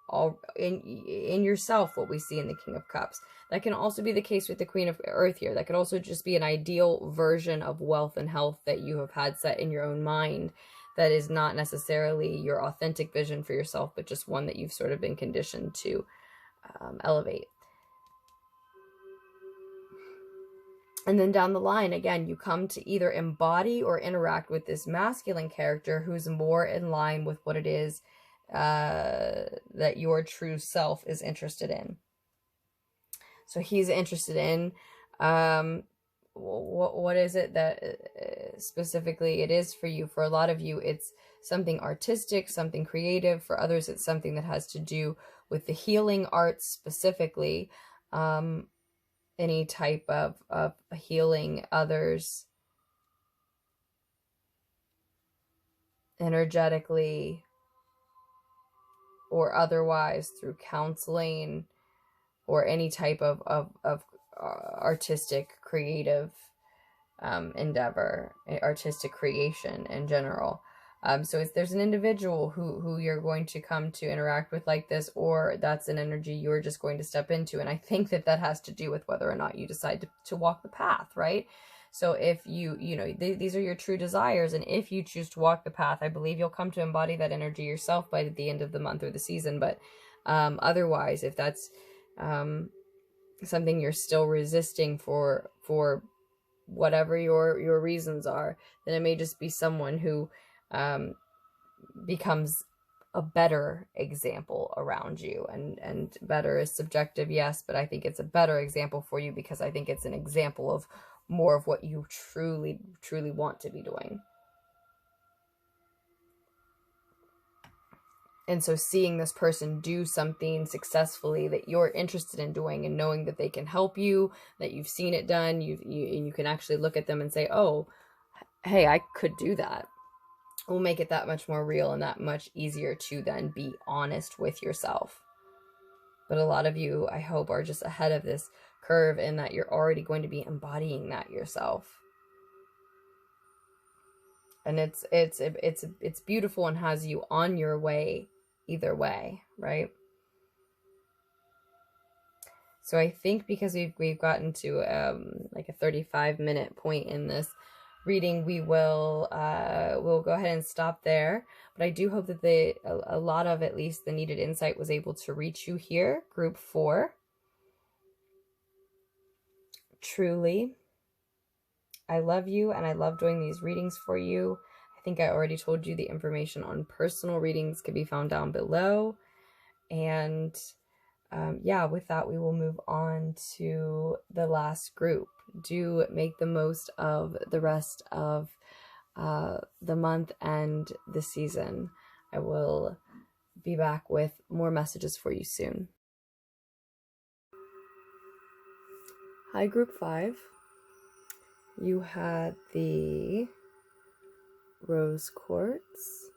all in yourself what we see in the King of Cups. That can also be the case with the Queen of Earth here. That could also just be an ideal version of wealth and health that you have had set in your own mind, that is not necessarily your authentic vision for yourself, but just one that you've sort of been conditioned to elevate. And then down the line, again, you come to either embody or interact with this masculine character who's more in line with what it is that your true self is interested in. So he's interested in what is it that specifically it is for you. For a lot of you, it's something artistic, something creative. For others, it's something that has to do with the healing arts specifically. Any type of healing others energetically or otherwise through counseling, or any type of artistic creative endeavor, artistic creation in general. So there's an individual who you're going to come to interact with like this, or that's an energy you're just going to step into. And I think that has to do with whether or not you decide to walk the path, right? So if these are your true desires, and if you choose to walk the path, I believe you'll come to embody that energy yourself by the end of the month or the season. But otherwise, if that's something you're still resisting for whatever your reasons are, then it may just be someone who becomes a better example around you. And better is subjective, yes, but I think it's a better example for you because I think it's an example of more of what you truly want to be doing. And so seeing this person do something successfully that you're interested in doing, and knowing that they can help you, that you've seen it done, you can actually look at them and say, oh, hey, I could do that, will make it that much more real and that much easier to then be honest with yourself. But a lot of you, I hope, are just ahead of this curve in that you're already going to be embodying that yourself. And it's beautiful and has you on your way either way, right? So I think because we've gotten to like a 35-minute point in this reading, we'll go ahead and stop there. But I do hope that a lot of at least the needed insight was able to reach you here, group 4. Truly, I love you, and I love doing these readings for you. I think I already told you the information on personal readings can be found down below. And with that, we will move on to the last group. Do make the most of the rest of the month and the season. I will be back with more messages for you soon. Hi, group 5. You had the rose quartz,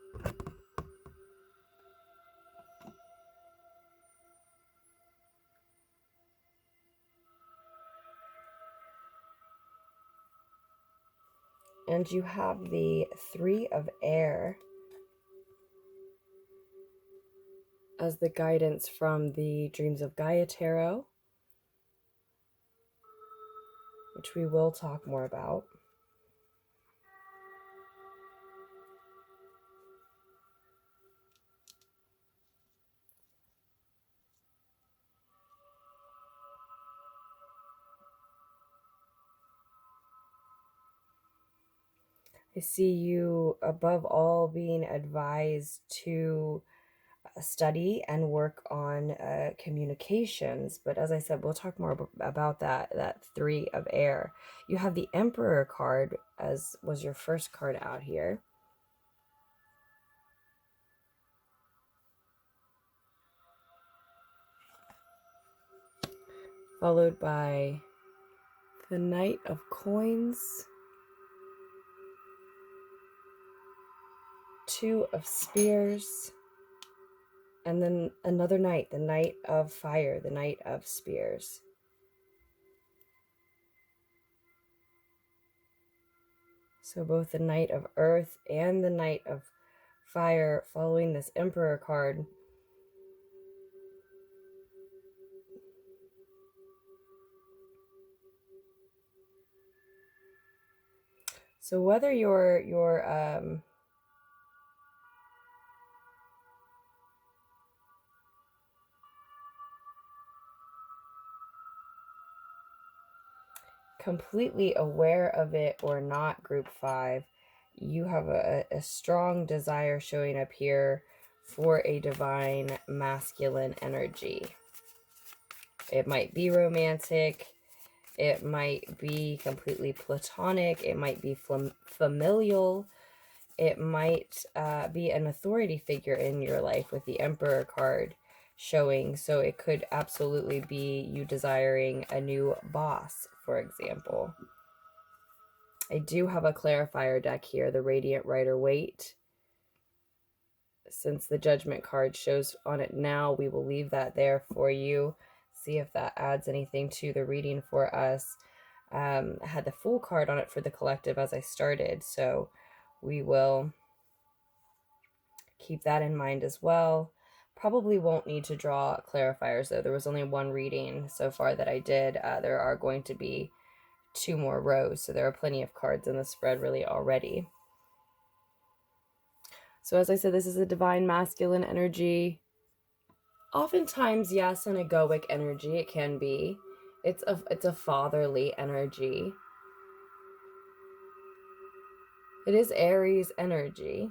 and you have the 3 of air as the guidance from the Dreams of Gaia tarot, which we will talk more about. I see you, above all, being advised to study and work on communications. But as I said, we'll talk more about that 3 of air. You have the Emperor card, as was your first card out here. Followed by the Knight of Coins, 2 of Spears, And then another knight, the knight of fire, the knight of spears. So both the knight of earth and the knight of fire following this emperor card. So whether you're completely aware of it or not, group 5, you have a strong desire showing up here for a divine masculine energy. It might be romantic, it might be completely platonic, it might be familial, it might be an authority figure in your life with the Emperor card showing. So it could absolutely be you desiring a new boss, for example. I do have a clarifier deck here, the Radiant Rider-Waite. Since the Judgment card shows on it now, we will leave that there for you. See if that adds anything to the reading for us. I had the Fool card on it for the collective as I started, so we will keep that in mind as well. Probably won't need to draw clarifiers, though. There was only one reading so far that I did. There are going to be 2 more rows, so there are plenty of cards in the spread really already. So as I said, this is a divine masculine energy. Oftentimes, yes, an egoic energy. It can be. It's a fatherly energy. It is Aries energy,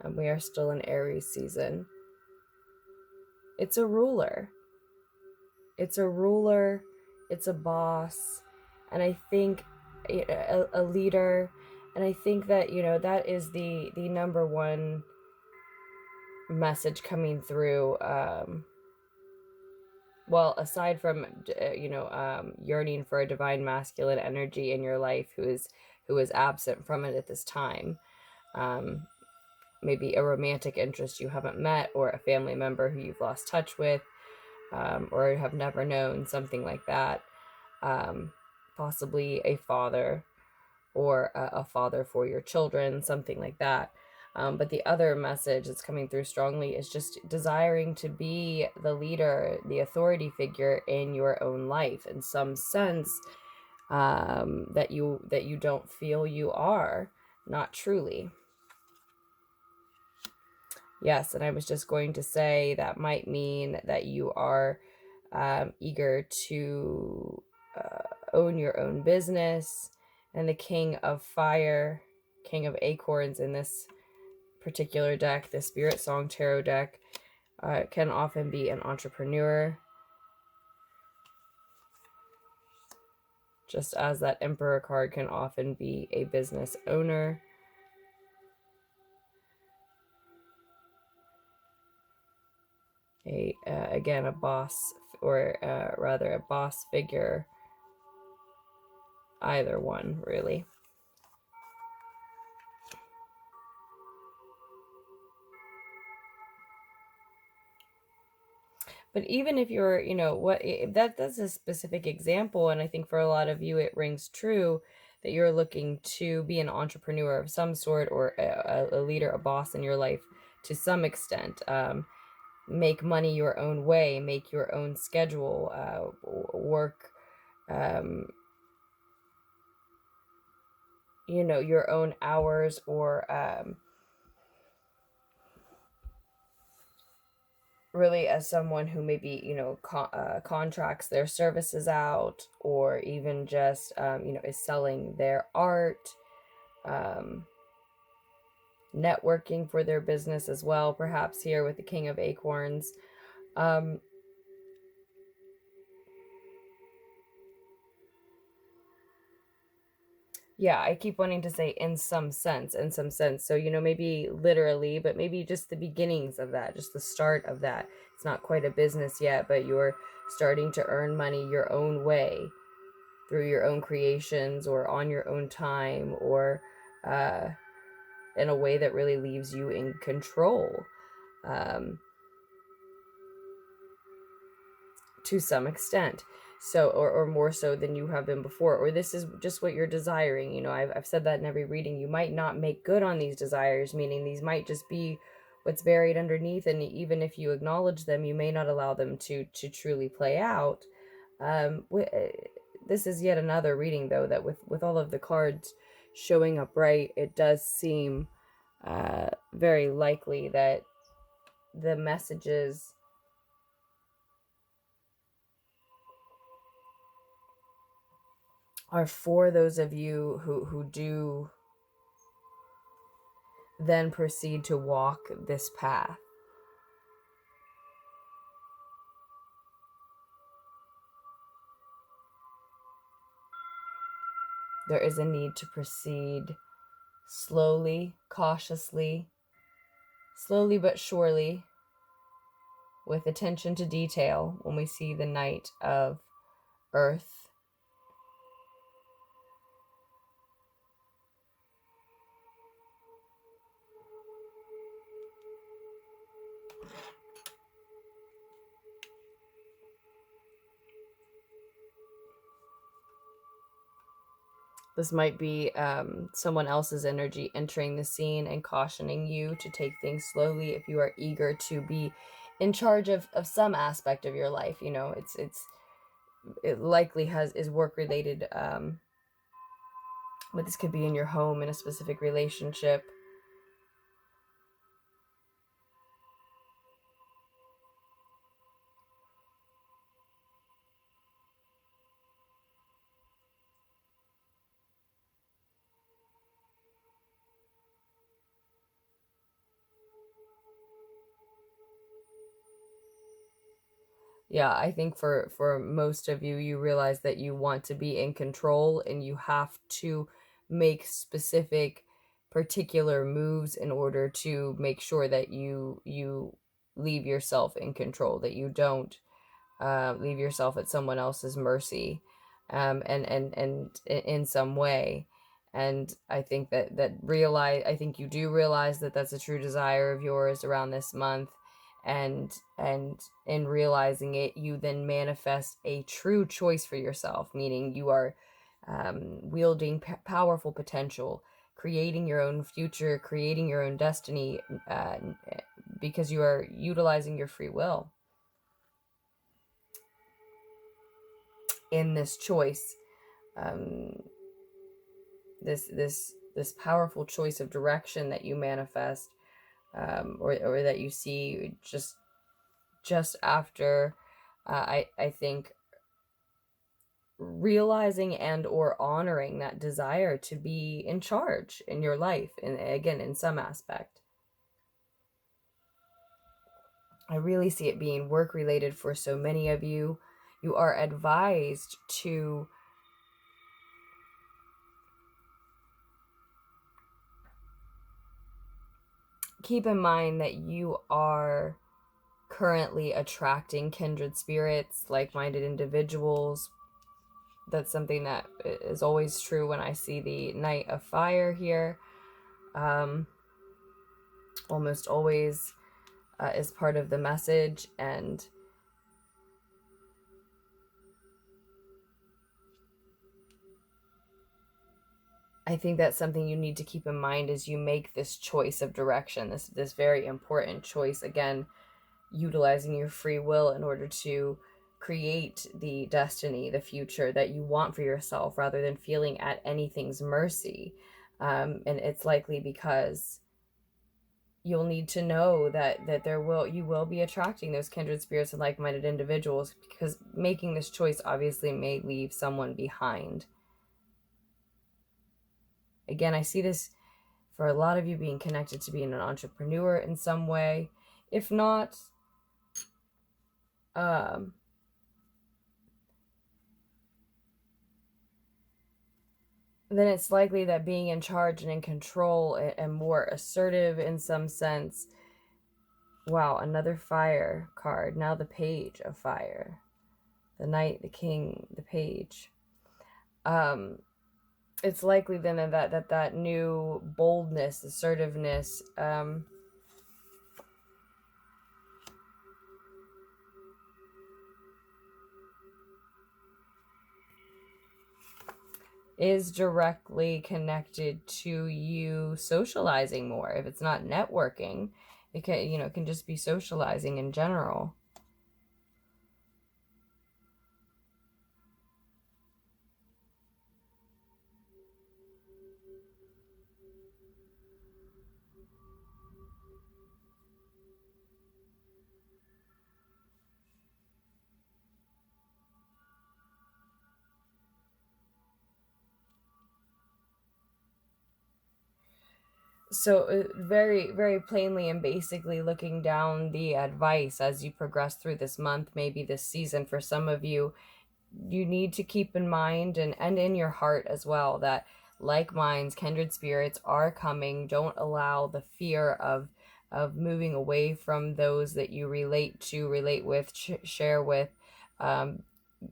and we are still in Aries season. It's a ruler. It's a ruler. It's a boss, and I think a leader. And I think that, that is the number one message coming through. Well, aside from yearning for a divine masculine energy in your life who is absent from it at this time, maybe a romantic interest you haven't met, or a family member who you've lost touch with, or have never known, something like that. Possibly a father, or a father for your children, something like that. But the other message that's coming through strongly is just desiring to be the leader, the authority figure in your own life, in some sense, that you don't feel you are, not truly. Yes, and I was just going to say that might mean that you are eager to own your own business. And the King of Fire, King of Acorns in this particular deck, the SpirtSong Tarot deck, can often be an entrepreneur. Just as that Emperor card can often be a business owner. Again, a boss, or rather a boss figure. Either one, really. But even if you're, that's a specific example, and I think for a lot of you it rings true that you're looking to be an entrepreneur of some sort, or a leader, a boss in your life to some extent. Make money your own way, make your own schedule, work, your own hours, or really as someone who maybe, contracts their services out, or even just, is selling their art, networking for their business as well, perhaps here with the King of Acorns. Yeah, I keep wanting to say in some sense. So, maybe literally, but maybe just the beginnings of that, just the start of that. It's not quite a business yet, but you're starting to earn money your own way through your own creations, or on your own time, or in a way that really leaves you in control. to some extent. So, or more so than you have been before, or this is just what you're desiring. You know, I've said that in every reading. You might not make good on these desires, meaning these might just be what's buried underneath, and even if you acknowledge them, you may not allow them to truly play out. This is yet another reading, though, that with all of the cards showing up right, it does seem very likely that the messages are for those of you who do then proceed to walk this path. There is a need to proceed slowly, cautiously, slowly but surely, with attention to detail when we see the Knight of Earth. This might be someone else's energy entering the scene and cautioning you to take things slowly if you are eager to be in charge of some aspect of your life. You know, it likely is work related, but this could be in your home, in a specific relationship. Yeah, I think for most of you, you realize that you want to be in control, and you have to make specific, particular moves in order to make sure that you leave yourself in control, that you don't leave yourself at someone else's mercy, and in some way. And I think I think you do realize that that's a true desire of yours around this month, and in realizing it, you then manifest a true choice for yourself, meaning you are wielding powerful potential, creating your own future, creating your own destiny, because you are utilizing your free will in this choice, this powerful choice of direction that you manifest, or that you see just after, I think, realizing and or honoring that desire to be in charge in your life, and again, in some aspect. I really see it being work related for so many of you. You are advised to keep in mind that you are currently attracting kindred spirits, like-minded individuals. That's something that is always true when I see the Knight of Fire here. Almost always is part of the message, and I think that's something you need to keep in mind as you make this choice of direction, this very important choice, again, utilizing your free will in order to create the destiny, the future that you want for yourself, rather than feeling at anything's mercy. And it's likely because you'll need to know that you will be attracting those kindred spirits and like-minded individuals, because making this choice obviously may leave someone behind. Again, I see this for a lot of you being connected to being an entrepreneur in some way. If not, then it's likely that being in charge and in control and more assertive in some sense. Wow, another fire card. Now the Page of Fire. The Knight, the King, the Page. It's likely then that new boldness, assertiveness, is directly connected to you socializing more. If it's not networking, it can, it can just be socializing in general. So very, very plainly and basically looking down the advice as you progress through this month, maybe this season, for some of you, you need to keep in mind and in your heart as well that like minds, kindred spirits are coming. Don't allow the fear of moving away from those that you relate to, relate with, share with,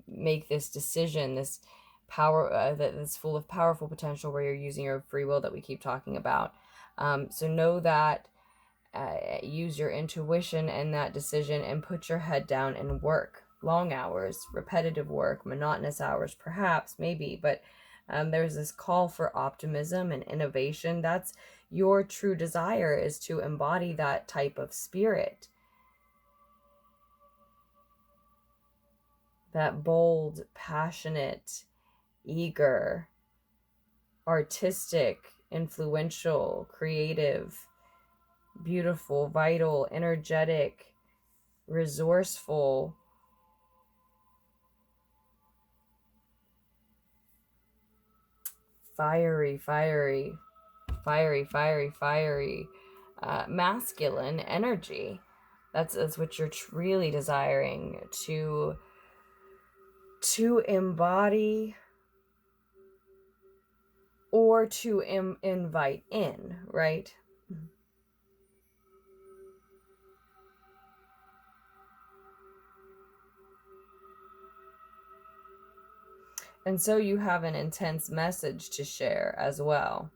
make this decision, this power that's full of powerful potential where you're using your free will that we keep talking about. So know that, use your intuition in that decision and put your head down and work. Long hours, repetitive work, monotonous hours, perhaps, maybe, but there's this call for optimism and innovation. That's your true desire, is to embody that type of spirit. That bold, passionate, eager, artistic, influential, creative, beautiful, vital, energetic, resourceful, fiery, masculine energy. That's what you're really desiring to embody or to invite in, right? And so you have an intense message to share as well.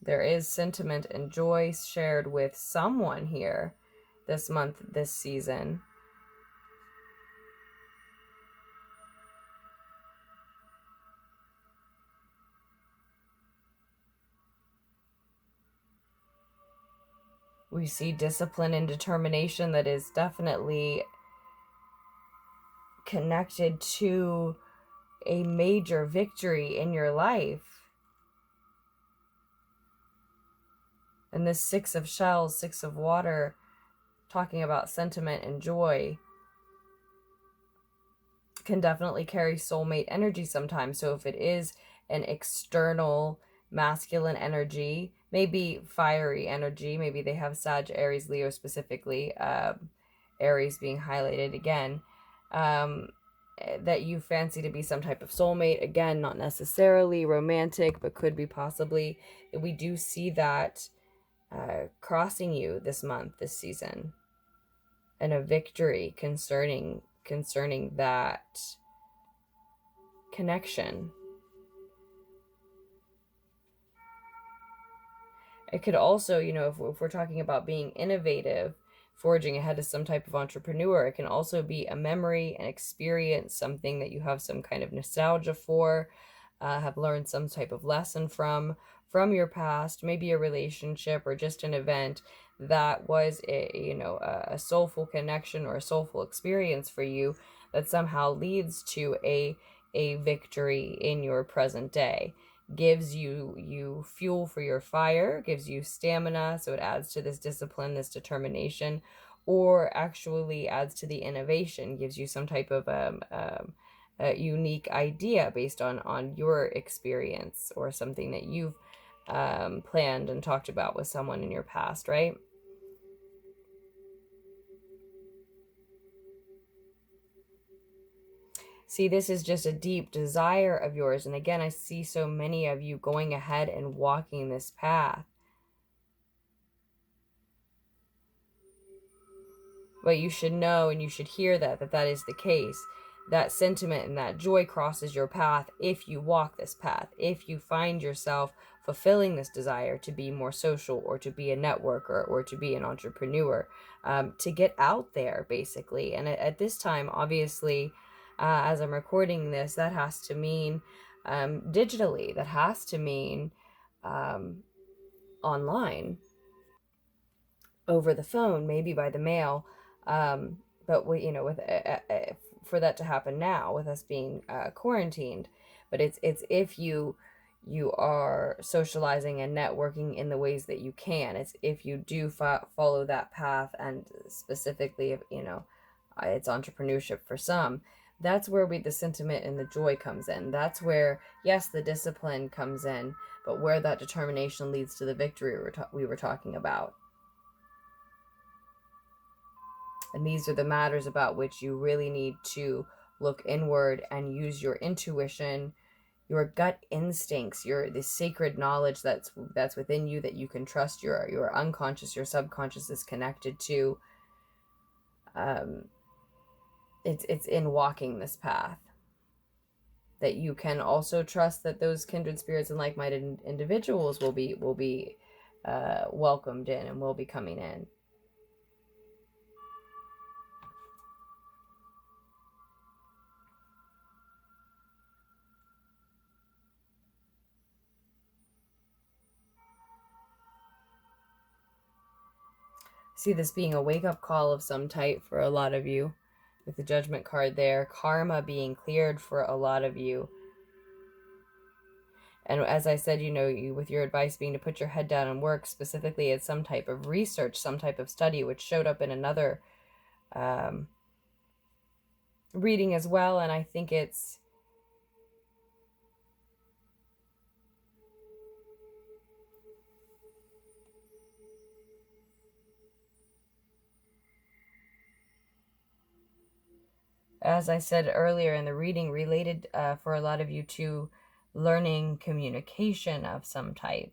There is sentiment and joy shared with someone here this month, this season. We see discipline and determination that is definitely connected to a major victory in your life. And this 6 of shells, 6 of water, talking about sentiment and joy, can definitely carry soulmate energy sometimes. So if it is an external masculine energy, maybe fiery energy, maybe they have Sag, Aries, Leo specifically, Aries being highlighted again, that you fancy to be some type of soulmate, again, not necessarily romantic, but could be possibly, we do see that crossing you this month, this season, and a victory concerning that connection. It could also, if we're talking about being innovative, forging ahead as some type of entrepreneur, it can also be a memory, an experience, something that you have some kind of nostalgia for, have learned some type of lesson from your past, maybe a relationship or just an event that was a soulful connection or a soulful experience for you that somehow leads to a victory in your present day, gives you fuel for your fire, gives you stamina, so it adds to this discipline, this determination, or actually adds to the innovation, gives you some type of a unique idea based on your experience or something that you've planned and talked about with someone in your past, right? See, this is just a deep desire of yours. And again, I see so many of you going ahead and walking this path. But you should know and you should hear that is the case. that sentiment and that joy crosses your path if you walk this path, if you find yourself fulfilling this desire to be more social, or to be a networker, or to be an entrepreneur, to get out there, basically. And at this time, obviously, as I'm recording this, that has to mean digitally, that has to mean online, over the phone, maybe by the mail. But we, with for that to happen now, with us being quarantined. But it's if you are socializing and networking in the ways that you can. It's if you do follow that path, and specifically if it's entrepreneurship for some. That's where the sentiment and the joy comes in. That's where, yes, the discipline comes in, but where that determination leads to the victory we were talking about. And these are the matters about which you really need to look inward and use your intuition, your gut instincts, the sacred knowledge that's within you, that you can trust. Your unconscious, your subconscious is connected to. It's in walking this path that you can also trust that those kindred spirits and like-minded individuals will be welcomed in, and will be coming in. See this being a wake-up call of some type for a lot of you, with the Judgment card there. Karma being cleared for a lot of you. And as I said, with your advice being to put your head down and work, specifically at some type of research, some type of study, which showed up in another reading as well. And I think it's as I said earlier in the reading, related for a lot of you to learning communication of some type.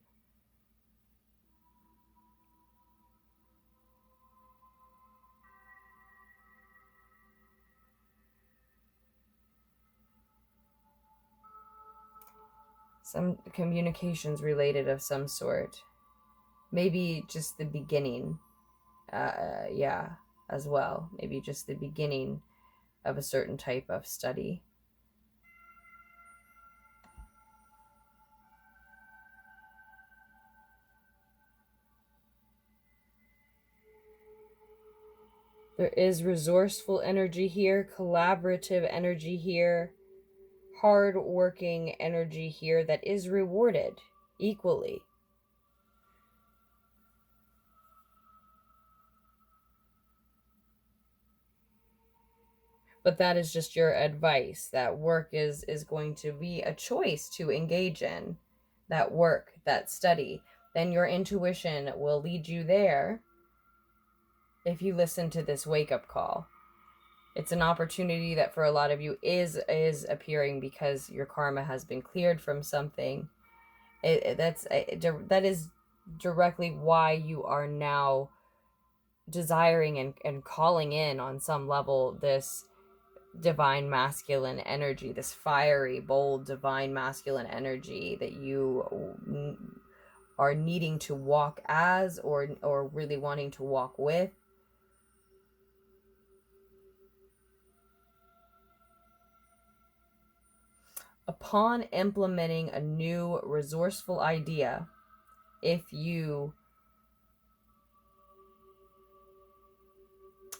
Some communications related of some sort. Maybe just the beginning. As well. Maybe just the beginning of a certain type of study. There is resourceful energy here, collaborative energy here, hard-working energy here that is rewarded equally. But that is just your advice. That work is going to be a choice to engage in. That work, that study. Then your intuition will lead you there if you listen to this wake-up call. It's an opportunity that for a lot of you is appearing because your karma has been cleared from something. That is directly why you are now desiring and calling in on some level this divine masculine energy, this fiery, bold, divine masculine energy that you are needing to walk as, or really wanting to walk with. Upon implementing a new resourceful idea, if you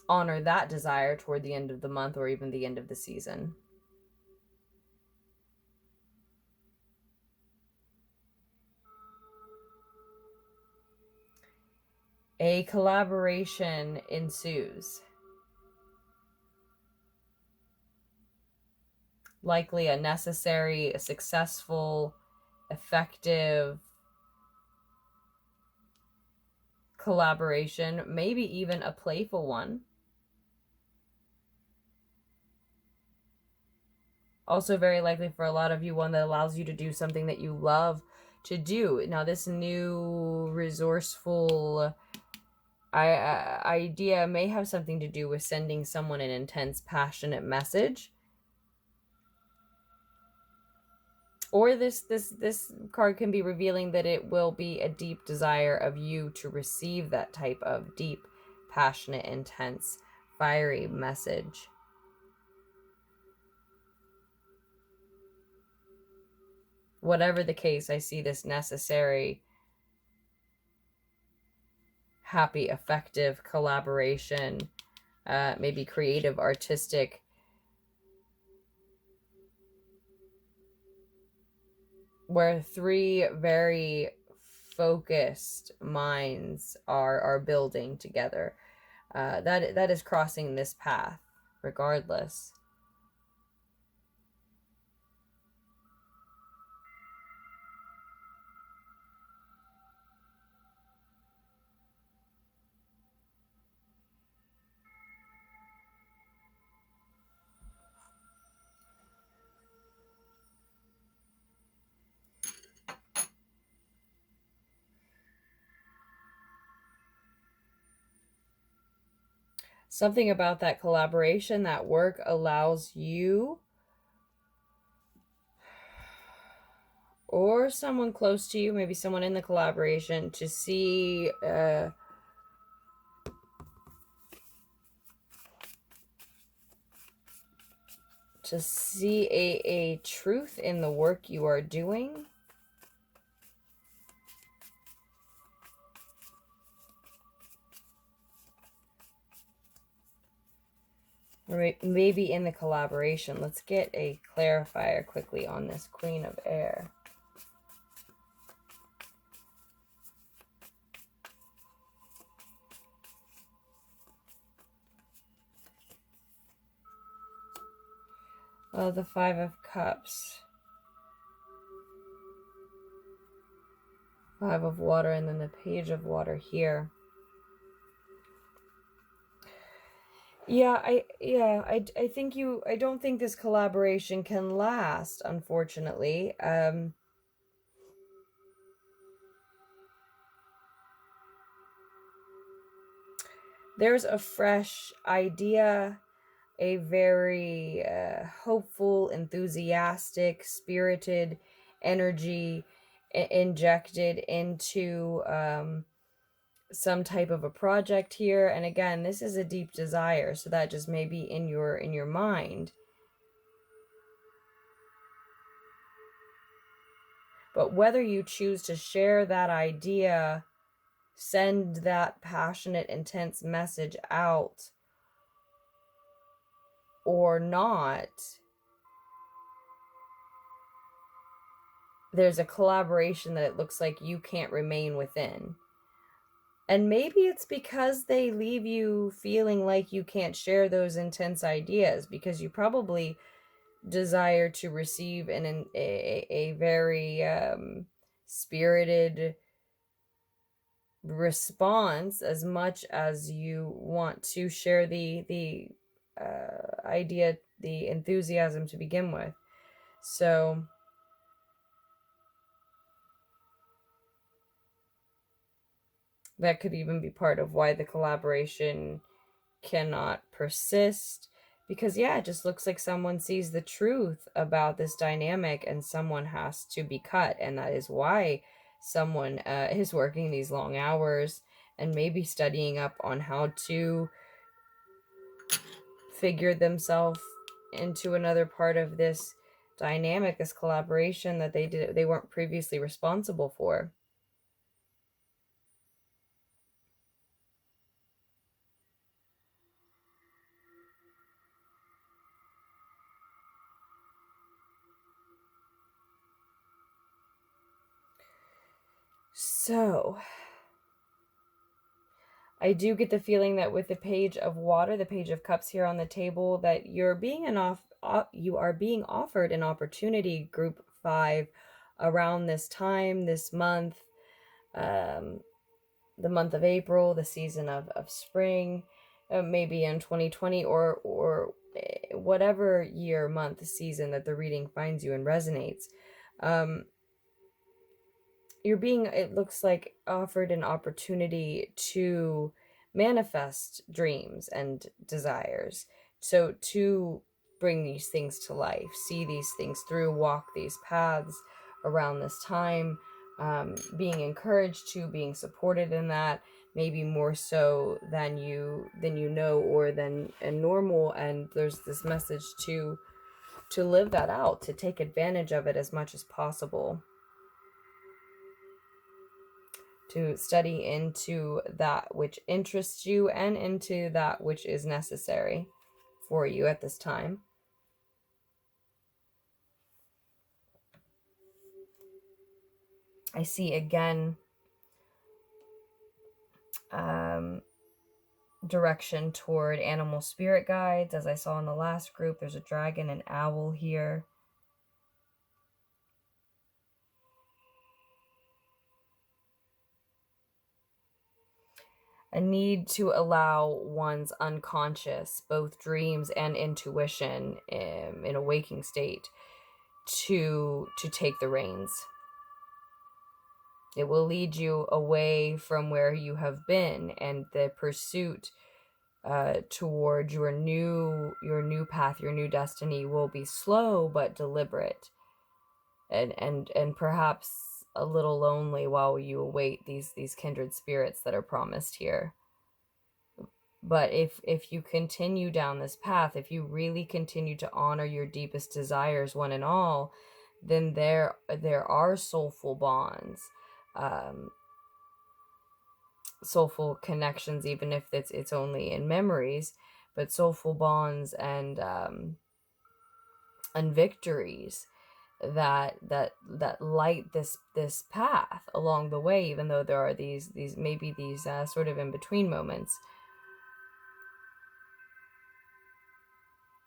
honor that desire toward the end of the month, or even the end of the season. A collaboration ensues. Likely a necessary, a successful, effective collaboration, maybe even a playful one. Also very likely for a lot of you, one that allows you to do something that you love to do. Now, this new resourceful idea may have something to do with sending someone an intense, passionate message. Or this card can be revealing that it will be a deep desire of you to receive that type of deep, passionate, intense, fiery message. Whatever the case, I see this necessary, happy, effective collaboration, maybe creative, artistic, where three very focused minds are building together. That is crossing this path, regardless. Something about that collaboration, that work, allows you or someone close to you, maybe someone in the collaboration, to see a truth in the work you are doing. Or maybe in the collaboration. Let's get a clarifier quickly on this Queen of Air. Oh, the Five of Cups. Five of Water, and then the Page of Water here. I think I don't think this collaboration can last, unfortunately. There's a fresh idea, a very hopeful, enthusiastic, spirited energy injected into some type of a project here. And again, this is a deep desire, so that just may be in your mind. But whether you choose to share that idea, send that passionate, intense message out, or not, there's a collaboration that it looks like you can't remain within. And maybe it's because they leave you feeling like you can't share those intense ideas, because you probably desire to receive a very spirited response as much as you want to share the idea, the enthusiasm to begin with. So that could even be part of why the collaboration cannot persist, because it just looks like someone sees the truth about this dynamic and someone has to be cut, and that is why someone is working these long hours and maybe studying up on how to figure themselves into another part of this dynamic, this collaboration that they weren't previously responsible for. So I do get the feeling that with the Page of Water, the Page of Cups here on the table, that you are being offered an opportunity, Group 5, around this time, this month, the month of April, the season of spring, maybe in 2020, or whatever year, month, season that the reading finds you and resonates. You're being, it looks like, offered an opportunity to manifest dreams and desires. So to bring these things to life, see these things through, walk these paths around this time, being encouraged to, being supported in that, maybe more so than you know, or than a normal. And there's this message to live that out, to take advantage of it as much as possible, to study into that which interests you and into that which is necessary for you at this time. I see again direction toward animal spirit guides. As I saw in the last group, there's a dragon and owl here. A need to allow one's unconscious, both dreams and intuition, in a waking state, to take the reins. It will lead you away from where you have been, and the pursuit toward your new path, your new destiny, will be slow but deliberate, and perhaps a little lonely while you await these kindred spirits that are promised here. But if you continue down this path, if you really continue to honor your deepest desires, one and all, then there are soulful bonds, soulful connections, even if it's only in memories, but soulful bonds and victories that light this path along the way, even though there are these maybe these sort of in between moments,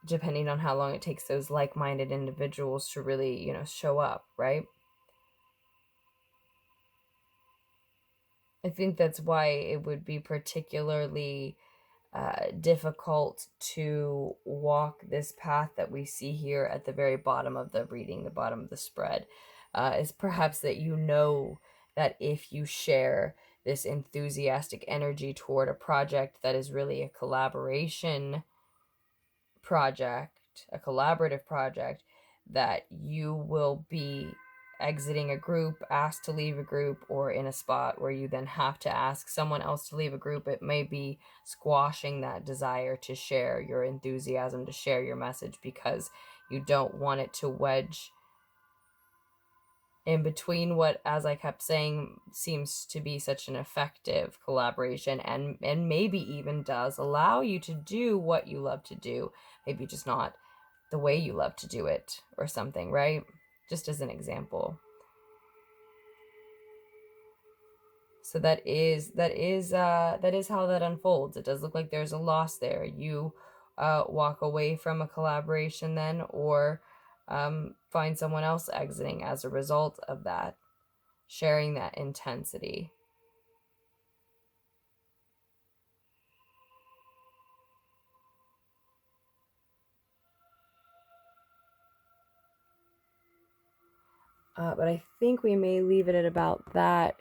depending on how long it takes those like-minded individuals to really, show up, right? I think that's why it would be particularly difficult to walk this path that we see here at the very bottom of the reading, the bottom of the spread, is perhaps that that if you share this enthusiastic energy toward a project that is really a collaboration project, a collaborative project, that you will be exiting a group, asked to leave a group, or in a spot where you then have to ask someone else to leave a group. It may be squashing that desire to share your enthusiasm, to share your message, because you don't want it to wedge in between what, as I kept saying, seems to be such an effective collaboration, and maybe even does allow you to do what you love to do, maybe just not the way you love to do it or something, right? Just as an example. So that is how that unfolds. It does look like there's a loss there. You walk away from a collaboration then, or find someone else exiting as a result of that, sharing that intensity. But I think we may leave it at about that.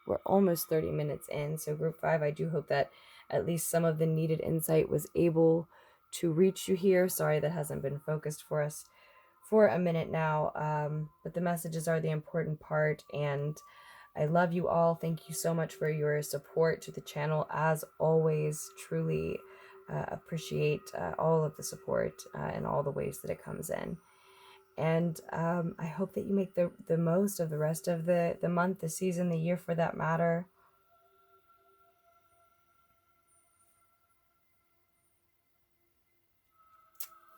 We're almost 30 minutes in. So group 5, I do hope that at least some of the needed insight was able to reach you here. Sorry that hasn't been focused for us for a minute now. But the messages are the important part, and I love you all. Thank you so much for your support to the channel. As always, truly appreciate all of the support and all the ways that it comes in. And I hope that you make the most of the rest of the month, the season, the year, for that matter.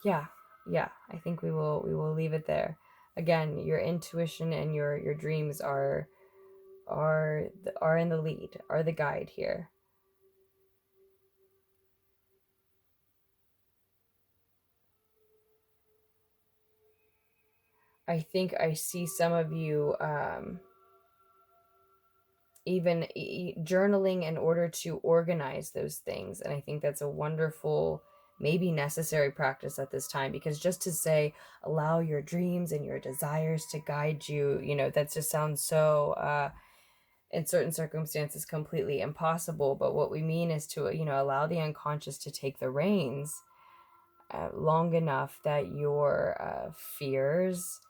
Yeah, I think we will leave it there. Again, your intuition and your dreams are in the lead, are the guide here. I think I see some of you even journaling in order to organize those things. And I think that's a wonderful, maybe necessary practice at this time, because just to say, allow your dreams and your desires to guide you, that just sounds so, in certain circumstances, completely impossible. But what we mean is to, allow the unconscious to take the reins long enough that your fears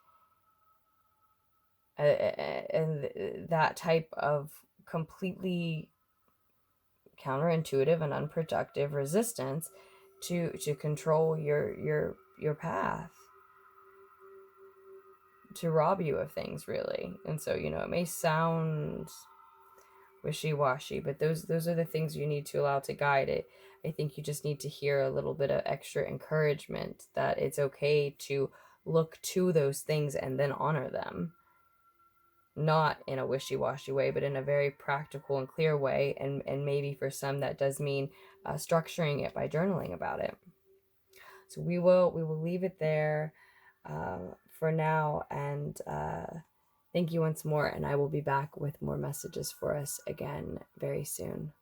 and that type of completely counterintuitive and unproductive resistance to control your path, to rob you of things, really. And so, you know, it may sound wishy-washy, but those are the things you need to allow to guide it. I think you just need to hear a little bit of extra encouragement that it's okay to look to those things and then honor them, not in a wishy-washy way, but in a very practical and clear way. And maybe for some that does mean structuring it by journaling about it. So we will leave it there for now, and thank you once more, and I will be back with more messages for us again very soon.